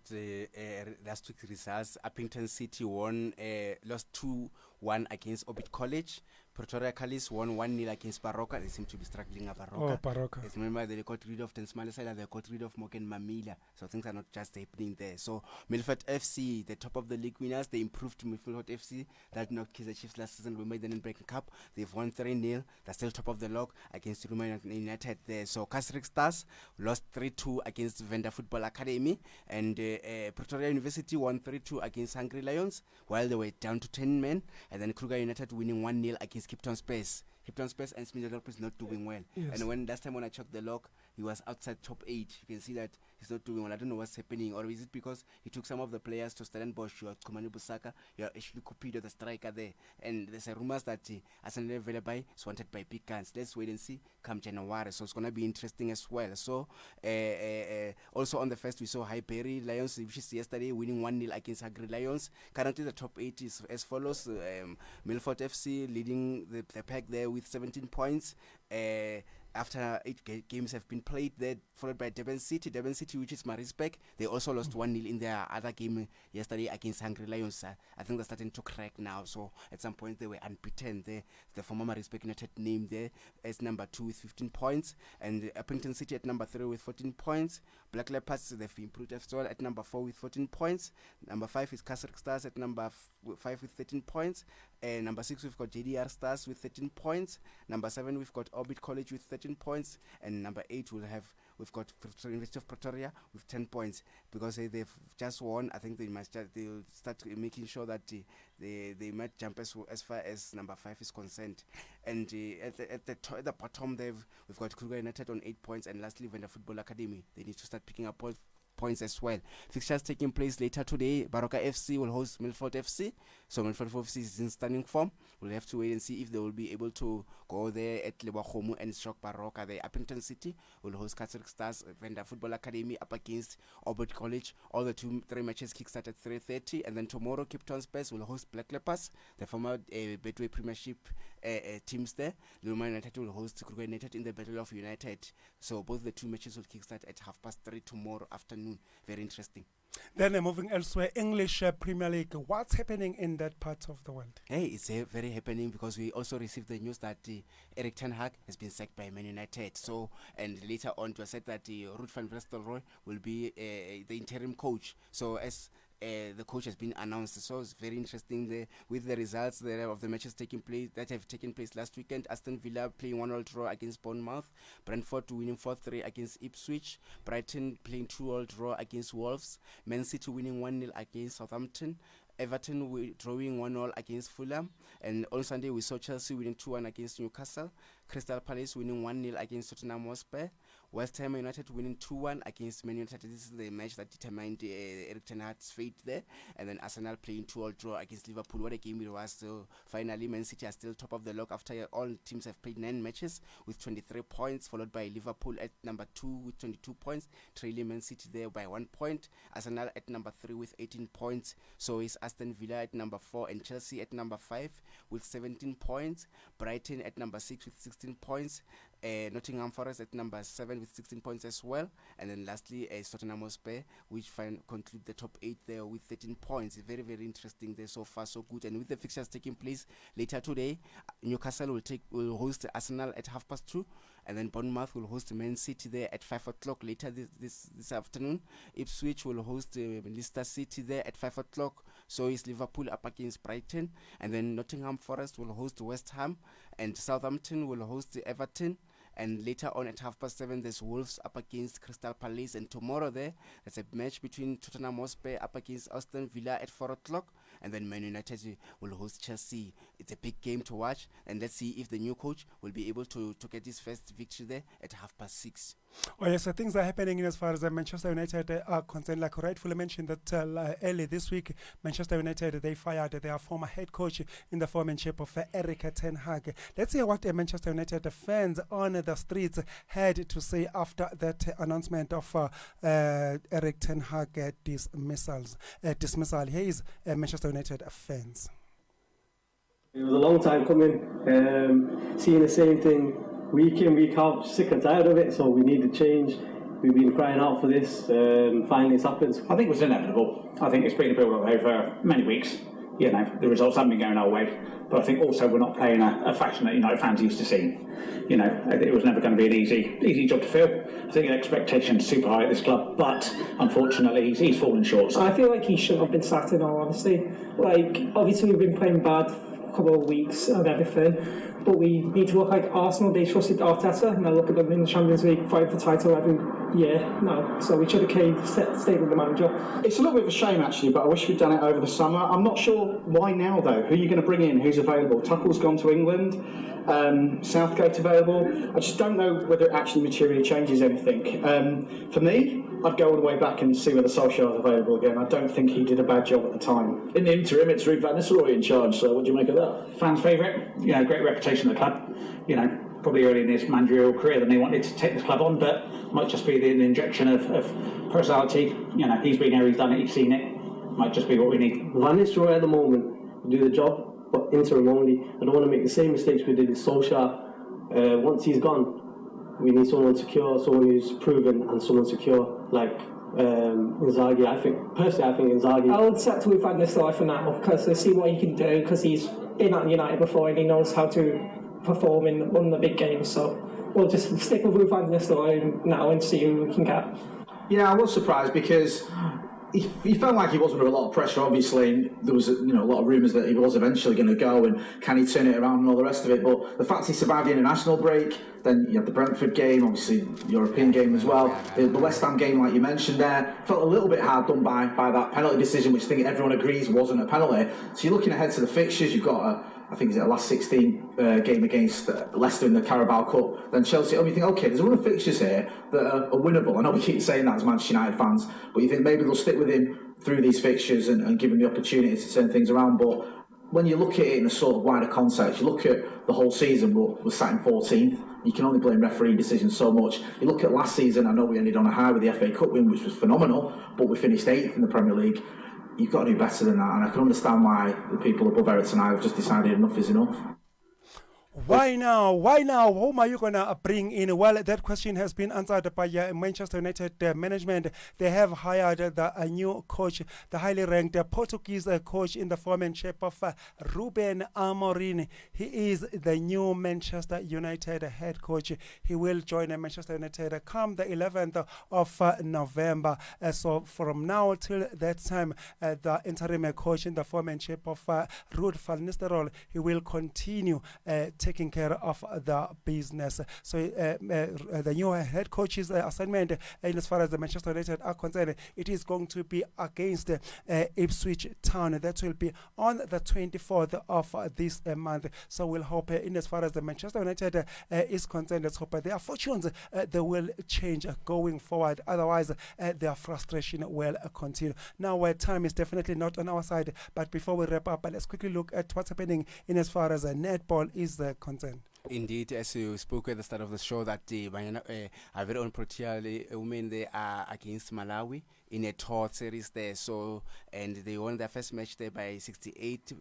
last week's results. Uppington City won, lost 2-1 won against Orbit College. Pretoria Callis won 1-0 against Baroka. They seem to be struggling at Baroka. Oh, Baroka. Yes, remember they got rid of Tensmalisela, they got rid of Morgan Mamila. So things are not just happening there. So Milford FC, the top of the league winners, they improved to Milford FC. That knocked Kaiser Chiefs last season. We made them in Breaking Cup. They've won 3-0. They're still top of the log against Roma United there. So Kaiser Stars lost 3-2 against Venda Football Academy. And Pretoria University won 3-2 against Hungry Lions while they were down to 10 men. And then Kruger United winning 1-0 against Cape Town Space. Cape Town Space and Smith is not doing well. Yes. And when last time when I checked the log, he was outside top 8. You can see that he's not doing well. I don't know what's happening. Or is it because he took some of the players to Stellenbosch? You are Komani Busaka, you are actually Cupido, the striker there. And there's a rumors that Arsenal Velabai is wanted by big guns. Let's wait and see come January. So it's going to be interesting as well. So also on the first, we saw Highbury Lions, which is yesterday, winning 1-0 against Agri Lions. Currently the top 8 is as follows. Milford FC leading the pack there with 17 points. After 8 games have been played there, followed by Durban City, which is Maritzburg. They also lost 1-0 in their other game yesterday against Hungry Lions. I think they're starting to crack now. So at some point they were unbeaten. The former Maritzburg United named there as number 2 with 15 points. And Appington City at number 3 with 14 points. Black Leopards, they've improved as well at number 4 with 14 points. Number 5 is Kaiser Stars at number 5 with 13 points. Number 6 we've got JDR Stars with 13 points. Number 7 we've got Orbit College with 13 points. And number 8 we've got University of Pretoria with 10 points. Because they've just won, I think they'll start making sure that they might jump as far as number 5 is concerned. And at the bottom we've got Kruger United on 8 points, and lastly Venda Football Academy. They need to start picking up points as well. Fixtures taking place later today. Baroka FC will host Milford FC. So Milford FC is in stunning form. We'll have to wait and see if they will be able to go there at Lebahomu and shock Baroka there. Appington City will host Kaiser Stars Venda Football Academy up against Orbit College. All the 3 matches kickstart at 3:30, and then tomorrow Cape Town Space will host Black Leopards, the former Betway Premiership teams there. Luma United will host Kruger United in the Battle of United. So both the 2 matches will kickstart at 3:30 tomorrow afternoon. Very interesting. Then moving elsewhere, English Premier League. What's happening in that part of the world? Hey, it's very happening because we also received the news that Erik ten Hag has been sacked by Man United. So, and later on it was said that Ruud van Nistelrooy will be the interim coach. So as the coach has been announced, so it's very interesting there with the results there of the matches that have taken place last weekend. Aston Villa playing 1-1 draw against Bournemouth, Brentford winning 4-3 against Ipswich, Brighton playing 2-2 draw against Wolves, Man City winning 1-0 against Southampton, Everton drawing 1-1 against Fulham, and on Sunday we saw Chelsea winning 2-1 against Newcastle, Crystal Palace winning 1-0 against Tottenham Hotspur, West Ham United winning 2-1 against Man United. This is the match that determined Erik ten Hag's fate there. And then Arsenal playing 2-2 draw against Liverpool. What a game it was. So finally Man City are still top of the log after all teams have played 9 matches with 23 points, followed by Liverpool at number 2 with 22 points, trailing Man City there by 1 point. Arsenal at number 3 with 18 points. So is Aston Villa at number 4 and Chelsea at number 5 with 17 points. Brighton at number 6 with 16 points. Nottingham Forest at number 7 with 16 points as well. And then lastly, Tottenham Hotspur, which conclude the top 8 there with 13 points. Very, very interesting there. So far, so good. And with the fixtures taking place later today, Newcastle will host Arsenal at 2:30. And then Bournemouth will host Man City there at 5 o'clock later this afternoon. Ipswich will host Leicester City there at 5 o'clock. So is Liverpool up against Brighton. And then Nottingham Forest will host West Ham. And Southampton will host Everton. And later on at 7:30, there's Wolves up against Crystal Palace. And tomorrow there's a match between Tottenham Hotspur up against Aston Villa at 4 o'clock. And then Man United will host Chelsea. It's a big game to watch. And let's see if the new coach will be able to get his first victory there at 6:30. Oh yes, so things are happening as far as Manchester United are concerned. Like rightfully mentioned that early this week, Manchester United, they fired their former head coach in the foremanship of Erik ten Hag. Let's hear what Manchester United fans on the streets had to say after that announcement of Erik ten Hag dismissal. Here is Manchester United fans. It was a long time coming, seeing the same thing week in, week out, sick and tired of it, so we need to change. We've been crying out for this, finally it's happened. I think it was inevitable. I think it's been a build-up over many weeks. you know, the results haven't been going our way. But I think also we're not playing a fashion that United fans used to see. You know, it was never going to be an easy job to fill. I think the expectation's super high at this club, but unfortunately he's fallen short. So. I feel like he shouldn't have been sacked, in all honesty. Like, obviously we've been playing bad a couple of weeks and everything, but we need to look like Arsenal. They trusted Arteta, and I look at them in the Champions League, fight for the title every year now. So we should have stayed with the manager. It's a little bit of a shame, actually, but I wish we'd done it over the summer. I'm not sure why now, though. Who are you going to bring in? Who's available? Tuchel's gone to England. Southgate available. I just don't know whether it actually materially changes anything. For me, I'd go all the way back and see whether Solskjaer's available again. I don't think he did a bad job at the time. In the interim, it's Ruud van Nistelrooy in charge, so what do you make of that? Fans' favourite, you know, great reputation at the club. You know, probably early in his managerial career than they wanted to take this club on, but might just be the injection of personality. You know, he's been here, he's done it, he's seen it. Might just be what we need. Van Nistelrooy at the moment will do the job, but interim only. I don't want to make the same mistakes we did with Solskjaer. Once he's gone, we need someone secure, someone who's proven, and someone secure, like Inzaghi. I think Inzaghi. I would settle with Van Nistelrooy for now, because I see what he can do, because he's been at United before and he knows how to perform in one of the big games. So we'll just stick with Van Nistelrooy now and see who we can get. Yeah, I was surprised because he felt like he was under a lot of pressure. Obviously, there was a lot of rumours that he was eventually going to go, and can he turn it around and all the rest of it. But the fact he survived the international break, then you had the Brentford game, obviously the European game as well, the West Ham game, like you mentioned there, felt a little bit hard done by that penalty decision, which I think everyone agrees wasn't a penalty. So you're looking ahead to the fixtures. You've got I think it's a last 16 game against Leicester in the Carabao Cup, then Chelsea. You think, okay, there's a run of fixtures here that are winnable. I know we keep saying that as Manchester United fans, but you think maybe they'll stick with him through these fixtures and give him the opportunity to turn things around. But when you look at it in a sort of wider context, you look at the whole season, we're sat in 14th. You can only blame referee decisions so much. You look at last season, I know we ended on a high with the FA Cup win, which was phenomenal, but we finished 8th in the Premier League. You've got to do better than that, and I can understand why the people above Everton have just decided enough is enough. Why now? Why now? Whom are you going to bring in? Well, that question has been answered by Manchester United management. They have hired a new coach, the highly ranked Portuguese coach in the form and shape of Ruben Amorim. He is the new Manchester United head coach. He will join Manchester United come the 11th of November. So from now till that time, the interim coach in the form and shape of Ruud van Nistelrooy, he will continue taking care of the business. So the new head coach's assignment, in as far as the Manchester United are concerned, it is going to be against Ipswich Town. That will be on the 24th of this month. So we'll hope, in as far as the Manchester United is concerned, let's hope their fortunes they will change going forward. Otherwise, their frustration will continue. Now, time is definitely not on our side, but before we wrap up, let's quickly look at what's happening in as far as netball is concerned. Indeed, as you spoke at the start of the show, that our very own Protea women, they are against Malawi in a tour series there. So, and they won their first match there by 68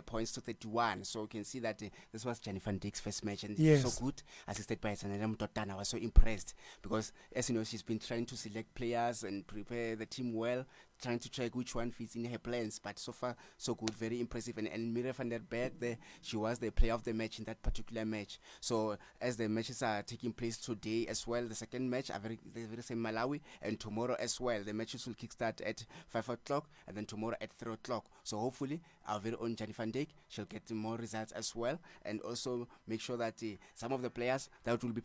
points to 31. So you can see that this was Jenny Van Dijk's first match, and it was so good, assisted by Sanadam Totana. I was so impressed because, as you know, she's been trying to select players and prepare the team well, trying to check which one fits in her plans. But so far, so good, very impressive. And Mira van der Berg there, she was the player of the match in that particular match. So as the matches are taking place today as well, the second match, the very same Malawi, and tomorrow as well, the matches will kickstart at 5 o'clock and then tomorrow at 3 o'clock. So hopefully our very own Jenny Van Dijk shall get more results as well, and also make sure that some of the players that will be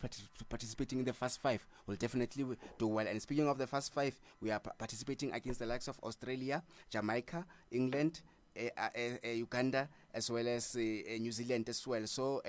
participating in the Fast Five will definitely do well. And speaking of the Fast Five, we are participating against the likes of Australia, Jamaica, England, Uganda, as well as New Zealand as well. So,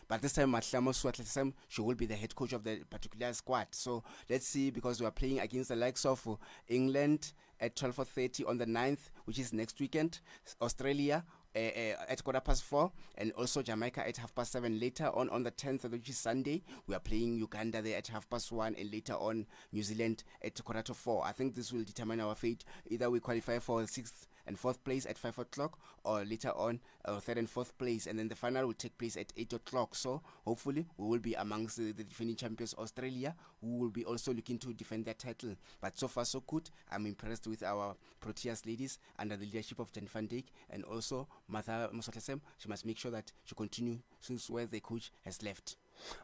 but this time Matlamo Swatlisam, she will be the head coach of the particular squad. So let's see, because we are playing against the likes of England at 12:30 on the 9th, which is next weekend, Australia at 4:15, and also Jamaica at 7:30 later on the 10th, which is Sunday. We are playing Uganda there at 1:30, and later on New Zealand at 3:45. I think this will determine our fate. Either we qualify for the 6th and fourth place at 5 o'clock, or later on, third and fourth place, and then the final will take place at 8 o'clock. So hopefully we will be amongst the defending champions Australia, who will be also looking to defend their title. But so far so good. I'm impressed with our Proteas ladies under the leadership of Jen van Dijk, and also Martha Mosotlasem. She must make sure that she continue since where the coach has left.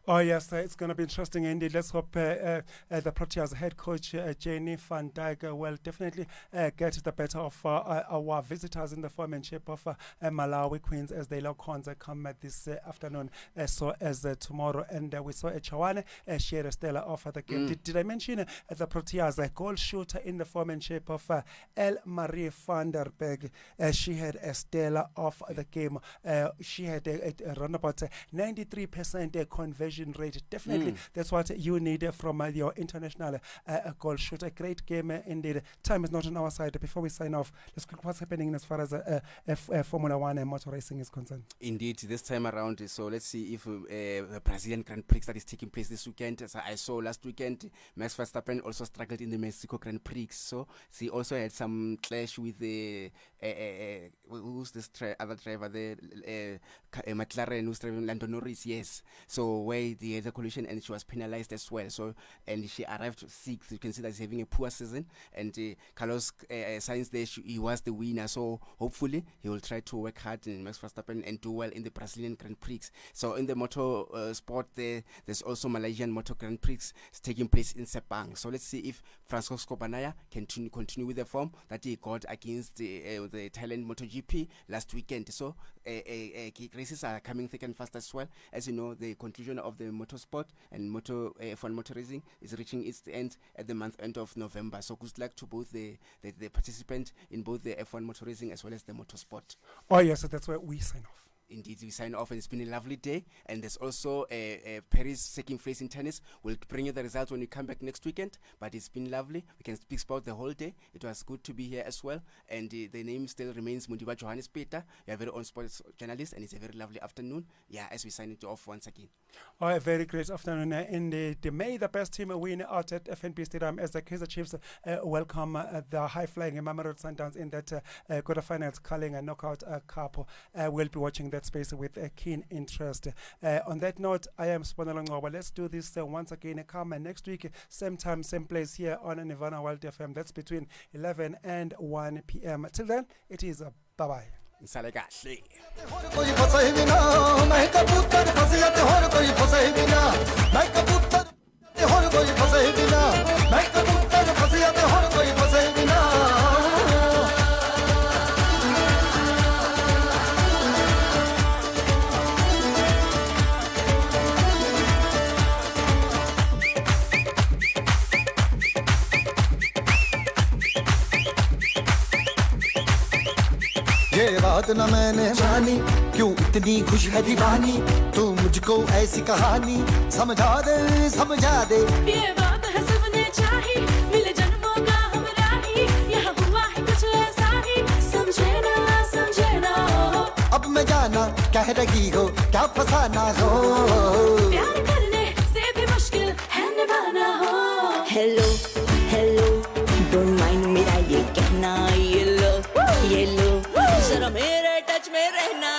Oh yes, it's going to be interesting indeed. Let's hope the Proteas head coach Jenny van Dijk will definitely get the better of our visitors in the form and shape of Malawi Queens as they lock horns come this afternoon, so as tomorrow. And we saw Chawane share a stellar off the game. Did I mention the Proteas goal shooter in the form and shape of El Marie van der Berg? She had a stellar off the game. She had around about 93% conversion rate. Definitely, that's what you need from your international goal shooter. Great game indeed. Time is not on our side. Before we sign off, let's look what's happening as far as Formula One and motor racing is concerned. Indeed, this time around. So let's see if the Brazilian Grand Prix that is taking place this weekend. So I saw last weekend Max Verstappen also struggled in the Mexico Grand Prix. So he also had some clash with the who's this other driver, the McLaren, who's driving Lando Norris. Yes. So where they had a collision and she was penalized as well. So and she arrived sixth. You can see that he's having a poor season. And Carlos Sainz there, he was the winner. So hopefully he will try to work hard in Max Verstappen and do well in the Brazilian Grand Prix. So in the motor sport there's also Malaysian Motor Grand Prix taking place in Sepang. So let's see if Francisco Banaya can continue with the form that he got against the Thailand MotoGP last weekend. So races are coming thick and fast as well. As you know, the conclusion of the motorsport and F1 motor racing is reaching its end at the month end of November. So good luck to both the participants in both the F1 motor racing as well as the motorsport. Oh yes, so that's where we sign off. Indeed, we sign off, and it's been a lovely day. And there's also Paris taking place in tennis. We'll bring you the results when we come back next weekend. But it's been lovely. We can speak about the whole day. It was good to be here as well. And the name still remains Mundiwa Johannes Peter. You're a very own sports journalist, and it's a very lovely afternoon. Yeah, as we sign it off once again. Oh, a very great afternoon. Indeed, may the best team win out at FNB Stadium as the Kaiser Chiefs welcome the high-flying Mamelodi Sundowns in that quarterfinals calling a knockout cup. We'll be watching that space with a keen interest. On that note, I am Spanalo Ngoba. Let's do this once again. Come next week, same time, same place here on Nirvana World FM. That's between 11 and 1 p.m. Till then, it is bye-bye. Sale kahle. कोई फंसे ही बिना मैं कबूतर फंसे जाते और कोई फंसे ही बिना मैं कबूतर और कोई फंसे ही बिना मैं कबूतर फंसे जाते और कोई फंसे ही बिना ये बात न मैंने मानी क्यों इतनी खुश है दीवानी तू मुझको ऐसी कहानी समझा दे ये बात है सबने चाही मिले जन्मों का हमरा ही यहाँ हुआ है कुछ ऐसा ही समझे ना अब मैं जाना कह रही हो क्या फसाना हो प्यार करने से भी मुश्किल है निभाना हो हेलो डोंट माइंड मेरा ये कहना ये लो जरा मेरे टच में रहना